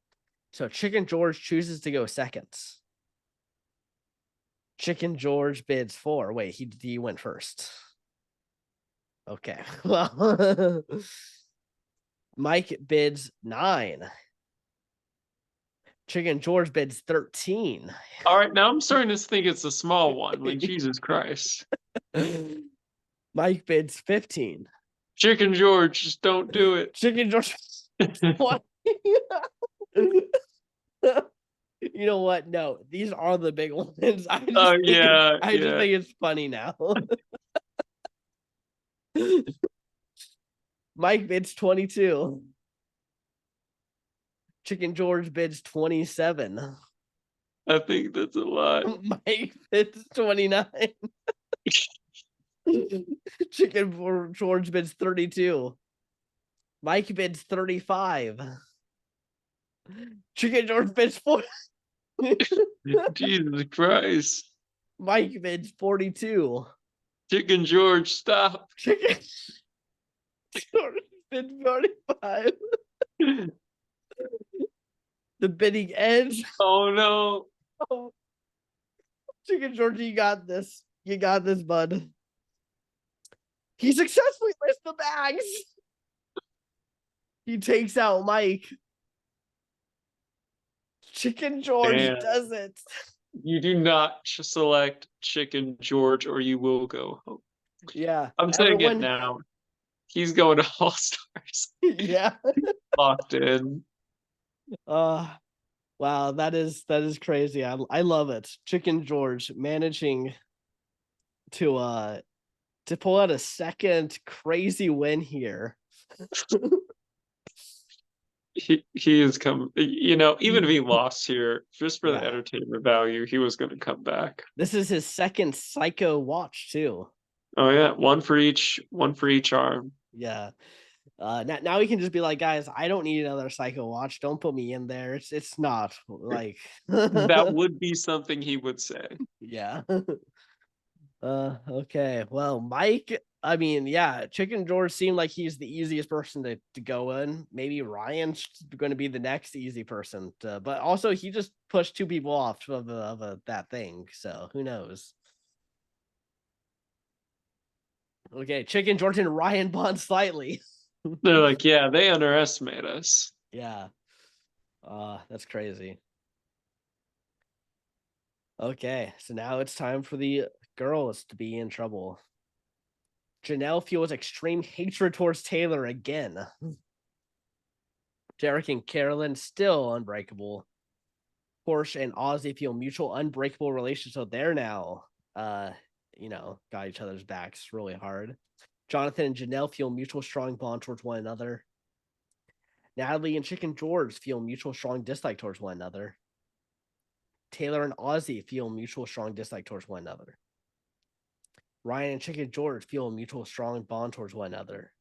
So Chicken George chooses to go seconds. Chicken George bids four. Wait, he went first. Okay, well, Mike bids 9. Chicken George bids 13. All right, now I'm starting to think it's a small one. Like Jesus Christ, Mike bids 15. Chicken George, just don't do it. Chicken George, what? You know what? No, these are the big ones. Oh yeah, I just yeah. think it's funny now. Mike bids 22. Chicken George bids 27. I think that's a lot. Mike bids 29. Chicken George bids 32. Mike bids 35. Chicken George bids 40. Jesus Christ, Mike bids 42. Chicken George, stop. Chicken George bids 45. The bidding ends. Oh no. Oh, Chicken George, you got this. You got this, bud. He successfully lifts the bags. He takes out Mike. Chicken George Man, does it. you do not select Chicken George or you will go home. Yeah, I'm saying it everyone. now. He's going to All Stars. Yeah. Locked in. Uh wow, that is crazy. I love it. Chicken George managing to pull out a second crazy win here. He is come. Even if he lost here, just for the Yeah. entertainment value, he was going to come back. This is his second psycho watch too. Oh yeah, one for each arm. Yeah. Now we can just be like, guys, I don't need another psycho watch. Don't put me in there. It's not like That would be something he would say. yeah. Okay. Well, Mike, I mean, yeah, Chicken George seemed like he's the easiest person to go in. Maybe Ryan's going to be the next easy person, but also he just pushed 2 people off of that thing. So who knows? Okay, Chicken George and Ryan bond slightly. They're like, yeah, they underestimate us. Yeah. That's crazy. Okay, so now it's time for the girls to be in trouble. Janelle feels extreme hatred towards Taylor again. Derek and Carolyn still unbreakable. Porsche and Ozzy feel mutual unbreakable relations, so they're now got each other's backs really hard. Jonathan and Janelle feel mutual strong bond towards one another. Natalie and Chicken George feel mutual strong dislike towards one another. Taylor and Ozzy feel mutual strong dislike towards one another. Ryan and Chicken George feel a mutual strong bond towards one another.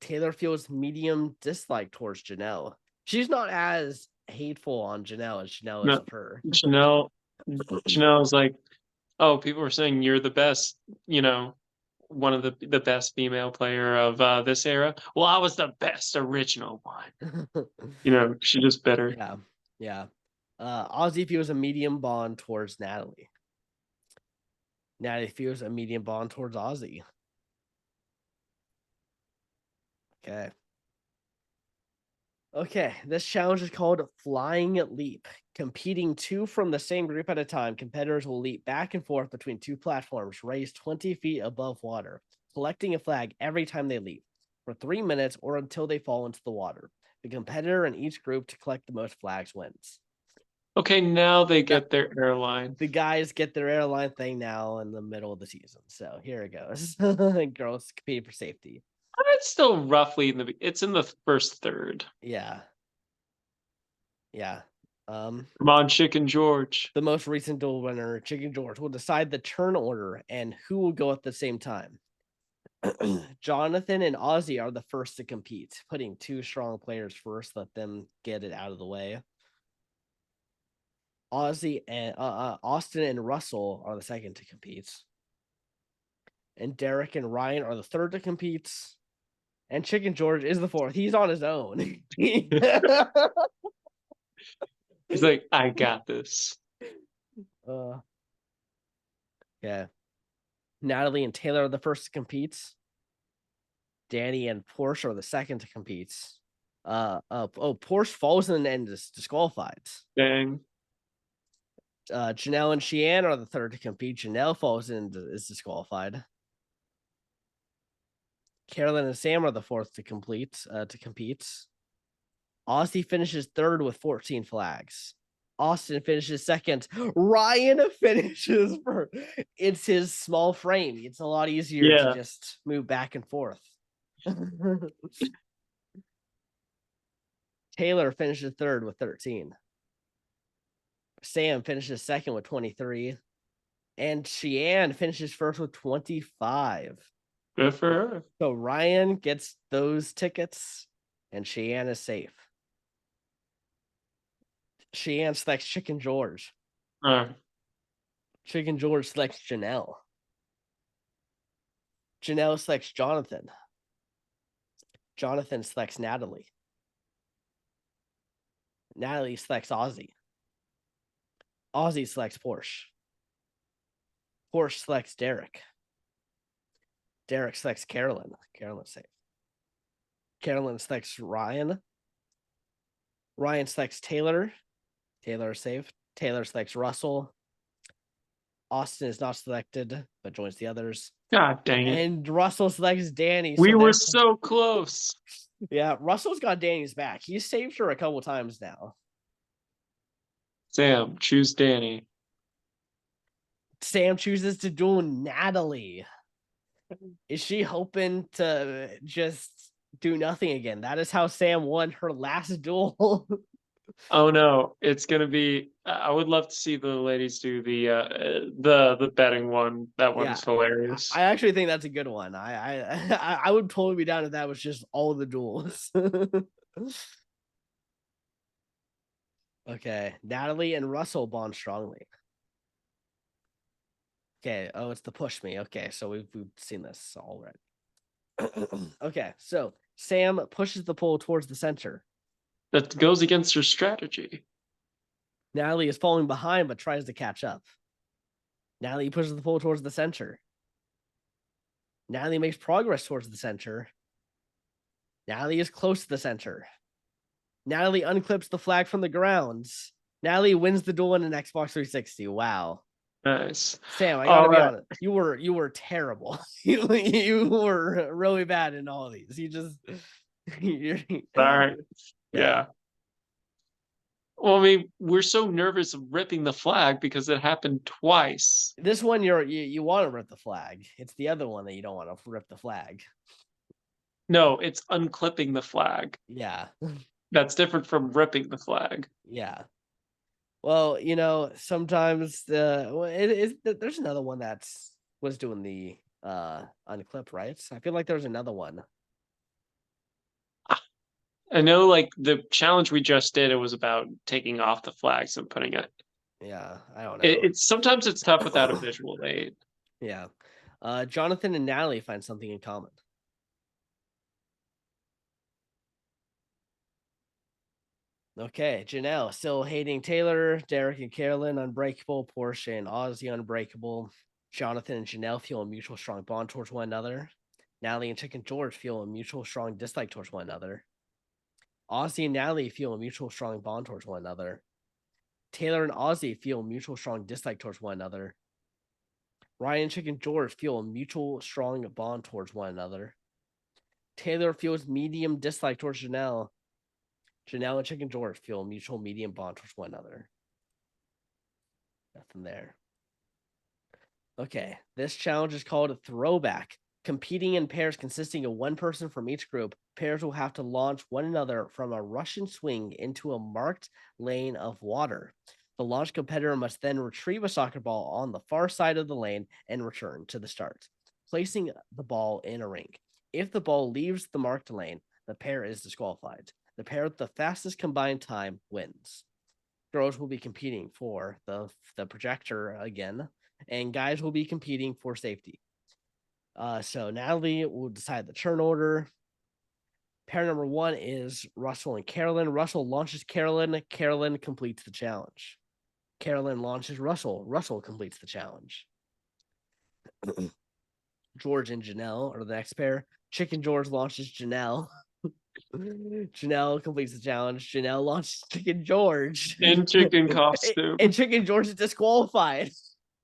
Taylor feels medium dislike towards Janelle. She's not as hateful on Janelle as Janelle is No, of her. Janelle. Chanel's like, oh, people were saying you're the best, you know, one of the best female player of this era. Well, I was the best original one. You know, she just better. Yeah, yeah. Ozzy feels a medium bond towards Natalie. Natalie feels a medium bond towards Ozzy. Okay. Okay, this challenge is called Flying Leap. Competing two from the same group at a time, competitors will leap back and forth between two platforms raised 20 feet above water, collecting a flag every time they leap for 3 minutes or until they fall into the water. The competitor in each group to collect the most flags wins. Okay, now they Now, get their airline. the guys get their airline thing now in the middle of the season. So here it goes. Girls compete for safety. It's still roughly in the. It's in the first third. Yeah. Yeah. Come on, Chicken George. The most recent duel winner, Chicken George, will decide the turn order and who will go at the same time. Jonathan and Ozzy are the first to compete, putting two strong players first. Let them get it out of the way. Ozzy and Austin and Russell are the second to compete. And Derek and Ryan are the third to compete. And Chicken George is the fourth. He's on his own. He's like, I got this. uh, yeah. Natalie and Taylor are the first to compete. Danny and Porsche are the second to compete. Porsche falls in and is disqualified. Dang. Janelle and Sheehan are the third to compete. Janelle falls in and is disqualified. Carolyn and Sam are the fourth to compete. Aussie finishes third with 14 flags. Austin finishes second. Ryan finishes first. It's his small frame. It's a lot easier to Yeah. just move back and forth. Taylor finishes third with 13. Sam finishes second with 23. And Sheehan finishes first with 25. Good for her. So Ryan gets those tickets, and Sheehan is safe. Sheehan selects Chicken George. Chicken George selects Janelle. Janelle selects Jonathan. Jonathan selects Natalie. Natalie selects Ozzy. Ozzy selects Porsche. Porsche selects Derek. Derek selects Carolyn. Carolyn's safe. Carolyn selects Ryan. Ryan selects Taylor. Taylor is safe. Taylor selects Russell. Austin is not selected, but joins the others. God dang it. And Russell selects Danny. We were so close. Yeah, Russell's got Danny's back. He's saved her a couple times now. Sam, choose Danny. Sam chooses to duel Natalie. Is she hoping to just do nothing again? That is how Sam won her last duel. Oh no, it's gonna be. I would love to see the ladies do the betting one. That one's hilarious. I actually think that's a good one. I would totally be down if that was just all the duels. Okay, Natalie and Russell bond strongly. Okay, oh, it's the push me. Okay, so we've seen this already. Okay, so Sam pushes the pole towards the center. That goes against her strategy. Natalie is falling behind but tries to catch up. Natalie pushes the pole towards the center. Natalie makes progress towards the center. Natalie is close to the center. Natalie unclips the flag from the ground. Natalie wins the duel in an Xbox 360. Wow. Nice. Sam, I gotta be honest. You were terrible. you were really bad in all of these. You just Sorry. Yeah. Well, I mean, we're so nervous of ripping the flag because it happened twice. This one you want to rip the flag. It's the other one that you don't want to rip the flag. No, it's unclipping the flag. Yeah. That's different from ripping the flag. Yeah. Well, sometimes there's another one that's was doing the unclip, right? I feel like there's another one. I know, like the challenge we just did, it was about taking off the flags and putting it Yeah, I don't know. It's sometimes it's tough without a visual aid. Yeah. Jonathan and Natalie find something in common. Okay, Janelle still hating Taylor, Derek and Carolyn unbreakable, Portia and Ozzy unbreakable. Jonathan and Janelle feel a mutual strong bond towards one another. Natalie and Chicken George feel a mutual strong dislike towards one another. Ozzy and Natalie feel a mutual strong bond towards one another. Taylor and Ozzy feel a mutual strong dislike towards one another. Ryan and Chicken George feel a mutual strong bond towards one another. Taylor feels medium dislike towards Janelle. Janelle and Chicken George feel a mutual medium bond towards one another. Nothing there. Okay, this challenge is called a throwback. Competing in pairs consisting of one person from each group, pairs will have to launch one another from a Russian swing into a marked lane of water. The launch competitor must then retrieve a soccer ball on the far side of the lane and return to the start, placing the ball in a ring. If the ball leaves the marked lane, the pair is disqualified. The pair with the fastest combined time wins. Girls will be competing for the projector again, and guys will be competing for safety. So Natalie will decide the turn order. Pair number one is Russell and Carolyn. Russell launches Carolyn. Carolyn completes the challenge. Carolyn launches Russell. Russell completes the challenge. George and Janelle are the next pair. Chicken George launches Janelle. Janelle completes the challenge. Janelle launches Chicken George. In chicken costume. And Chicken George is disqualified.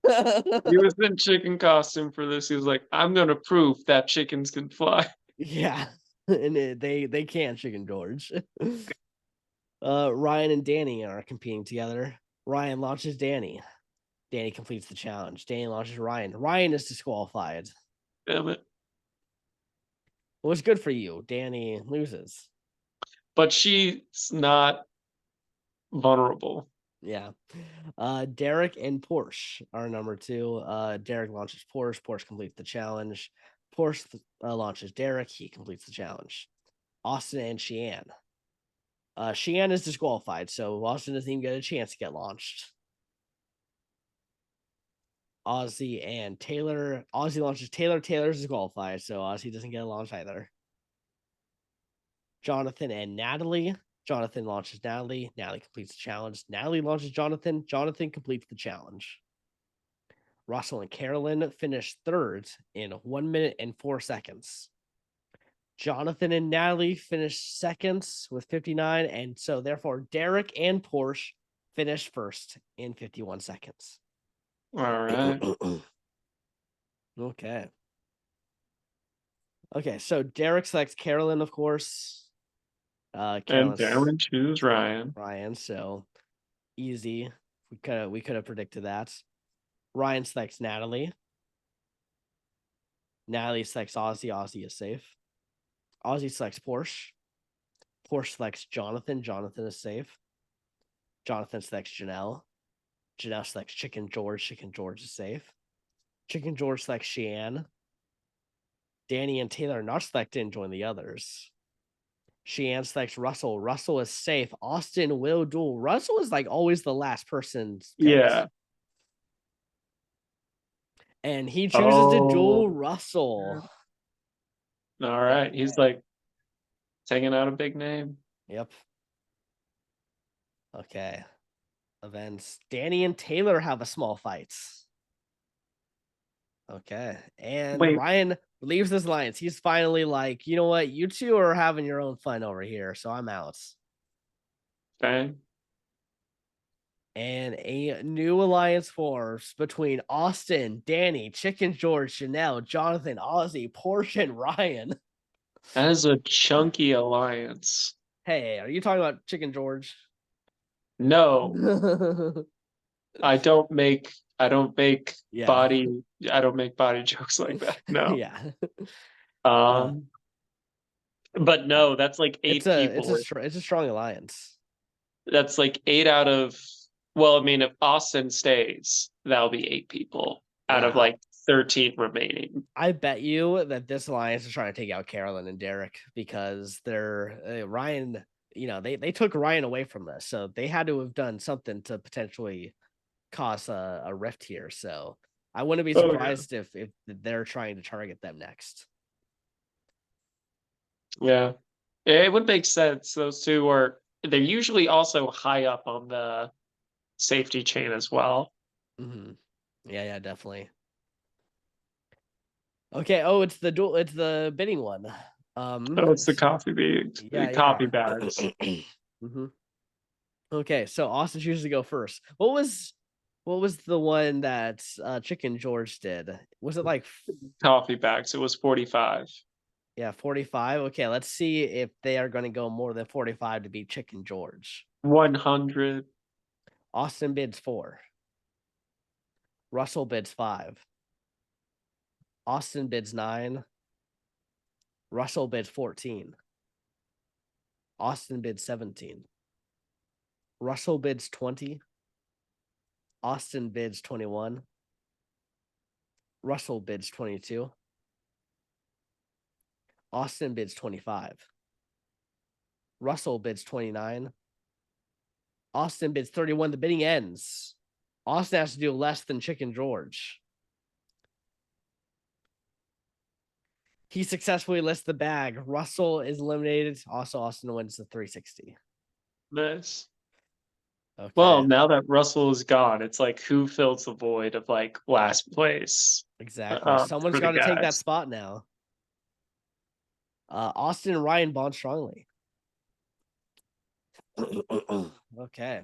He was in chicken costume for this. He was like, I'm gonna prove that chickens can fly. Yeah. And they can Chicken George. Ryan and Danny are competing together. Ryan launches Danny. Danny completes the challenge. Danny launches Ryan. Ryan is disqualified. Damn it. Well, it's good for you. Danny loses. But she's not vulnerable. Yeah. Derek and Porsche are number two. Derek launches Porsche. Porsche completes the challenge. Porsche launches Derek. He completes the challenge. Austin and Sheehan. Sheehan is disqualified, so Austin doesn't even get a chance to get launched. Ozzy and Taylor. Ozzy launches Taylor. Taylor's disqualified, so Ozzy doesn't get a launch either. Jonathan and Natalie. Jonathan launches Natalie. Natalie completes the challenge. Natalie launches Jonathan. Jonathan completes the challenge. Russell and Carolyn finished third in 1 minute and 4 seconds. Jonathan and Natalie finished seconds with 59, and so therefore Derek and Porsche finished first in 51 seconds. All right. Okay. Okay, so Derek selects Carolyn, of course. And Carolyn's Darren choose Ryan. Ryan, so easy. We could have predicted that. Ryan selects Natalie. Natalie selects Ozzy. Ozzy is safe. Ozzy selects Porsche. Porsche selects Jonathan. Jonathan is safe. Jonathan selects Janelle. Janelle selects Chicken George. Chicken George is safe. Chicken George selects Sheehan. Danny and Taylor are not selected and join the others. Sheehan selects Russell. Russell is safe. Austin will duel. Russell is like always the last person picked. Yeah. And he chooses to duel Oh. Russell. All right. He's like taking out a big name. Yep. Okay. Events. Danny and Taylor have a small fight. Okay. And Wait, Ryan leaves his alliance. He's finally like, you know what? You two are having your own fun over here. So I'm out. bang. And a new alliance forms between Austin, Danny, Chicken George, Chanel, Jonathan, Ozzy, Porsche, and Ryan. That is a chunky alliance. Hey, are you talking about Chicken George? No, I don't make Yeah. body I don't make body jokes like that. No. Yeah. Um but no, that's like It's eight a people. it's a strong alliance. That's like 8 out of, well, I mean, if Austin stays, that'll be 8 people out of Yeah. like 13 remaining. I bet you that this alliance is trying to take out Carolyn and Derek because they're Ryan, they took Ryan away from this. So they had to have done something to potentially cause a rift here. So I wouldn't be Oh yeah. surprised if they're trying to target them next. Yeah. It would make sense. Those two are they're usually also high up on the safety chain as well. Hmm. Yeah, yeah, definitely. Okay. Oh, it's the dual. It's the bidding one. Oh, it's the coffee beans, Yeah, coffee yeah. bags. Hmm. Okay, so Austin chooses to go first. What was the one that Chicken George did? Was it like Coffee bags. It was 45. yeah, 45? Okay, let's see if they are going to go more than 45 to beat Chicken George. 100. Austin bids 4. Russell bids 5. Austin bids 9. Russell bids 14. Austin bids 17. Russell bids 20. Austin bids 21. Russell bids 22. Austin bids 25. Russell bids 29. Austin bids 31. The bidding ends. Austin has to do less than Chicken George. He successfully lists the bag. Russell is eliminated. Also, Austin wins the 360. Nice. Well, Okay, now that Russell is gone, it's like who fills the void of like last place exactly. Someone's for the got to take that guys. spot now. Austin and Ryan bond strongly. Okay.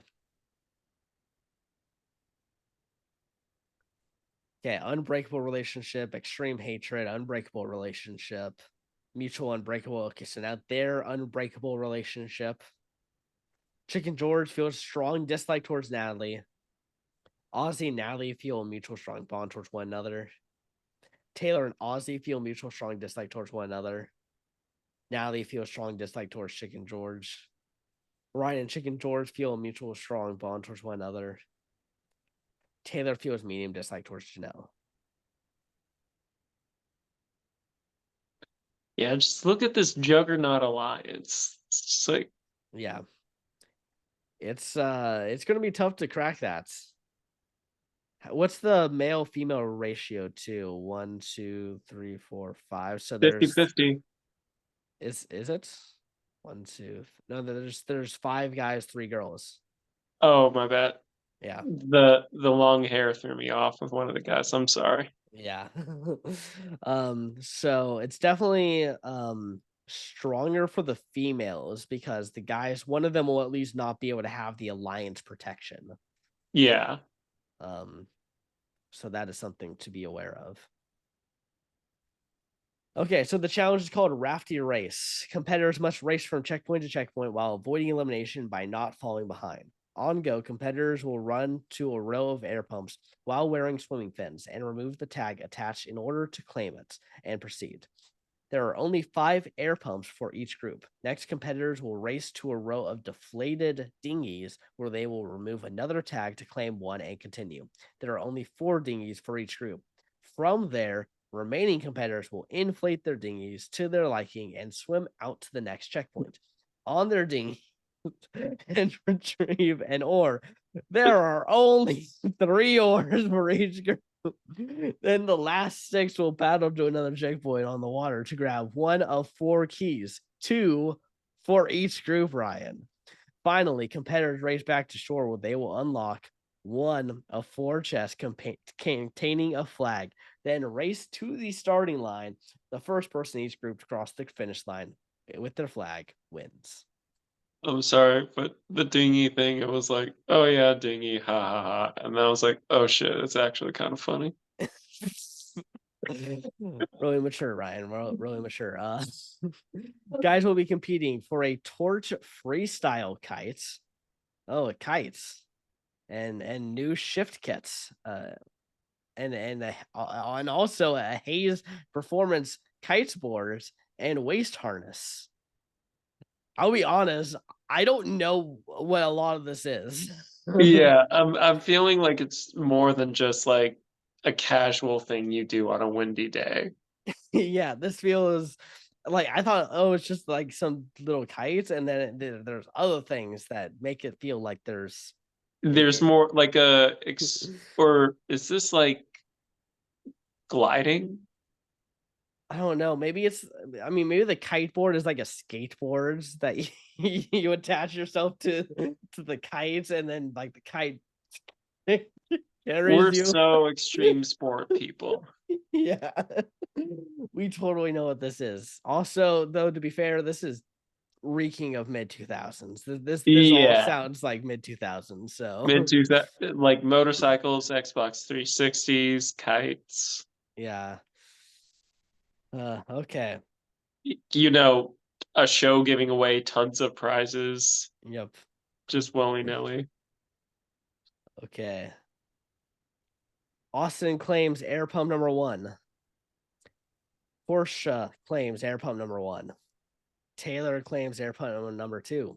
Okay, unbreakable relationship, extreme hatred, unbreakable relationship, mutual unbreakable. Okay, so now their unbreakable relationship. Chicken George feels strong dislike towards Natalie. Ozzy and Natalie feel a mutual strong bond towards one another. Taylor and Ozzy feel mutual strong dislike towards one another. Natalie feels strong dislike towards Chicken George. Ryan and Chicken George feel a mutual strong bond towards one another. Taylor feels medium dislike towards Janelle. Yeah, just look at this Juggernaut alliance. It's just like Yeah. It's gonna be tough to crack that. What's the male female ratio to 1, 2, 3, 4, 5? So 50-50. is it 1, 2? No, there's 5 guys, 3 girls. Oh, my bad. Yeah, The long hair threw me off with one of the guys. I'm sorry. yeah. So it's definitely stronger for the females because the guys, one of them will at least not be able to have the alliance protection. Yeah. Um, so that is something to be aware of. Okay, so the challenge is called Rafty Race. Competitors must race from checkpoint to checkpoint while avoiding elimination by not falling behind. On go, competitors will run to a row of air pumps while wearing swimming fins and remove the tag attached in order to claim it and proceed. There are only 5 air pumps for each group. Next, competitors will race to a row of deflated dinghies where they will remove another tag to claim one and continue. There are only 4 dinghies for each group. From there, remaining competitors will inflate their dinghies to their liking and swim out to the next checkpoint. On their dinghy and retrieve an oar. There are only 3 oars for each group. Then the last 6 will paddle to another checkpoint on the water to grab one of 4 keys, 2 for each group, Ryan. Finally, competitors race back to shore where they will unlock one of 4 chests containing a flag, then race to the starting line. The first person in each group to cross the finish line with their flag wins. I'm sorry, but the dinghy thing, it was like, oh yeah, dinghy, ha ha ha. And then I was like, oh shit, it's actually kind of funny. Really mature, Ryan. Really mature. Guys will be competing for a torch freestyle kites. Oh, kites and new shift kits. And also a haze performance kites board and waist harness. I'll be honest, I don't know what a lot of this is. Yeah, I'm feeling like it's more than just like a casual thing you do on a windy day. Yeah, this feels like I thought, oh, it's just like some little kites, and then there's other things that make it feel like there's. There's more like or is this like gliding? I don't know. Maybe it's. I mean, maybe the kiteboard is like a skateboard that you attach yourself to the kites, and then like the kite carries We're you. so extreme sport people. Yeah, we totally know what this is. Also, though, to be fair, this is reeking of mid 2000s. This all Yeah, sounds like mid 2000s. mid So two like motorcycles, Xbox 360s, kites. yeah. Okay. You know, a show giving away tons of prizes Yep. just willy nilly. Okay. Austin claims air pump number one. Porsche claims air pump number one. Taylor claims air pump number two.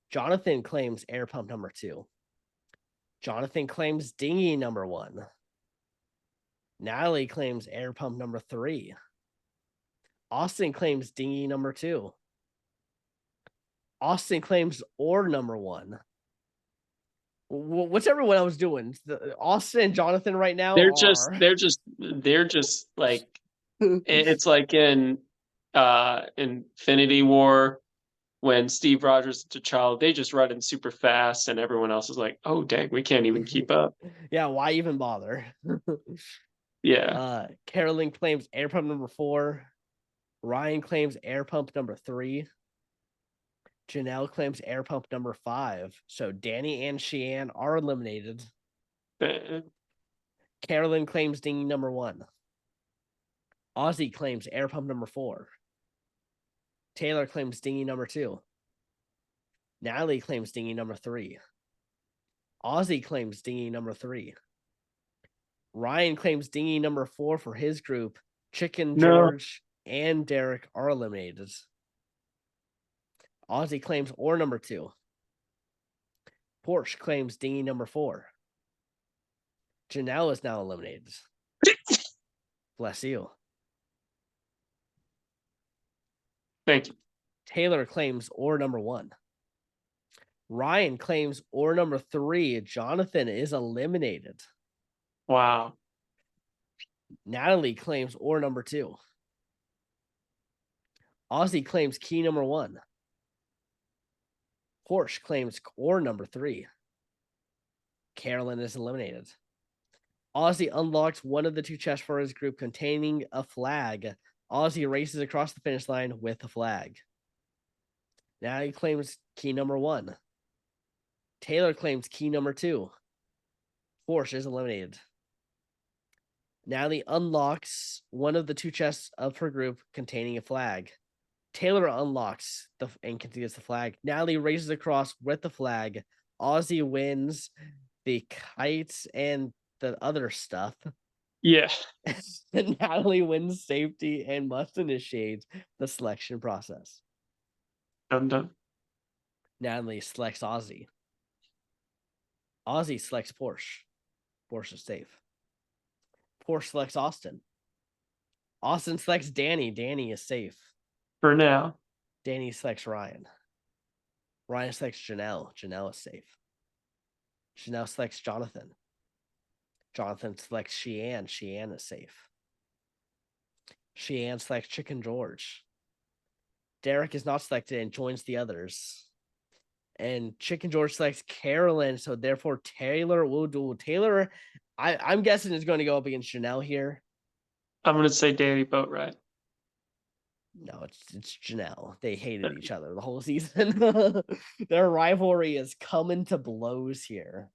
Jonathan claims air pump number two. Jonathan claims dinghy number one. Natalie claims air pump number three. Austin claims dinghy number two. Austin claims oar number one. What's everyone else doing? Austin and Jonathan right now are. They're just like it's like in Infinity War when Steve Rogers and T'Challa they just run in super fast and everyone else is like, oh dang, we can't even keep up. Yeah, why even bother? Yeah. Carolyn claims air pump number four. Ryan claims air pump number three. Janelle claims air pump number five. So Danny and Sheehan are eliminated. Uh, Carolyn claims dinghy number one. Ozzy claims air pump number four. Taylor claims dinghy number two. Natalie claims dinghy number three. Ozzy claims dinghy number three. Ryan claims dinghy number four for his group. Chicken no. George and Derek are eliminated. Ozzy claims oar number two. Porsche claims dinghy number four. Janelle is now eliminated. Bless you. Thank you. Taylor claims oar number one. Ryan claims oar number three. Jonathan is eliminated. Wow. Natalie claims oar number two. Ozzy claims key number one. Porsche claims oar number three. Carolyn is eliminated. Ozzy unlocks one of the two chests for his group containing a flag. Ozzy races across the finish line with a flag. Natalie claims key number one. Taylor claims key number two. Porsche is eliminated. Natalie unlocks one of the two chests of her group containing a flag. Taylor unlocks and gets the flag. Natalie races across with the flag. Ozzy wins the kites and the other stuff. Yeah. And Natalie wins safety and must initiate the selection process. I'm done. Natalie selects Ozzy. Ozzy selects Porsche. Porsche is safe. Porsche selects Austin. Austin selects Danny. Danny is safe. For now. Danny selects Ryan. Ryan selects Janelle. Janelle is safe. Janelle selects Jonathan. Jonathan selects Sheehan. Sheehan is safe. Sheehan selects Chicken George. Derek is not selected and joins the others. And Chicken George selects Carolyn, so therefore Taylor will do. Taylor, I'm guessing is going to go up against Janelle here. I'm gonna say Danny Boatwright. No, it's Janelle. They hated each other the whole season. Their rivalry is coming to blows here.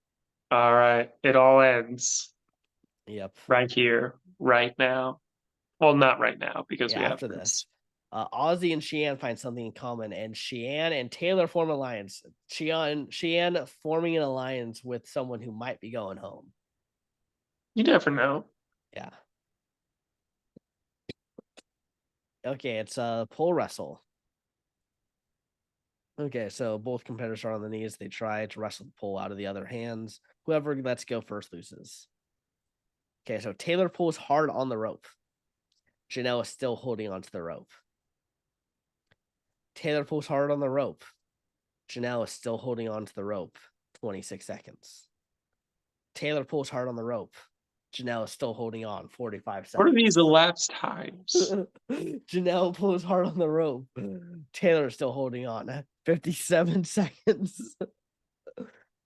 All right. It all ends Yep. right here, right now. Well, not right now because Yeah, we have after this. this. Ozzy and Sheehan find something in common, and Sheehan and Taylor form an alliance. Sheehan forming an alliance with someone who might be going home. You never know. Yeah. Okay, it's a pole wrestle. Okay, so both competitors are on the knees. They try to wrestle the pole out of the other hands. Whoever lets go first loses. Okay, so Taylor pulls hard on the rope. Janelle is still holding onto the rope. Taylor pulls hard on the rope. Janelle is still holding onto the rope. 26 seconds. Taylor pulls hard on the rope. Janelle is still holding on. 45 What are these seconds. elapsed times? Janelle pulls hard on the rope. Taylor is still holding on. 57 seconds.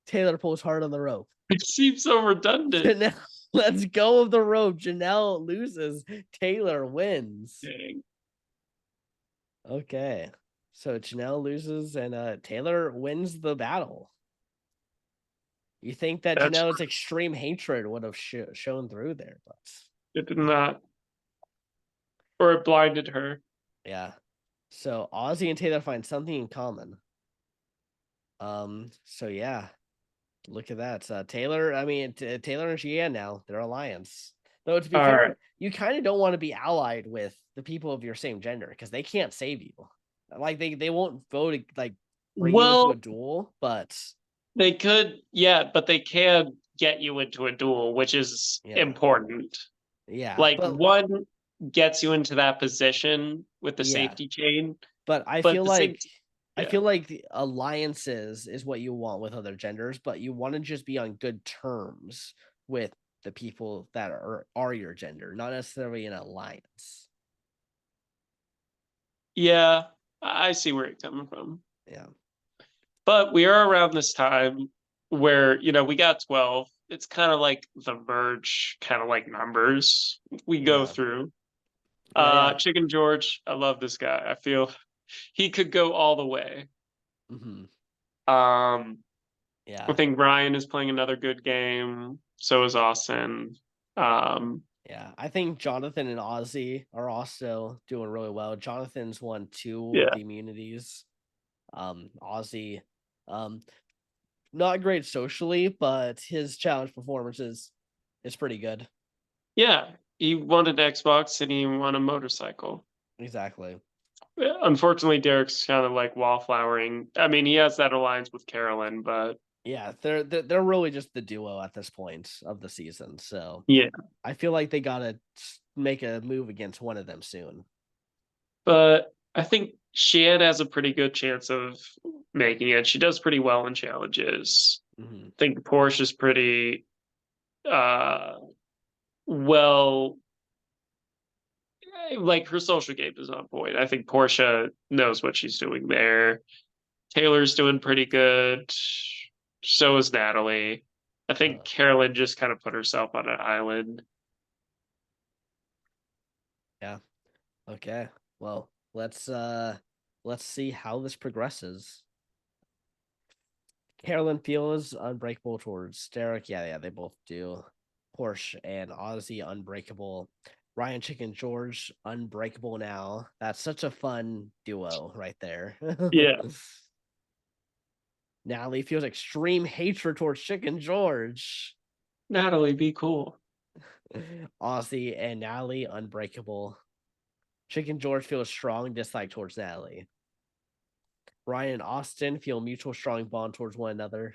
Taylor pulls hard on the rope. It seems so redundant. Janelle lets go of the rope. Janelle loses. Taylor wins. Dang. Okay. So Janelle loses and Taylor wins the battle. You think that That's Janelle's extreme hatred would have shown through there, but it did not, or it blinded her. yeah. So Ozzy and Taylor find something in common. So yeah, look at that. Taylor, I mean, Taylor and Gia now, their alliance. Though to be All right. fair, you kind of don't want to be allied with the people of your same gender because they can't save you. Like they won't vote like bring you into a Well, duel, but they could, yeah, but they can get you into a duel, which is yeah, important. yeah, Like but one gets you into that position with the yeah, safety chain, but I but feel the same, like yeah, the alliances is what you want with other genders, but you want to just be on good terms with the people that are your gender, not necessarily an alliance. yeah, I see where you're coming from. Yeah. But we are around this time where, we got 12. It's kind of like the merge, kind of like numbers we go Yeah. through. Yeah, yeah. Chicken George, I love this guy. I feel he could go all the way. Hmm. Um, I Yeah. think Ryan is playing another good game. So is Austin. Um, Yeah. I think Jonathan and Ozzy are also doing really well. Jonathan's won two of yeah, the immunities. Ozzy, um, not great socially, but his challenge performances is pretty good. yeah. He won an Xbox and he won a motorcycle. Exactly. Unfortunately, Derek's kind of like wallflowering. I mean, he has that alliance with Carolyn, but Yeah, they're really just the duo at this point of the season. So yeah. I feel like they gotta make a move against one of them soon. But I think Shan has a pretty good chance of making it. She does pretty well in challenges. Hmm. I think Porsche is pretty uh well, like her social game is on point. I think Portia knows what she's doing there. Taylor's doing pretty good. So is Natalie. I think Uh, Carolyn just kind of put herself on an island. yeah. Okay. Well, let's see how this progresses. Carolyn feels unbreakable towards Derek. Yeah, yeah, they both do. Porsche and Ozzy unbreakable. Ryan Chicken George unbreakable now. That's such a fun duo right there. Yeah, Natalie feels extreme hatred towards Chicken George. Natalie, be cool. Ozzy and Natalie unbreakable. Chicken George feels strong dislike towards Natalie. Ryan and Austin feel mutual strong bond towards one another.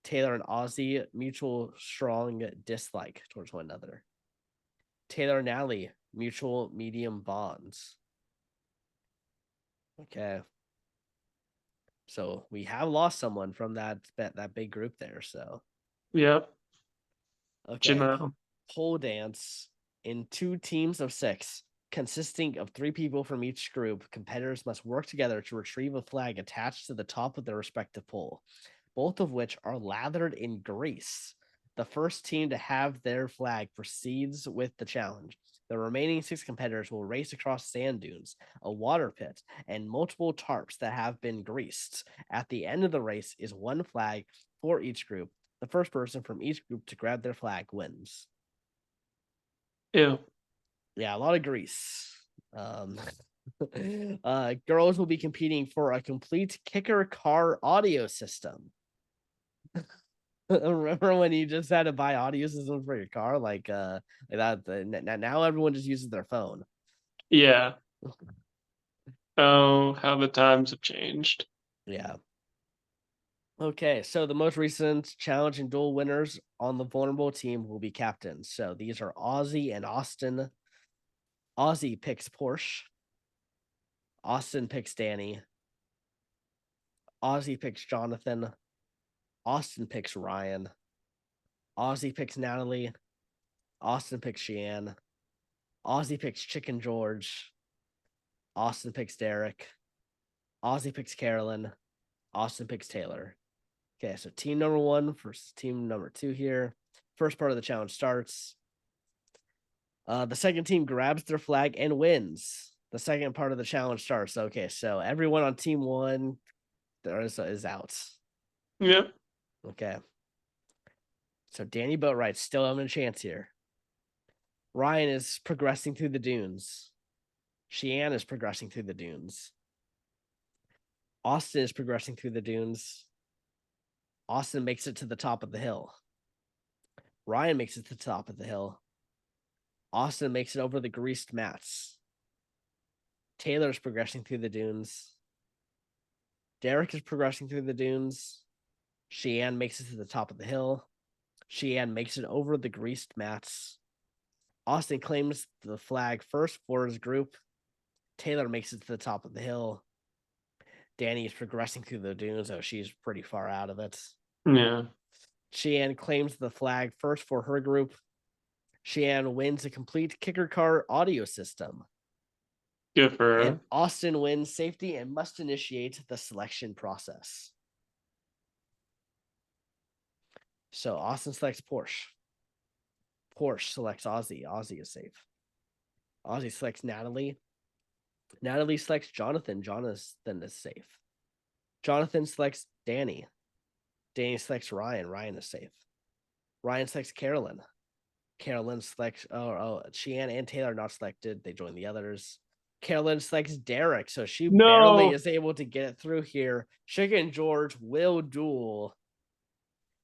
Taylor and Ozzy mutual strong dislike towards one another. Taylor and Natalie mutual medium bonds. Okay. So we have lost someone from that big group there. So Yep, okay. Janelle. Pole dance in 2 teams of 6, consisting of 3 people from each group. Competitors must work together to retrieve a flag attached to the top of their respective pole, both of which are lathered in grease. The first team to have their flag proceeds with the challenge. The remaining 6 competitors will race across sand dunes, a water pit, and multiple tarps that have been greased. At the end of the race is one flag for each group. The first person from each group to grab their flag wins. Ew. Yeah, a lot of grease. Um, girls will be competing for a complete kicker car audio system. Remember when you just had to buy audio systems for your car, like that? Now everyone just uses their phone. Yeah. Oh, how the times have changed. Yeah. Okay, so the most recent challenge and duel winners on the vulnerable team will be captains. So these are Ozzy and Austin. Ozzy picks Porsche. Austin picks Danny. Ozzy picks Jonathan. Austin picks Ryan. Ozzy picks Natalie. Austin picks Sheehan. Ozzy picks Chicken George. Austin picks Derek. Ozzy picks Carolyn. Austin picks Taylor. Okay, so team number 1 versus team number 2 here. First part of the challenge starts. The second team grabs their flag and wins. The second part of the challenge starts. Okay, so everyone on team 1 is out. Yep. Okay. So Danny Boatwright's still having a chance here. Ryan is progressing through the dunes. Sheehan is progressing through the dunes. Austin is progressing through the dunes. Austin makes it to the top of the hill. Ryan makes it to the top of the hill. Austin makes it over the greased mats. Taylor's progressing through the dunes. Derek is progressing through the dunes. Sheehan makes it to the top of the hill. Sheehan makes it over the greased mats. Austin claims the flag first for his group. Taylor makes it to the top of the hill. Danny is progressing through the dunes, though she's pretty far out of it. Yeah. Sheehan claims the flag first for her group. Sheehan wins a complete kicker car audio system. Good for And her. Austin wins safety and must initiate the selection process. So Austin selects Porsche. Porsche selects Ozzy. Ozzy is safe. Ozzy selects Natalie. Natalie selects Jonathan. Jonathan is safe. Jonathan selects Danny. Danny selects Ryan. Ryan is safe. Ryan selects Carolyn. Carolyn selects Sheehan and Taylor are not selected. They join the others. Carolyn selects Derek, so she barely No. is able to get it through here. Chicken George will duel.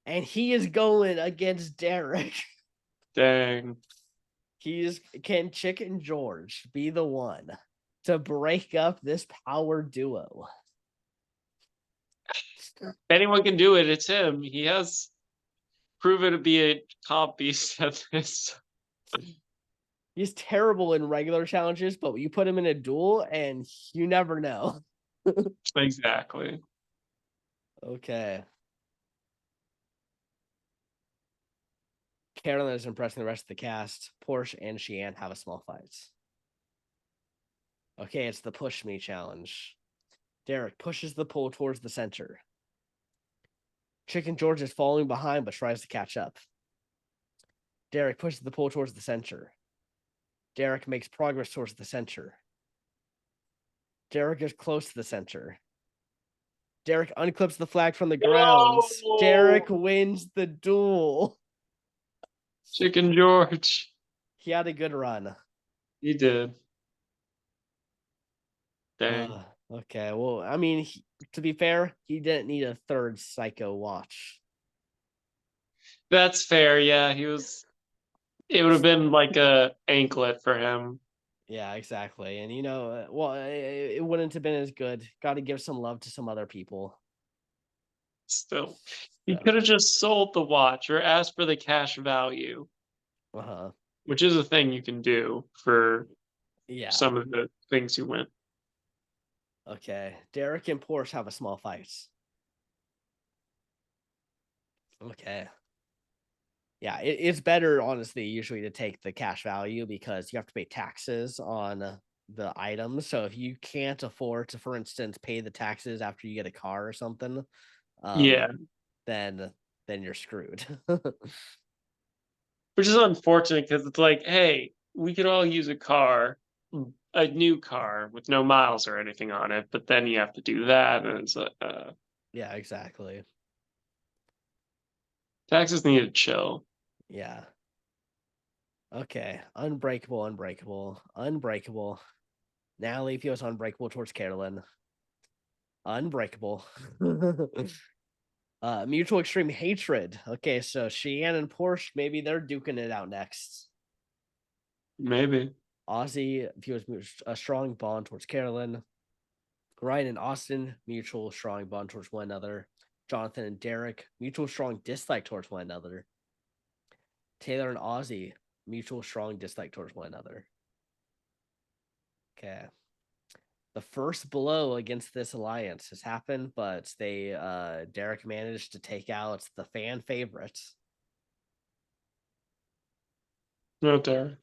And he is going against Derek. Dang. Can Chicken George be the one to break up this power duo? If anyone can do it, it's him. He has proven to be a top beast at this. He's terrible in regular challenges, but you put him in a duel and you never know. Exactly. Okay. Carolyn is impressing the rest of the cast. Porsche and Sheehan have a small fight. Okay, it's the push me challenge. Derek pushes the pole towards the center. Chicken George is falling behind but tries to catch up. Derek pushes the pole towards the center. Derek makes progress towards the center. Derek is close to the center. Derek unclips the flag from the grounds. No! Derek wins the duel. Chicken George. He had a good run. He did. Dang. Okay. Well, I mean, to be fair, he didn't need a third Psycho watch. That's fair. Yeah, he was. It would have been like a anklet for him. Yeah, exactly. And well, it wouldn't have been as good. Got to give some love to some other people. Still, he So, could have just sold the watch or asked for the cash value, uh-huh. which is a thing you can do for Yeah. some of the things you win. Okay. Derek and Porsche have a small fight. Okay. Yeah, it's better, honestly, usually to take the cash value because you have to pay taxes on the items. So if you can't afford to, for instance, pay the taxes after you get a car or something, Yeah, then you're screwed. which is unfortunate because it's like, hey, we could all use a new car with no miles or anything on it, but then you have to do that, and it's Yeah, exactly. taxes need to chill. Yeah. Okay. Unbreakable, unbreakable, unbreakable. Natalie feels unbreakable towards Carolyn. Unbreakable. Mutual extreme hatred. Okay, so Cheyenne and Porsche, maybe they're duking it out next. Maybe. Ozzy feels a strong bond towards Carolyn. Ryan and Austin, mutual strong bond towards one another. Jonathan and Derek, mutual strong dislike towards one another. Taylor and Ozzy, mutual strong dislike towards one another. Okay. The first blow against this alliance has happened, but Derek managed to take out the fan favorite. No dare.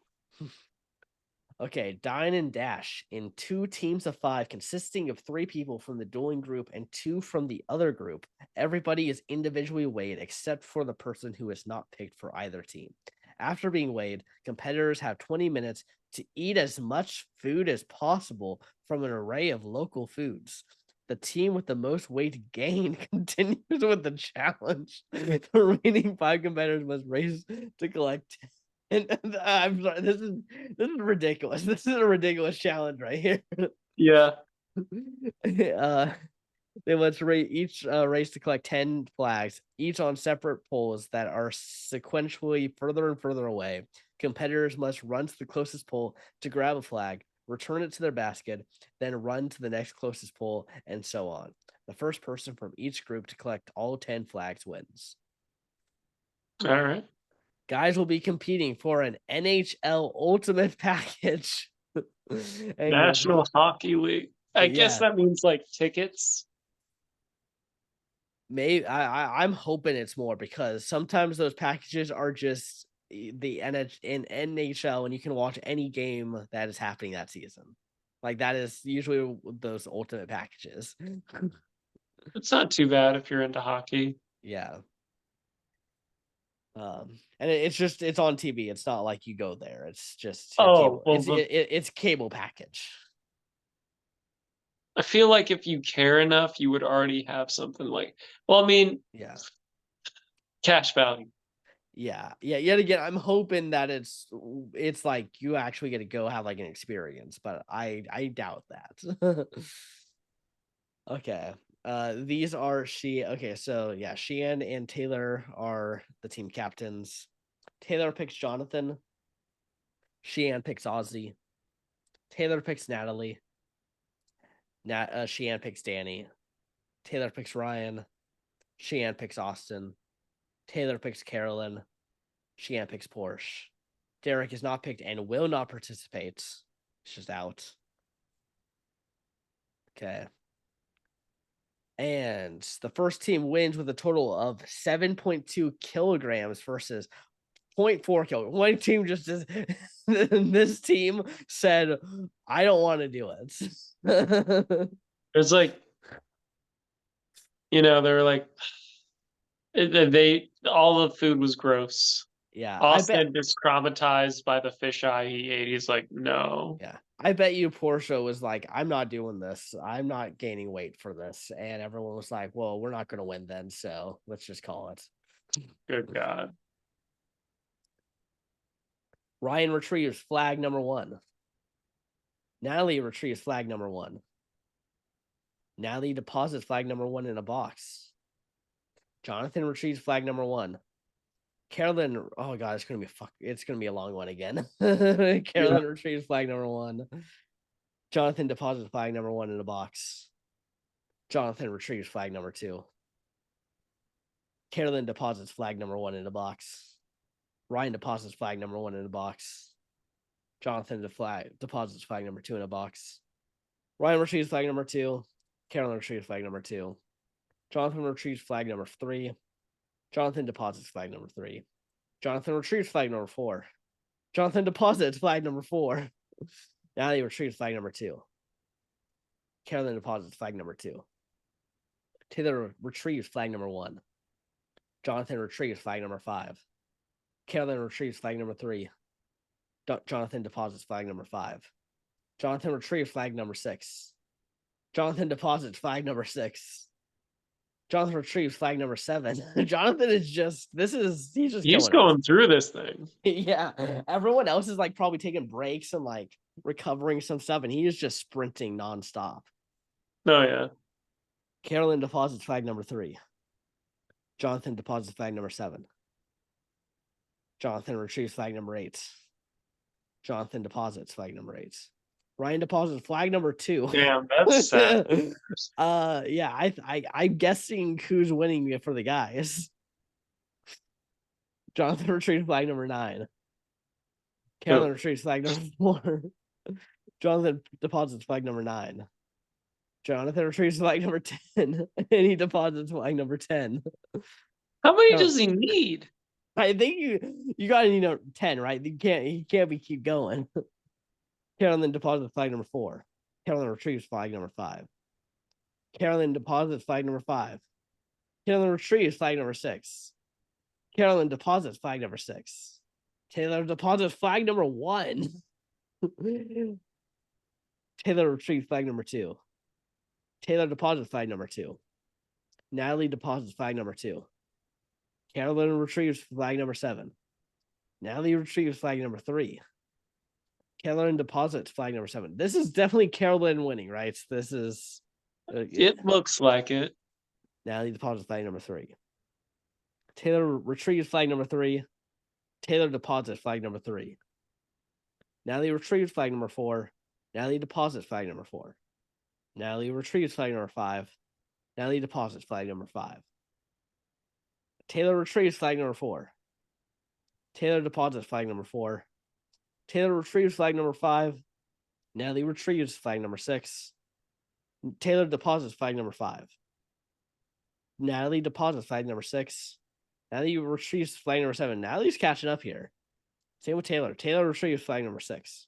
Okay, dine and dash in 2 teams of 5, consisting of 3 people from the dueling group and 2 from the other group. Everybody is individually weighed except for the person who is not picked for either team. After being weighed, competitors have 20 minutes to eat as much food as possible from an array of local foods. The team with the most weight gained continues with the challenge. The remaining 5 competitors must race to collect and I'm sorry, this is ridiculous. This is a ridiculous challenge right here. Yeah. uh, they must each race to collect 10 flags, each on separate poles that are sequentially further and further away. Competitors must run to the closest pole to grab a flag, return it to their basket, then run to the next closest pole, and so on. The first person from each group to collect all 10 flags wins. All right. Guys will be competing for an NHL Ultimate Package. and National Hockey League. I guess yeah, that means like tickets. maybe I'm hoping it's more because sometimes those packages are just the NHL, and you can watch any game that is happening that season. Like that is usually those ultimate packages. It's not too bad if you're into hockey. Yeah. And it's just it's on TV. It's not like you go there. It's just your Oh, cable. well, It's cable package. I feel like if you care enough, you would already have something like, well, I mean, Yeah. cash value. Yeah. Yet again, I'm hoping that it's like you actually get to go have like an experience, but I doubt that. Okay. These are she. Okay, so yeah, Sheehan and Taylor are the team captains. Taylor picks Jonathan. Sheehan picks Ozzy. Taylor picks Natalie. Sheehan picks Danny. Taylor picks Ryan. Sheehan picks Austin. Taylor picks Carolyn. Sheehan picks Porsche. Derek is not picked and will not participate. It's just out. Okay. And the first team wins with a total of 7.2 kilograms versus zero point 0.4 kilograms. One team just is, this team said, I don't want to do it. There's like, they were like, all the food was gross. Yeah, I bet. Austin is traumatized by the fisheye he ate. He's like, no, Yeah, I bet you Porsche was like, I'm not doing this. I'm not gaining weight for this. And everyone was like, well, we're not going to win then. So let's just call it. good God. Ryan retrieves flag number 1. Natalie retrieves flag number 1. Natalie deposits flag number 1 in a box. Jonathan retrieves flag number 1. Carolyn, oh god, it's gonna be a long one again. Yeah. Carolyn retrieves flag number 1. Jonathan deposits flag number 1 in a box. Jonathan retrieves flag number 2. Carolyn deposits flag number 1 in a box. Ryan deposits flag number 1 in a box. Jonathan deposits flag number 2 in a box. Ryan retrieves flag number 2. Carolyn retrieves flag number 2. Jonathan retrieves flag number 3. Jonathan deposits flag number 3. Jonathan retrieves flag number 4. Jonathan deposits flag number 4. Now he retrieves flag number 2. Carolyn deposits flag number 2. Taylor retrieves flag number 1. Jonathan retrieves flag number 5. Carolyn retrieves flag number 3. Jonathan deposits flag number 5. Jonathan retrieves flag number 6. Jonathan deposits flag number 6. Jonathan retrieves flag number 7. Jonathan is he's just He's going nuts. going through this thing. Yeah. Everyone else is like probably taking breaks and like recovering some stuff, and he is just sprinting nonstop. Oh, yeah. Carolyn deposits flag number 3. Jonathan deposits flag number 7. Jonathan retrieves flag number 8. Jonathan deposits flag number 8. Ryan deposits flag number 2. Damn, that's sad. Yeah, I'm guessing who's winning for the guys. Jonathan retrieves flag number 9. Carolyn Oh. retrieves flag number 4. Jonathan deposits flag number 9. Jonathan retrieves flag number 10, and he deposits flag number 10. How many does he need? I think you got to 10, right? You can't be keep going. Carolyn deposits flag number 4. Carolyn retrieves flag number 5. Carolyn deposits flag number 5. Carolyn retrieves flag number 6. Carolyn deposits flag number 6. Taylor deposits flag number 1. Taylor retrieves flag number 2. Taylor deposits flag number 2. Natalie deposits flag number 2. Carolyn retrieves flag number 7. Natalie retrieves flag number 3. Carolyn deposits flag number 7. This is definitely Carolyn winning, right? This is It looks like it. Natalie deposits flag number 3. Taylor retrieves flag number 3. Taylor deposits flag number 3. Natalie retrieves flag number 4. Natalie deposits flag number 4. Natalie retrieves flag number 5. Natalie deposits flag number 5. Taylor retrieves flag number 4. Taylor deposits flag number 4. Taylor retrieves flag number 5. Natalie retrieves flag number 6. Taylor deposits flag number 5. Natalie deposits flag number 6. Natalie retrieves flag number 7. Natalie's catching up here. Same with Taylor. Taylor retrieves flag number 6.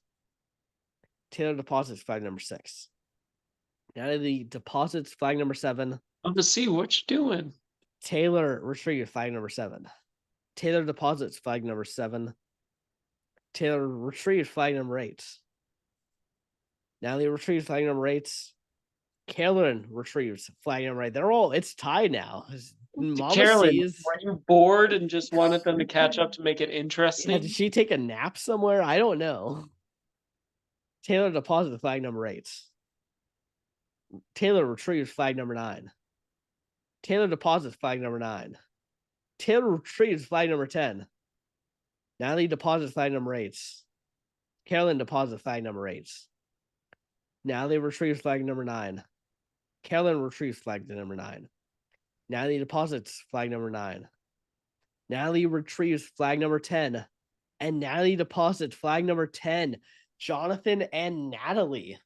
Taylor deposits flag number 6. Natalie deposits flag number 7. I'm to see what you're doing. Taylor retrieves flag number 7. Taylor deposits flag number 7. Taylor retrieves flag number 8. Natalie retrieves flag number 8. Carolyn retrieves flag number 8. It's tied now. Mama Carolyn, sees. were you bored and just wanted them to catch up to make it Yeah, interesting? did she take a nap somewhere? I don't know. Taylor deposits flag number 8. Taylor retrieves flag number 9. Taylor deposits flag number 9. Taylor retrieves flag number 10. Natalie deposits flag number 8. Carolyn deposits flag number 8. Natalie retrieves flag number 9. Carolyn retrieves flag number 9. Natalie deposits flag number 9. Natalie retrieves flag number 10. And Natalie deposits flag number 10. Jonathan and Natalie.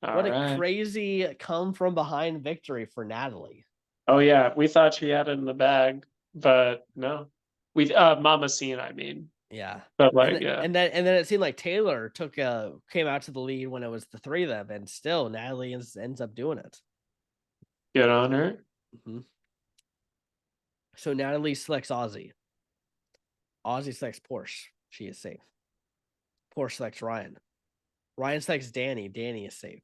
What a Alright. crazy come from behind victory for Natalie. Oh, yeah, we thought she had it in the bag, but no. We Mama Scene, I mean. Yeah. But, And like, th yeah, and then it seemed like Taylor came out to the lead when it was the 3 of them, and still Natalie ends up doing it. good on her. Mhm. So Natalie selects Ozzy. Ozzy selects Porsche. She is safe. Porsche selects Ryan. Ryan selects Danny. Danny is safe.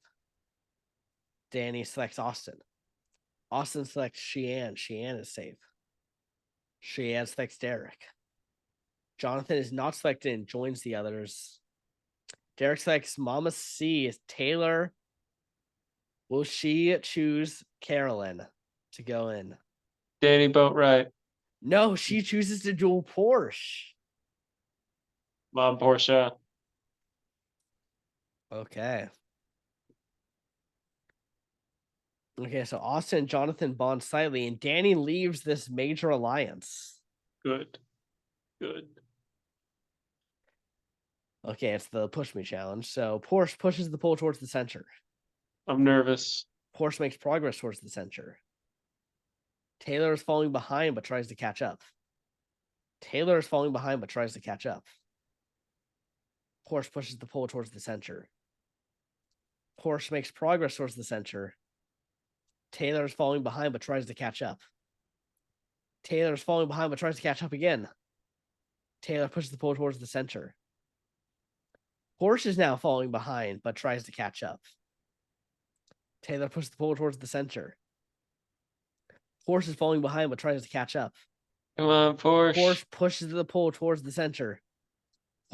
Danny selects Austin. Austin selects Sheehan. Sheehan is safe. Sheehan selects Derek. Jonathan is not selected and joins the others. Derek selects Mama C. Taylor. Will she choose Carolyn to go in? Danny Boatwright, No, she chooses to duel Porsche. Mom Portia. Okay. Okay, so Austin and Jonathan bond slightly, and Danny leaves this major alliance. Good. Good. Okay, it's the push me challenge. So Porsche pushes the pole towards the center. I'm nervous. Porsche makes progress towards the center. Taylor is falling behind but tries to catch up. Taylor is falling behind but tries to catch up. Porsche pushes the pole towards the center. Porsche makes progress towards the center. Taylor is falling behind but tries to catch up. Taylor is falling behind but tries to catch up again. Taylor pushes the pole towards the center. Porsche is now falling behind but tries to catch up. Taylor pushes the pole towards the center. Porsche is falling behind but tries to catch up. Come on, Porsche. Porsche pushes the pole towards the center.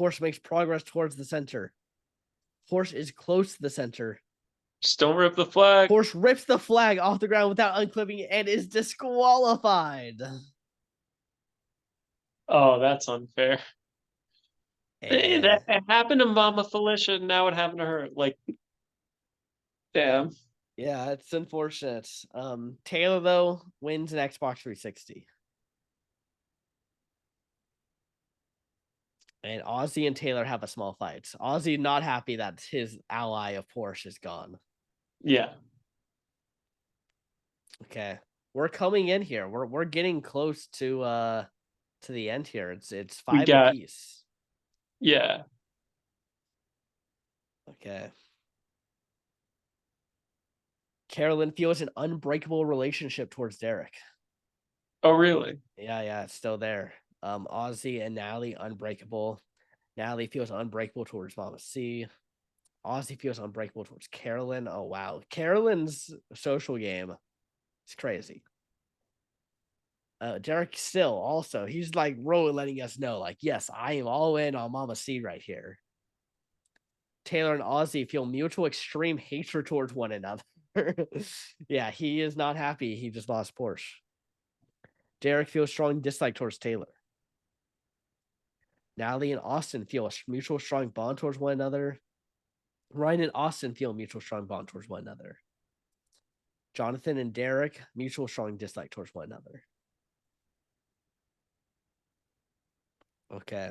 Porsche makes progress towards the center. Porsche is close to the center. Just don't rip the flag. Porsche rips the flag off the ground without unclipping it and is disqualified. Oh, that's unfair. And That happened to Mama Felicia, and now it happened to her. Like, damn. yeah, it's unfortunate. Taylor though wins an Xbox 360. And Ozzy and Taylor have a small fight. Ozzy not happy that his ally of Porsche is gone. Yeah. Okay. We're coming in here. We're getting close to to the end here. It's We five got, apiece. yeah. Okay. Carolyn feels an unbreakable relationship towards Derek. Oh, really? Yeah, it's still there. Ozzy and Natalie unbreakable. Natalie feels unbreakable towards Mama C. Ozzy feels unbreakable towards Carolyn. Oh wow, Carolyn's social game is crazy. Derek still also he's like really letting us know, like, yes, I am all in on Mama C right here. Taylor and Ozzy feel mutual extreme hatred towards one another. Yeah, he is not happy. He just lost Porsche. Derek feels strong dislike towards Taylor. Natalie and Austin feel a mutual strong bond towards one another. Ryan and Austin feel a mutual strong bond towards one another. Jonathan and Derek, mutual strong dislike towards one another. Okay.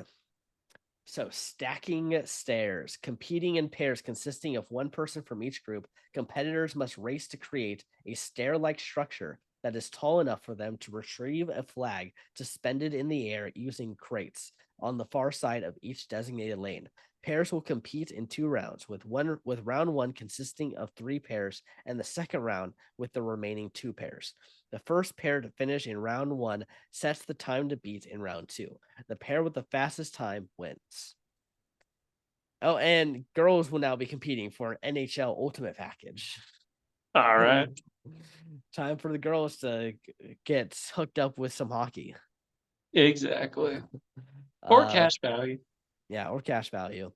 So, stacking stairs. Competing in pairs consisting of one person from each group, competitors must race to create a stair like structure that is tall enough for them to retrieve a flag suspended in the air using crates on the far side of each designated lane. Pairs will compete in 2 rounds, with round 1 consisting of 3 pairs and the second round with the remaining 2 pairs. The first pair to finish in round 1 sets the time to beat in round 2. The pair with the fastest time wins. Oh, and girls will now be competing for an NHL Ultimate Package. All right. Time for the girls to get hooked up with some hockey. Exactly. Or Uh, cash value. yeah, or cash value.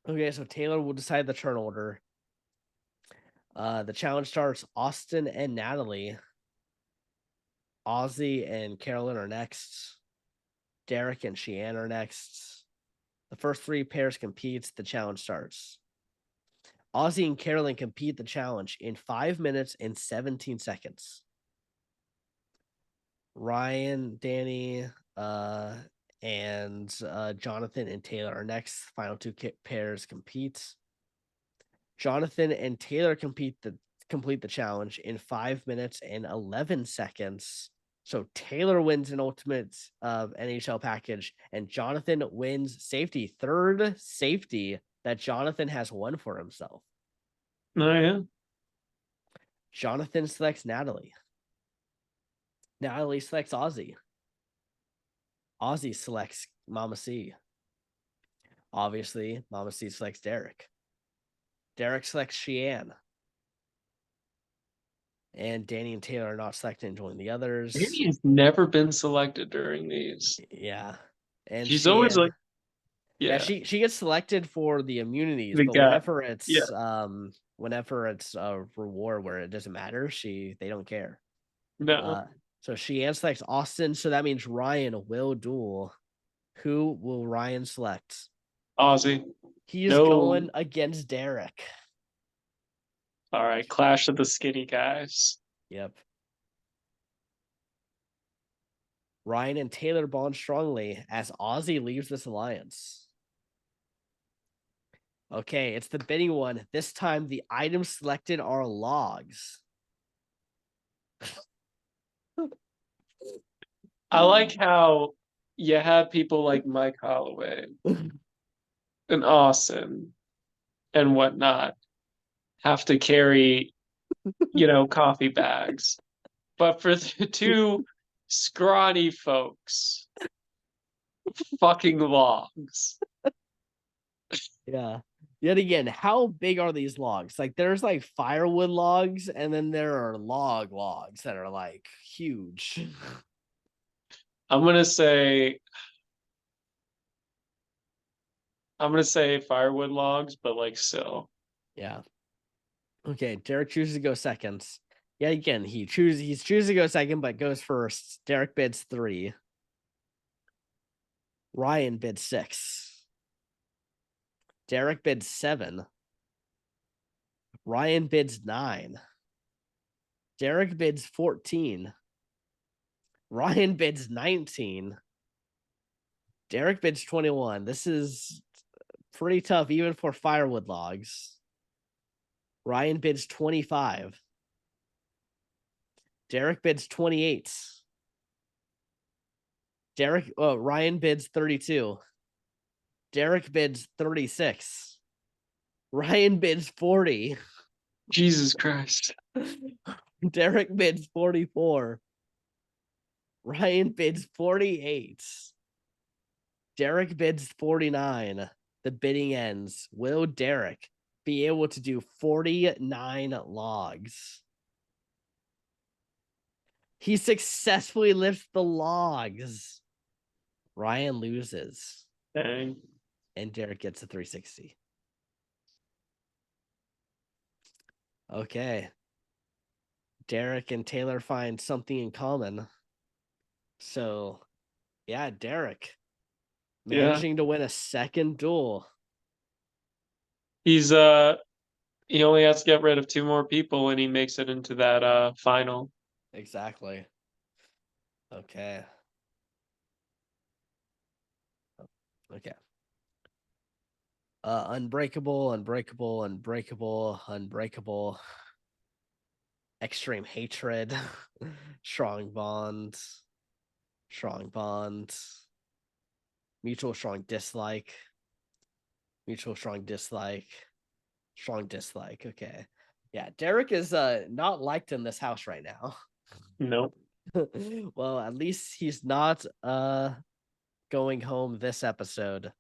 Okay, so Taylor will decide the turn order. The challenge starts Austin and Natalie. Ozzy and Carolyn are next. Derek and Sheehan are next. The first 3 pairs compete. The challenge starts. Ozzy and Carolyn compete the challenge in 5 minutes and 17 seconds. Ryan, Danny, and Jonathan and Taylor are next. Final 2 pairs compete. Jonathan and Taylor complete the challenge in 5 minutes and 11 seconds. So Taylor wins an ultimate NHL package, and Jonathan wins safety. Third safety that Jonathan has won for himself. Oh, yeah. Jonathan selects Natalie. Natalie selects Ozzy. Ozzy selects Mama C. Obviously, Mama C selects Derek. Derek selects Sheehan. And Danny and Taylor are not selected and join the others. Danny has never been selected during these. Yeah. And She's always Sheehan. like, Yeah, yeah, she gets selected for the immunities, we but got, yeah, whenever it's a reward where it doesn't matter, they don't care. no, Uh so Sheehan selects Austin, so that means Ryan will duel. Who will Ryan select? Ozzy. He's No. going against Derek. All right, Clash of the Skinny Guys. Yep. Ryan and Taylor bond strongly as Ozzy leaves this alliance. Okay, it's the bidding one. This time, the items selected are logs. I like how you have people like Mike Holloway and Austin and whatnot have to carry, coffee bags. But for the two scrawny folks, fucking logs. Yeah. Yet again, how big are these logs? Like, there's like firewood logs, and then there are logs that are like huge. I'm gonna say I'm gonna say firewood logs, but like so. Yeah. Okay, Derek chooses to go second. Yeah, again, he's choosing to go second, but goes first. Derek bids 3. Ryan bids 6. Derek bids 7. Ryan bids 9. Derek bids 14. Ryan bids 19. Derek bids 21. This is pretty tough, even for firewood logs. Ryan bids 25. Derek bids 28. Ryan bids 32. Derek bids 36. Ryan bids 40. Jesus Christ. Derek bids 44. Ryan bids 48. Derek bids 49. The bidding ends. Will Derek be able to do 49 logs? He successfully lifts the logs. Ryan loses. Dang. And Derek gets a 360. Okay. Derek and Taylor find something in common. So, yeah, Derek Yeah. managing to win a second duel. He's he only has to get rid of 2 more people and he makes it into that final. Exactly. Okay. Okay. Unbreakable, unbreakable, unbreakable, unbreakable. Extreme hatred. Strong bonds. Strong bonds. Mutual strong dislike. Mutual strong dislike. Strong dislike. Okay. Yeah, Derek is not liked in this house right now. Nope. Well, at least he's not going home this episode.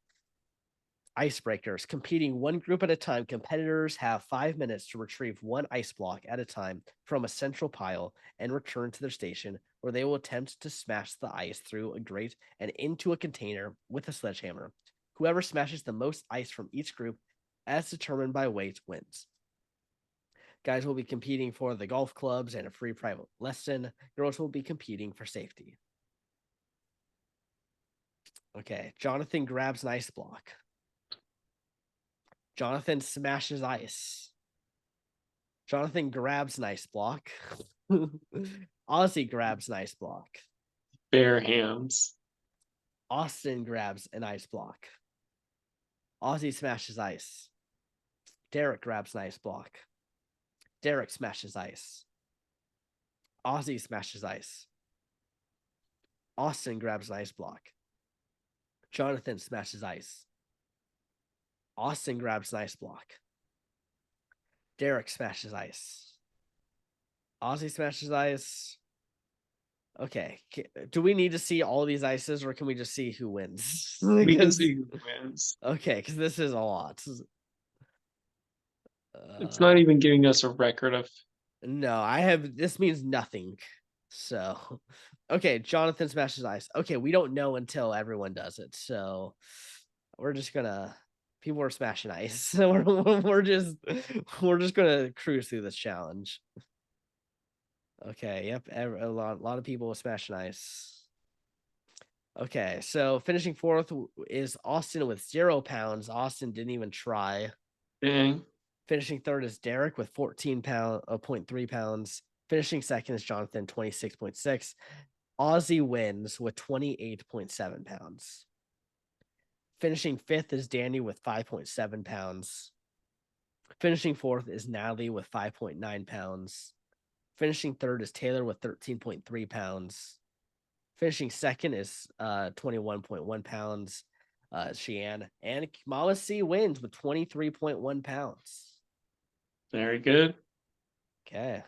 Icebreakers. Competing one group at a time, competitors have 5 minutes to retrieve one ice block at a time from a central pile and return to their station, where they will attempt to smash the ice through a grate and into a container with a sledgehammer. Whoever smashes the most ice from each group, as determined by weight, wins. Guys will be competing for the golf clubs and a free private lesson. Girls will be competing for safety. Okay, Jonathan grabs an ice block. Jonathan smashes ice. Jonathan grabs an ice block. Ozzy grabs an ice block. Bare hands. Austin grabs an ice block. Ozzy smashes ice. Derek grabs an ice block. Derek smashes ice. Ozzy smashes ice. Austin grabs an ice block. Jonathan smashes ice. Austin grabs an ice block. Derek smashes ice. Ozzy smashes ice. Okay. Do we need to see all these ices, or can we just see who wins? We can see who wins. Okay, because this is a lot. It's not even giving us a record of. No, I have. This means nothing. So, okay, Jonathan smashes ice. Okay, we don't know until everyone does it. So, we're just gonna. People are smashing ice. So we're just gonna cruise through this challenge. Okay. Yep. A lot of people with smashing ice. Okay, so finishing fourth is Austin with 0 pounds. Austin didn't even try. Dang. Finishing third is Derek with 0.3 pounds. Finishing second is Jonathan, 26.6. Aussie wins with 28.7 pounds. Finishing fifth is Danny with 5.7 pounds. Finishing fourth is Natalie with 5.9 pounds. Finishing third is Taylor with 13.3 pounds. Finishing second is 21.1 pounds. Sheehan. And Mama C wins with 23.1 pounds. Very good. Okay.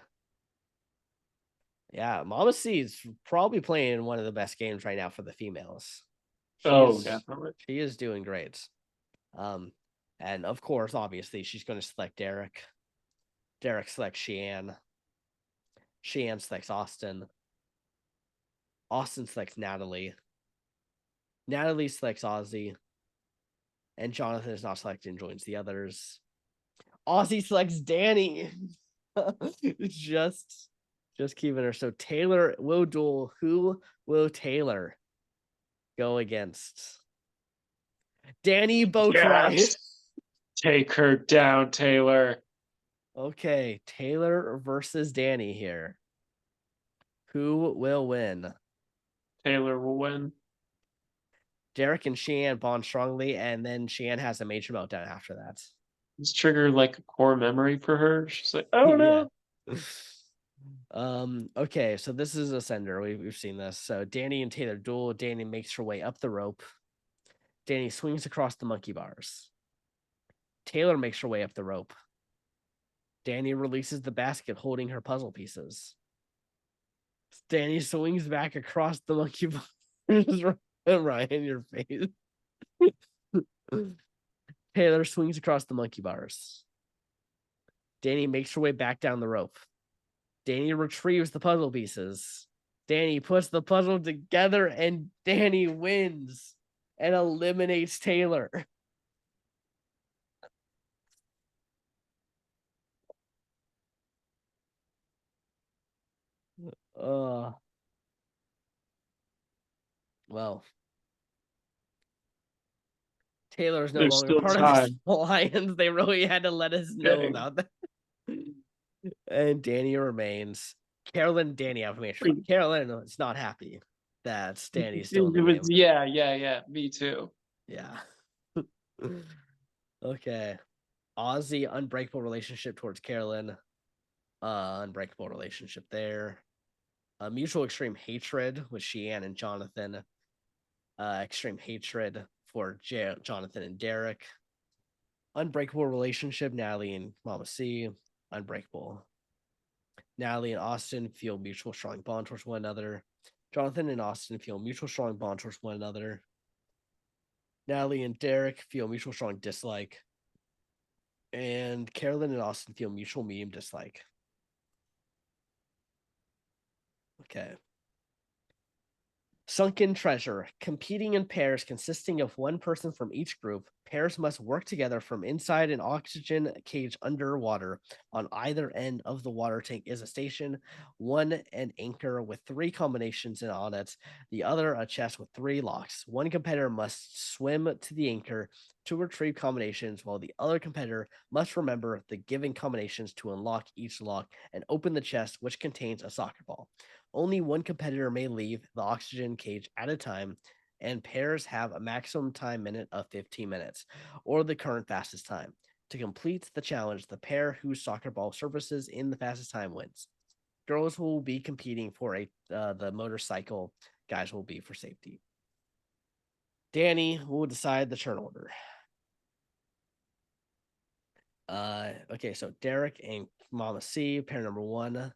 Yeah, Mama C is probably playing one of the best games right now for the females. Definitely. She is doing great. And of course, obviously, she's going to select Derek. Derek selects Sheehan. Sheehan selects Austin. Austin selects Natalie. Natalie selects Ozzy. And Jonathan is not selected and joins the others. Ozzy selects Danny. just keeping her. So Taylor will duel. Who will Taylor go against? Danny Boatwright. Yes. Take her down, Taylor. Okay, Taylor versus Danny here. Who will win? Taylor will win. Derek and Sheehan bond strongly, and then Sheehan has a major meltdown after that. It's triggered like a core memory for her. She's like, oh Yeah. no. Okay, so this is a sender. We've seen this. So Danny and Taylor duel. Danny makes her way up the rope. Danny swings across the monkey bars. Taylor makes her way up the rope. Danny releases the basket holding her puzzle pieces. Danny swings back across the monkey bars. Ryan, your face. Taylor swings across the monkey bars. Danny makes her way back down the rope. Danny retrieves the puzzle pieces. Danny puts the puzzle together and Danny wins and eliminates Taylor. Uh, well, Taylor is no There's longer still part of the time. Alliance. They really had to let us know Dang. about that. And Danny remains. Carolyn and Danny have a match. Carolyn is not happy that Danny's still in the game. Yeah. Me too. Yeah. Okay. Ozzy, unbreakable relationship towards Carolyn. Unbreakable relationship there. Mutual extreme hatred with Sheehan and Jonathan. Extreme hatred for Jonathan and Derek. Unbreakable relationship, Natalie and Mama C. Unbreakable. Natalie and Austin feel mutual strong bond towards one another. Jonathan and Austin feel mutual strong bond towards one another. Natalie and Derek feel mutual strong dislike. And Carolyn and Austin feel mutual medium dislike. Okay. Sunken treasure. Competing in pairs consisting of one person from each group. Pairs must work together from inside an oxygen cage underwater. On either end of the water tank is a station, one an anchor with 3 combinations on it, the other a chest with 3 locks. One competitor must swim to the anchor to retrieve combinations, while the other competitor must remember the given combinations to unlock each lock and open the chest, which contains a soccer ball. Only one competitor may leave the oxygen cage at a time, and pairs have a maximum time minute of 15 minutes, or the current fastest time. To complete the challenge, the pair whose soccer ball surfaces in the fastest time wins. Girls will be competing for the motorcycle. Guys will be for safety. Danny will decide the turn order. Okay, so Derek and Mama C, pair number 1,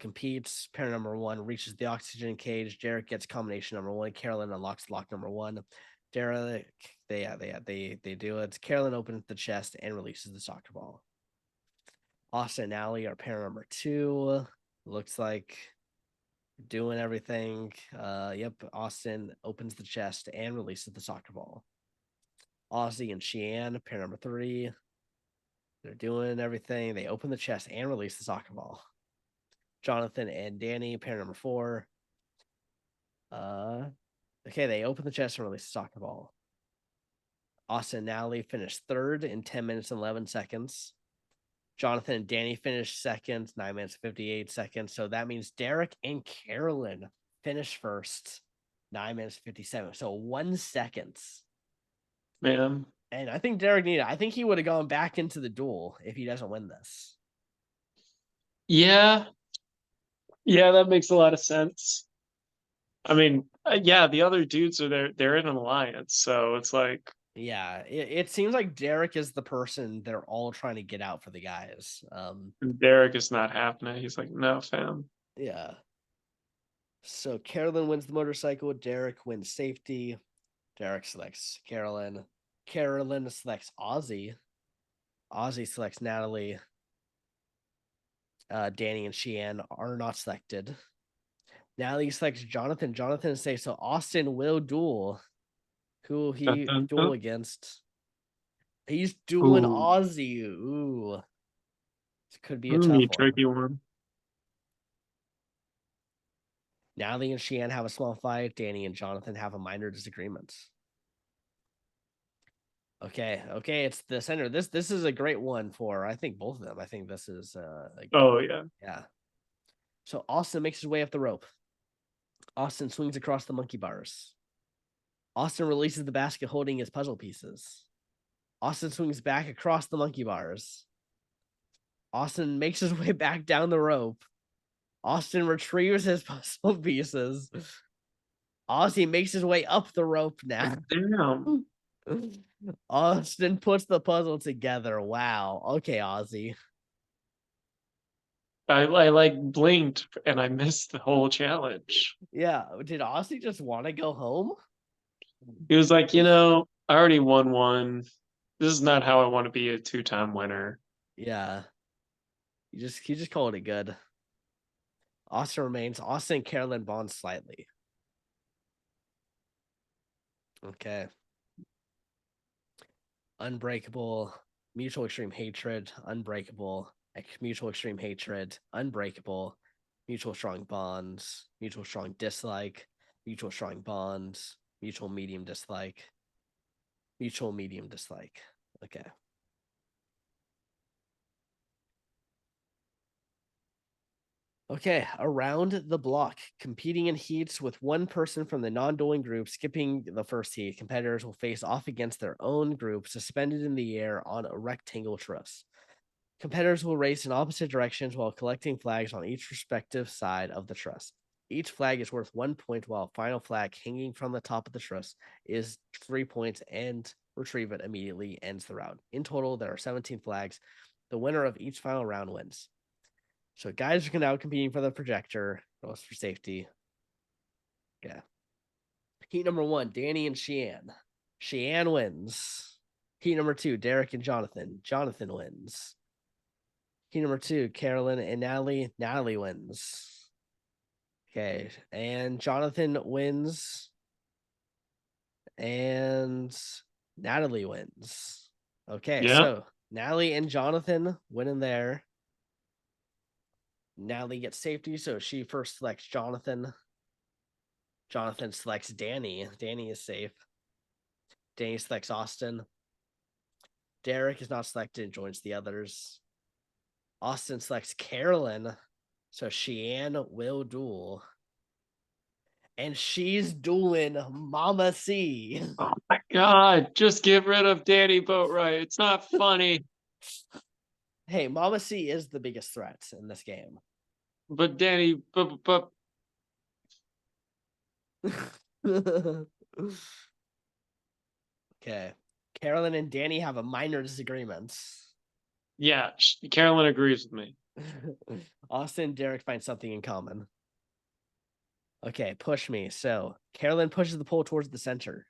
competes. Pair number 1 reaches the oxygen cage. Derek gets combination number 1. Carolyn unlocks lock number 1. Derek, they do it. Carolyn opens the chest and releases the soccer ball. Austin and Allie are pair number 2. Looks like doing everything. Yep, Austin opens the chest and releases the soccer ball. Ozzy and Sheehan, pair number 3. They're doing everything. They open the chest and release the soccer ball. Jonathan and Danny, pair number 4. Okay, they open the chest and release the soccer ball. Austin and Natalie finished third in 10 minutes and 11 seconds. Jonathan and Danny finished second, 9 minutes and 58 seconds. So that means Derek and Carolyn finished first, 9 minutes 57. So 1 second. Man. And I think Derek needed. I think he would have gone back into the duel if he doesn't win this. Yeah. Yeah, that makes a lot of sense. I mean, yeah, the other dudes are there. They're in an alliance, so it's like, Yeah, it seems like Derek is the person they're all trying to get out for the guys. Derek is not happening. He's like, no, fam. Yeah. So Carolyn wins the motorcycle. Derek wins safety. Derek selects Carolyn. Carolyn selects Ozzy. Ozzy selects Natalie. Danny and Sheehan are not selected. Natalie selects Jonathan. Jonathan says so. Austin will duel. Who will Dun, he dun, duel dun. against? He's dueling Ooh, Ozzy. Ooh, this could be a ooh, tough one. tricky one. Natalie and Sheehan have a small fight. Danny and Jonathan have a minor disagreement. Okay, it's the center. This is a great one for I think both of them. I think this is Oh yeah. yeah. So Austin makes his way up the rope. Austin swings across the monkey bars. Austin releases the basket holding his puzzle pieces. Austin swings back across the monkey bars. Austin makes his way back down the rope. Austin retrieves his puzzle pieces. Ozzy makes his way up the rope now. Damn. Austin puts the puzzle together. Wow. Okay, Ozzy. I like blinked and I missed the whole challenge. Yeah. Did Ozzy just want to go home? He was like, I already won one. This is not how I want to be a two-time winner. Yeah. He just called it good. Austin remains. Austin and Carolyn bond slightly. Okay. Unbreakable, mutual extreme hatred, unbreakable, mutual extreme hatred, unbreakable, mutual strong bonds, mutual strong dislike, mutual strong bonds, mutual medium dislike, mutual medium dislike. Okay. Okay, around the block, competing in heats with one person from the non-dueling group skipping the first heat, competitors will face off against their own group suspended in the air on a rectangle truss. Competitors will race in opposite directions while collecting flags on each respective side of the truss. Each flag is worth 1 point, while final flag hanging from the top of the truss is 3 points, and retrieve it immediately ends the round. In total, there are 17 flags. The winner of each final round wins. So guys are now competing for the projector, goes for safety. Yeah. Heat number 1, Danny and Sheehan. Sheehan wins. Heat number 2, Derek and Jonathan. Jonathan wins. Heat number 2, Carolyn and Natalie. Natalie wins. Okay. And Jonathan wins. And Natalie wins. Okay. Yeah. So Natalie and Jonathan win in there. Natalie gets safety. So she first selects Jonathan. Jonathan selects Danny. Danny is safe. Danny selects Austin. Derek is not selected and joins the others. Austin selects Carolyn. So Sheehan will duel. And she's dueling Mama C. Oh my God. Just get rid of Danny Boatwright. It's not funny. Hey, Mama C is the biggest threat in this game. But Danny, but Okay. Carolyn and Danny have a minor disagreement. yeah, Carolyn agrees with me. Austin and Derek find something in common. Okay, push me. So Carolyn pushes the pole towards the center.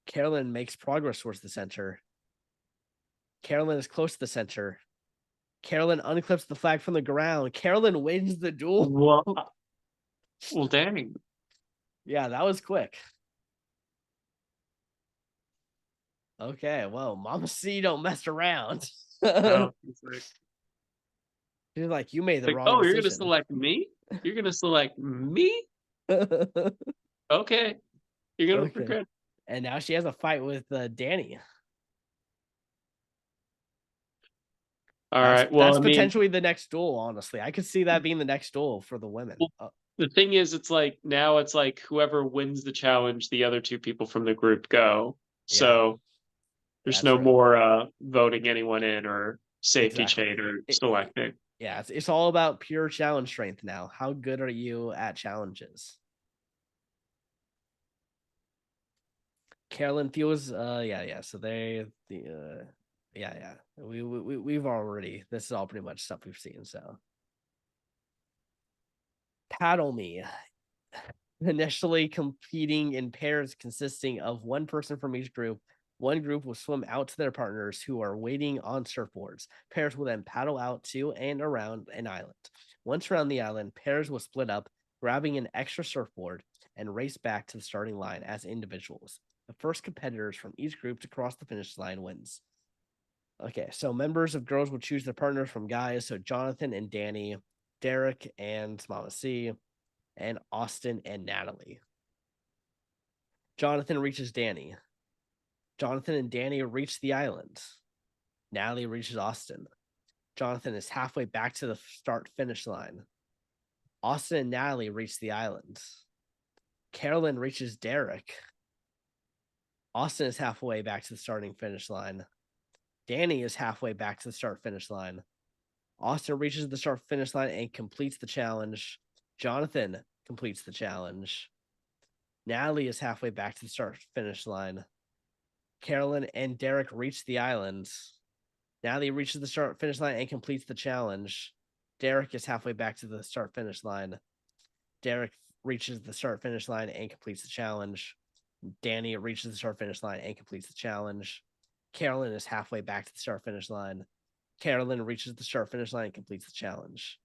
Carolyn makes progress towards the center. Carolyn is close to the center. Carolyn unclips the flag from the ground. Carolyn wins the duel. Well, dang. Yeah, that was quick. Okay, well, Mama C don't mess around. No, She's like, you made the like, wrong oh, you're gonna decision. select me? You're gonna select me? Okay. You're gonna Okay. regret. And now she has a fight with Danny. All That's right. Well, that's I mean, potentially the next duel. Honestly, I could see that being the next duel for the women. well, the thing is, it's like now it's like whoever wins the challenge, the other two people from the group go. Yeah, So there's yeah, no true. more voting anyone in or safety Exactly. chain or selecting. Yeah, it's all about pure challenge strength now. How good are you at challenges? Carolyn feels yeah. So yeah. We've already, this is all pretty much stuff we've seen. So paddle me. Initially competing in pairs consisting of one person from each group. One group will swim out to their partners who are waiting on surfboards. Pairs will then paddle out to and around an island. Once around the island, pairs will split up, grabbing an extra surfboard, and race back to the starting line as individuals. The first competitors from each group to cross the finish line wins. Okay, so members of girls will choose their partners from guys. So Jonathan and Danny, Derek and Mama C, and Austin and Natalie. Jonathan reaches Danny. Jonathan and Danny reach the island. Natalie reaches Austin. Jonathan is halfway back to the start finish line. Austin and Natalie reach the island. Carolyn reaches Derek. Austin is halfway back to the starting finish line. Danny is halfway back to the start finish line. Austin reaches the start finish line and completes the challenge. Jonathan completes the challenge. Natalie is halfway back to the start finish line. Carolyn and Derek reach the islands. Natalie reaches the start finish line and completes the challenge. Derek is halfway back to the start finish line. Derek reaches the start finish line and completes the challenge. Danny reaches the start finish line and completes the challenge. Carolyn is halfway back to the start finish line. Carolyn reaches the start finish line and completes the challenge.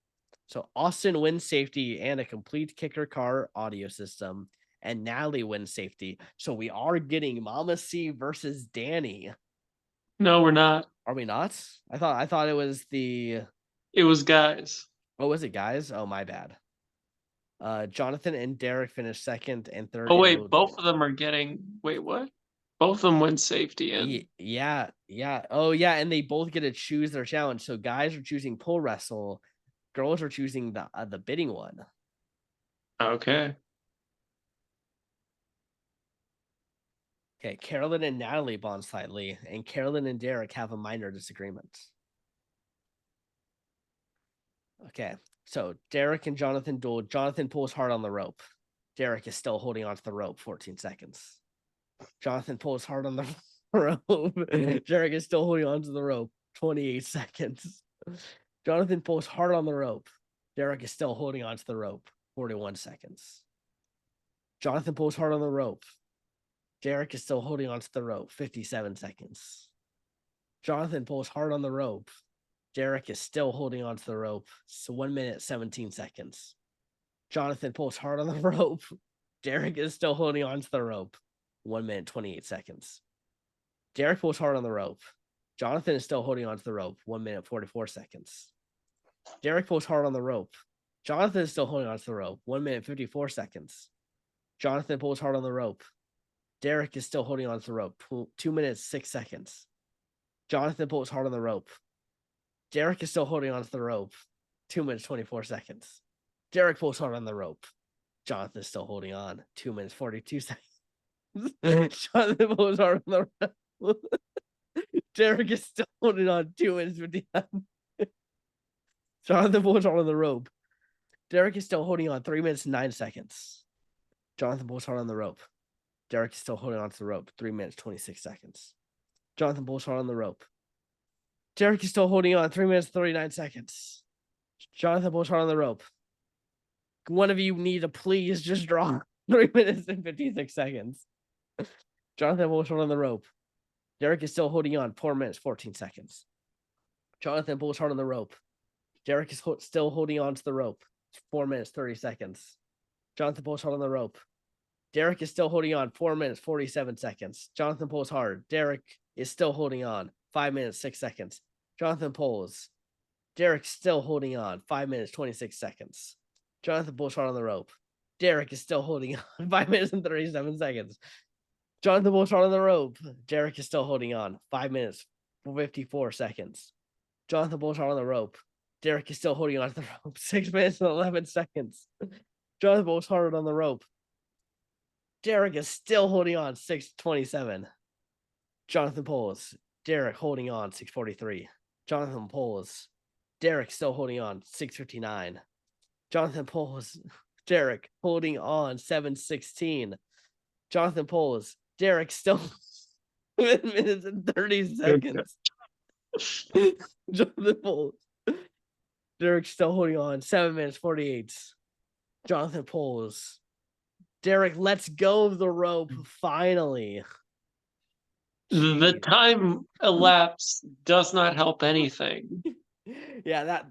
So Austin wins safety and a complete kicker car audio system, and Natalie wins safety. So we are getting Mama C versus Danny. No, we're not. Are we not? I thought it was the. It was guys. What was it, guys? Oh, my bad. Jonathan and Derek finished second and third Oh in wait, movie. both of them are getting. Wait, what? Both of them win safety and. Yeah. Oh, yeah, and they both get to choose their challenge. So guys are choosing pole wrestle, girls are choosing the bidding one. Okay. Okay, Carolyn and Natalie bond slightly, and Carolyn and Derek have a minor disagreement. Okay, so Derek and Jonathan duel. Jonathan pulls hard on the rope. Derek is still holding onto the rope 14 seconds. Jonathan pulls hard on the rope. Derek is still holding onto the rope 28 seconds. Jonathan pulls hard on the rope. Derek is still holding onto the rope 41 seconds. Jonathan pulls hard on the rope. Derek is still holding onto the rope 57 seconds. Jonathan pulls hard on the rope. Derek is still holding onto the rope. So 1 minute, 17 seconds. Jonathan pulls hard on the rope. Derek is still holding onto the rope. 1 minute, 28 seconds. Derek pulls hard on the rope. Jonathan is still holding onto the rope. 1 minute, 44 seconds. Derek pulls hard on the rope. Jonathan is still holding onto the rope. 1 minute, 54 seconds. Jonathan pulls hard on the rope. Derek is still holding onto the rope. 2 minutes, 6 seconds. Jonathan pulls hard on the rope. Derek is still holding onto the rope. 2 minutes, 24 seconds. Derek pulls hard on the rope. Jonathan is still holding on. 2 minutes, 42 seconds. Jonathan pulls hard on the rope. Derek is still holding on. 2 minutes, 59. Jonathan pulls hard on the rope. Derek is still holding on. 3 minutes, 9 seconds. Jonathan pulls hard on the rope. Derek is still holding onto the rope. 3 minutes, 26 seconds. Jonathan pulls hard on the rope. Derek is still holding on. 3 minutes, 39 seconds. Jonathan pulls hard on the rope. One of you need to please just draw 3 minutes and 56 seconds. Jonathan pulls hard on the rope. Derek is still holding on. 4 minutes, 14 seconds. Jonathan pulls hard on the rope. Derek is still holding on to the rope. 4 minutes, 30 seconds. Jonathan pulls hard on the rope. Derek is still holding on. 4 minutes, 47 seconds. Jonathan pulls hard. Derek is still holding on. 5 minutes, 6 seconds. Jonathan pulls. Derek still holding on. 5 minutes, 26 seconds. Jonathan pulls hard on the rope. Derek is still holding on. 5 minutes and 37 seconds. Jonathan pulls hard on the rope. Derek is still holding on. 5 minutes, 54 seconds. Jonathan pulls hard on the rope. Derek is still holding on to the rope. 6 minutes and 11 seconds. Jonathan pulls hard on the rope. Derek is still holding on. 6:27. Jonathan pulls. Derek holding on. 6:43. Jonathan pulls. Derek still holding on. 6:59. Jonathan pulls. Derek holding on. 7:16. Jonathan pulls. Derek still 7 minutes and 30 seconds. Jonathan pulls. Derek still holding on. 7 minutes 48. Jonathan pulls. Derek lets go of the rope finally. The time elapsed does not help anything. Yeah,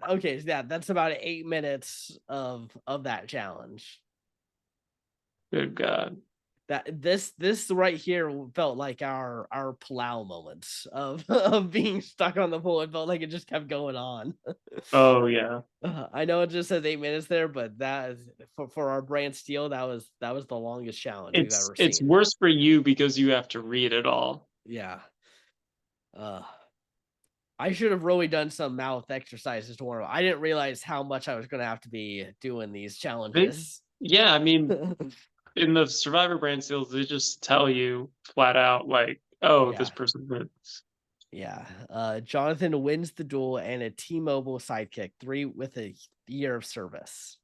that's about 8 minutes of that challenge. Good God. That this right here felt like our Palau moments of of being stuck on the pole. It felt like it just kept going on. Oh yeah. I know it just says 8 minutes there, but that is for our Brantsteele, that was the longest challenge we've ever It's seen. worse for you because you have to read it all. Yeah. I should have really done some mouth exercises to warm up. I didn't realize how much I was going to have to be doing these challenges. Yeah, I mean, in the Survivor brand seals, they just tell you flat out, like, oh, Yeah. this person wins. Yeah. Jonathan wins the duel and a T-Mobile sidekick, 3 with a year of service.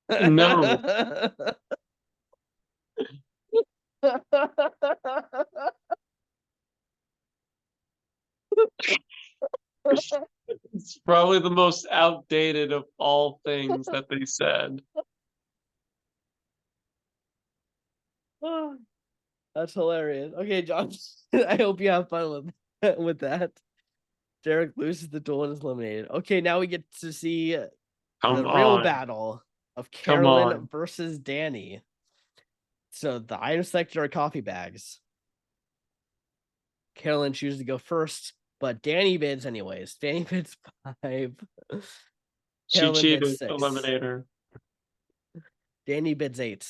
No. It's probably the most outdated of all things that they said. That's hilarious. Okay, John. I hope you have fun with that. Derek loses the duel and is eliminated. Okay, now we get to see Come the real on. battle of Come Carolyn on. versus Danny. So the item selected are coffee bags. Carolyn chooses to go first, but Danny bids anyways. Danny bids 5. She Carolyn bids cheated. 6. Eliminate her. Danny bids 8.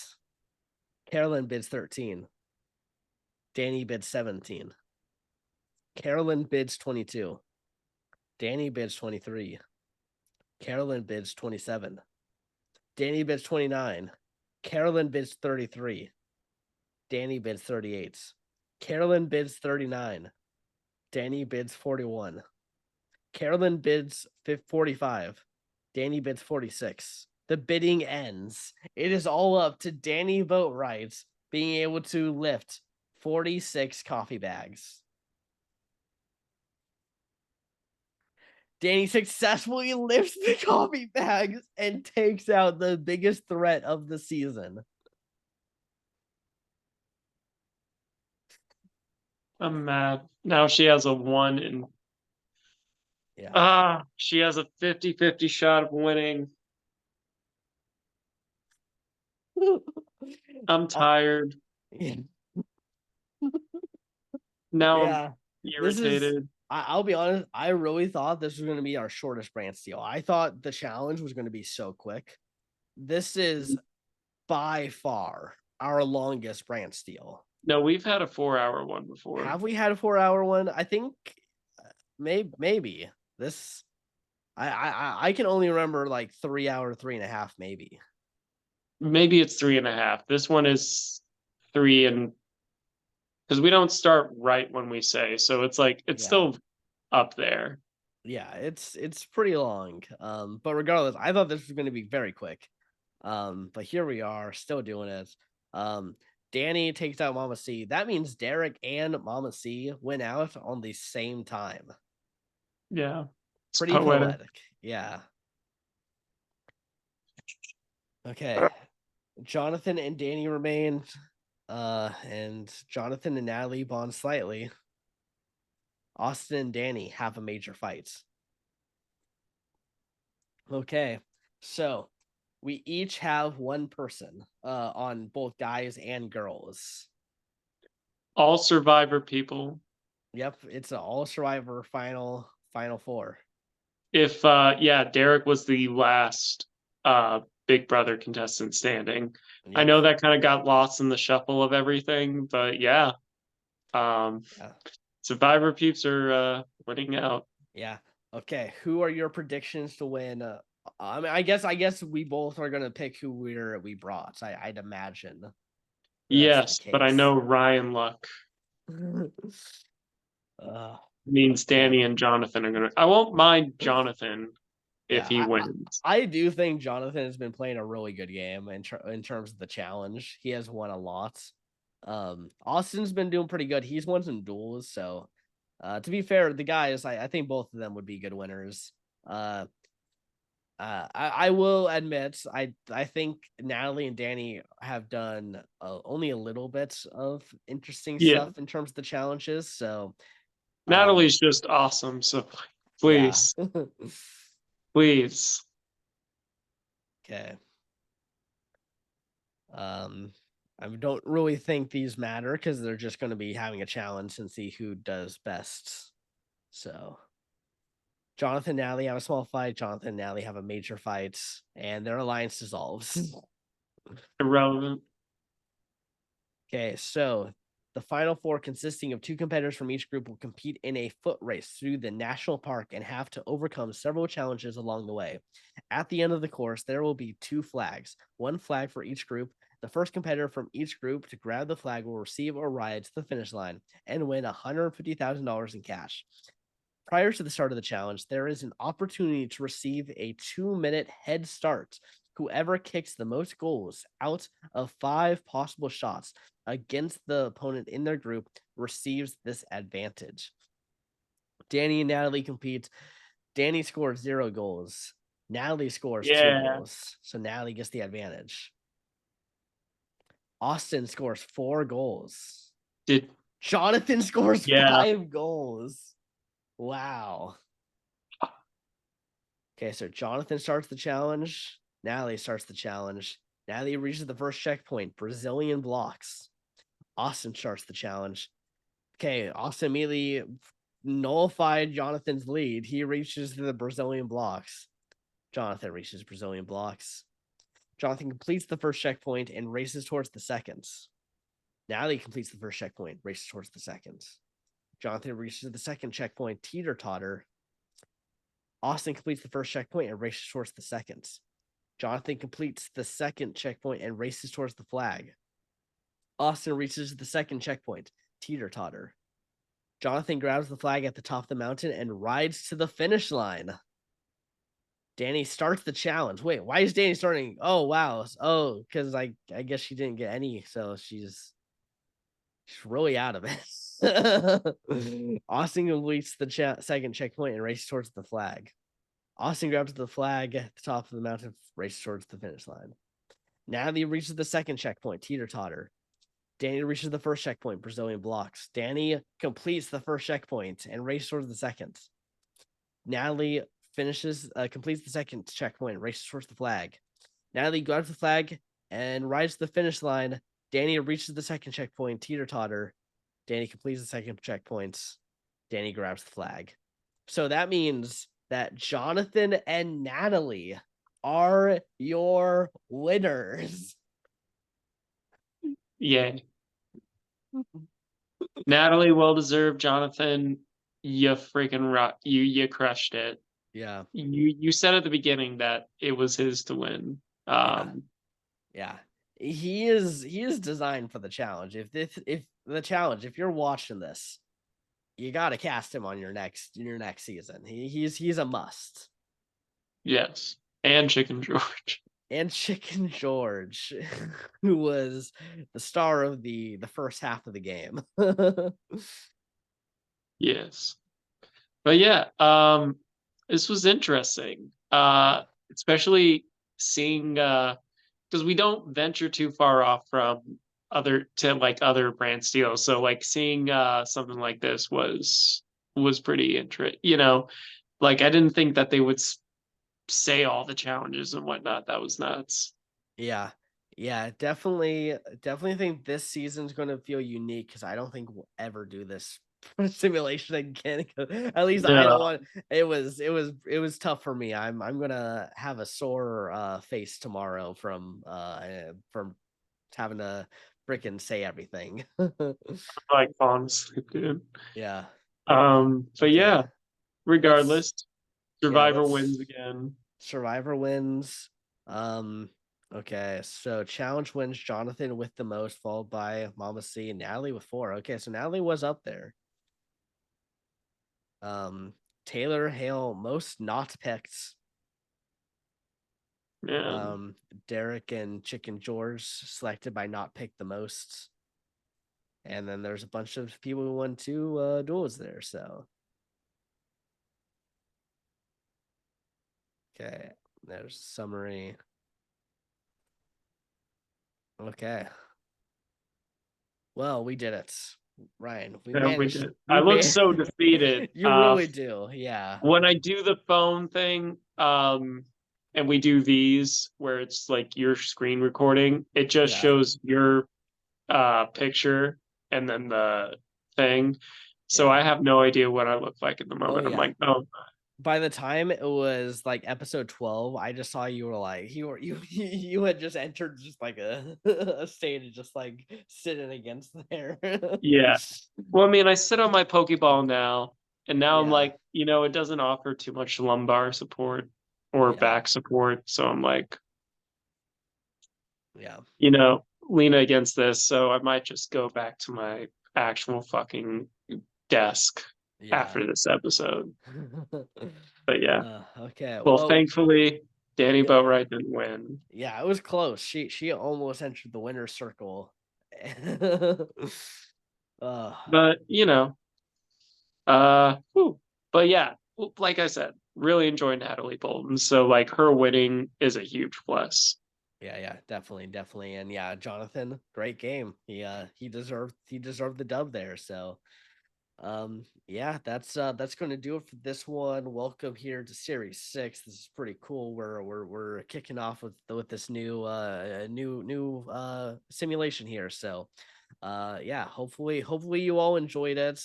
Carolyn bids 13. Danny bids 17. Carolyn bids 22. Danny bids 23. Carolyn bids 27. Danny bids 29. Carolyn bids 33. Danny bids 38. Carolyn bids 39. Danny bids 41. Carolyn bids 45. Danny bids 46. The bidding ends. It is all up to Danny Boatwright being able to lift 46 coffee bags. Danny successfully lifts the coffee bags and takes out the biggest threat of the season. I'm mad. Now she has a 1 in. Yeah. She has a 50-50 shot of winning. I'm Uh, tired. Now I'm yeah. This is, irritated. I'll be honest, I really thought this was going to be our shortest Brantsteele. I thought the challenge was going to be so quick. This is by far our longest Brantsteele. No, we've had a 4-hour one before. Have we had a 4-hour one? I think maybe this. I can only remember like 3 hour, 3.5, maybe. Maybe it's 3.5. This one is 3 and because we don't start right when we say, so it's like it's Yeah. still up there. Yeah, it's pretty long. But regardless, I thought this was going to be very quick. But here we are, still doing it. Um, Danny takes out Mama C. That means Derek and Mama C went out on the same time. Yeah, it's Pretty poetic. poetic. Yeah. Okay. Jonathan and Danny remain. And Jonathan and Natalie bond slightly. Austin and Danny have a major fight. Okay. So we each have one person on both guys and girls. All Survivor people. Yep, it's an all survivor final four. If yeah, Derek was the last Big Brother contestant standing. I Yep. know that kind of got lost in the shuffle of everything, but yeah. Um Yeah. Survivor peeps are winning out. Yeah. Okay. Who are your predictions to win? I mean, I guess we both are gonna pick who we brought. I'd imagine that's the Yes, but I case. know Ryan Luck uh, means okay. Danny and Jonathan are gonna. I won't mind Jonathan if Yeah, he wins. I do think Jonathan has been playing a really good game in terms of the challenge. He has won a lot. Austin's been doing pretty good. He's won some duels, so to be fair, the guys, I think both of them would be good winners. Uh, I will admit, I think Natalie and Danny have done only a little bit of interesting Yeah, stuff in terms of the challenges. So, um, Natalie's just awesome. So yeah. please, please. Okay. I don't really think these matter because they're just going to be having a challenge and see who does best. So, Jonathan and Natalie have a small fight. Jonathan and Natalie have a major fight, and their alliance dissolves. Irrelevant. Okay, so the final four, consisting of two competitors from each group, will compete in a foot race through the national park and have to overcome several challenges along the way. At the end of the course, there will be two flags, one flag for each group. The first competitor from each group to grab the flag will receive a ride to the finish line and win $150,000 in cash. Prior to the start of the challenge, there is an opportunity to receive a 2-minute head start. Whoever kicks the most goals out of 5 possible shots against the opponent in their group receives this advantage. Danny and Natalie compete. Danny scores 0 goals. Natalie scores 2 Yeah. goals. So Natalie gets the advantage. Austin scores 4 goals. Did Jonathan scores yeah. 5 goals. Wow. Okay, so Jonathan starts the challenge. Natalie starts the challenge. Natalie reaches the first checkpoint, Brazilian blocks. Austin starts the challenge. Okay, Austin immediately nullified Jonathan's lead. He reaches the Brazilian blocks. Jonathan reaches Brazilian blocks. Jonathan completes the first checkpoint and races towards the second. Natalie completes the first checkpoint, races towards the second. Jonathan reaches the second checkpoint, teeter totter. Austin completes the first checkpoint and races towards the second. Jonathan completes the second checkpoint and races towards the flag. Austin reaches the second checkpoint, teeter totter. Jonathan grabs the flag at the top of the mountain and rides to the finish line. Danny starts the challenge. Wait, why is Danny starting? Oh, wow. Oh, because I guess she didn't get any, so she's really out of it. Austin completes the second checkpoint and races towards the flag. Austin grabs the flag at the top of the mountain, races towards the finish line. Natalie reaches the second checkpoint, teeter totter. Danny reaches the first checkpoint, Brazilian blocks. Danny completes the first checkpoint and races towards the second. Natalie completes the second checkpoint, races towards the flag. Natalie grabs the flag and rides to the finish line. Danny reaches the second checkpoint, teeter totter. Danny completes the second checkpoint. Danny grabs the flag. So that means that Jonathan and Natalie are your winners. Yeah. Natalie, well deserved. Jonathan, you freaking rock. You crushed it. Yeah. You said at the beginning that it was his to win. Yeah. Yeah. He is designed for the challenge. If you're watching this, you got to cast him on your next season. He's a must. Yes. And Chicken George. And Chicken George, who was the star of the first half of the game. Yes. But yeah, this was interesting. Especially seeing because we don't venture too far off from other Brantsteele. So like seeing something like this was pretty interesting. Like I didn't think that they would say all the challenges and whatnot. That was nuts. Yeah. Yeah, definitely think this season's going to feel unique because I don't think we'll ever do this simulation again. At least I don't No. want. It was tough for me. I'm gonna have a sore face tomorrow from having to freaking say everything. Like falling asleep, dude. Yeah. But Okay. yeah, Let's regardless, yeah, Survivor let's wins again. Survivor wins. Okay, so challenge wins Jonathan with the most, followed by Mama C and Natalie with 4. Okay, so Natalie was up there. Um, Taylor Hale most not picked. Yeah. Um, Derek and Chicken George selected by not picked the most. And then there's a bunch of people who won 2 duels there. So okay, there's summary. Okay. Well, we did it. Ryan, we Yeah, we managed. did. I We look made so defeated. you really do. Yeah. When I do the phone thing, and we do these where it's like your screen recording, it just Yeah. shows your picture and then the thing. So Yeah. I have no idea what I look like at the Oh moment. I'm yeah. like, oh By the time it was like episode 12, I just saw you were like you had just entered just like a a stage just like sitting against there. yeah. Well, I mean, I sit on my Pokeball now, and now I'm Yeah. like, it doesn't offer too much lumbar support or Yeah. back support. So I'm like, Yeah. Lena against this, so I might just go back to my actual fucking desk Yeah. after this episode. But yeah. Okay. Well, Well, thankfully, Danny yeah. Boatwright didn't win. Yeah, it was close. She almost entered the winner's circle. uh But whew. But yeah, like I said, really enjoy Natalie Bolton. So like her winning is a huge plus. yeah, yeah, definitely, definitely. And yeah, Jonathan, great game. He deserved the dub there. So yeah, that's going to do it for this one. Welcome here to series 6. This is pretty cool. We're kicking off with this new simulation here. So yeah, hopefully you all enjoyed it.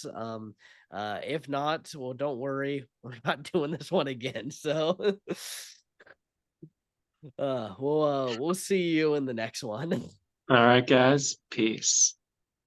If not, well, don't worry, we're not doing this one again. So we'll see you in the next one. All right, guys. Peace.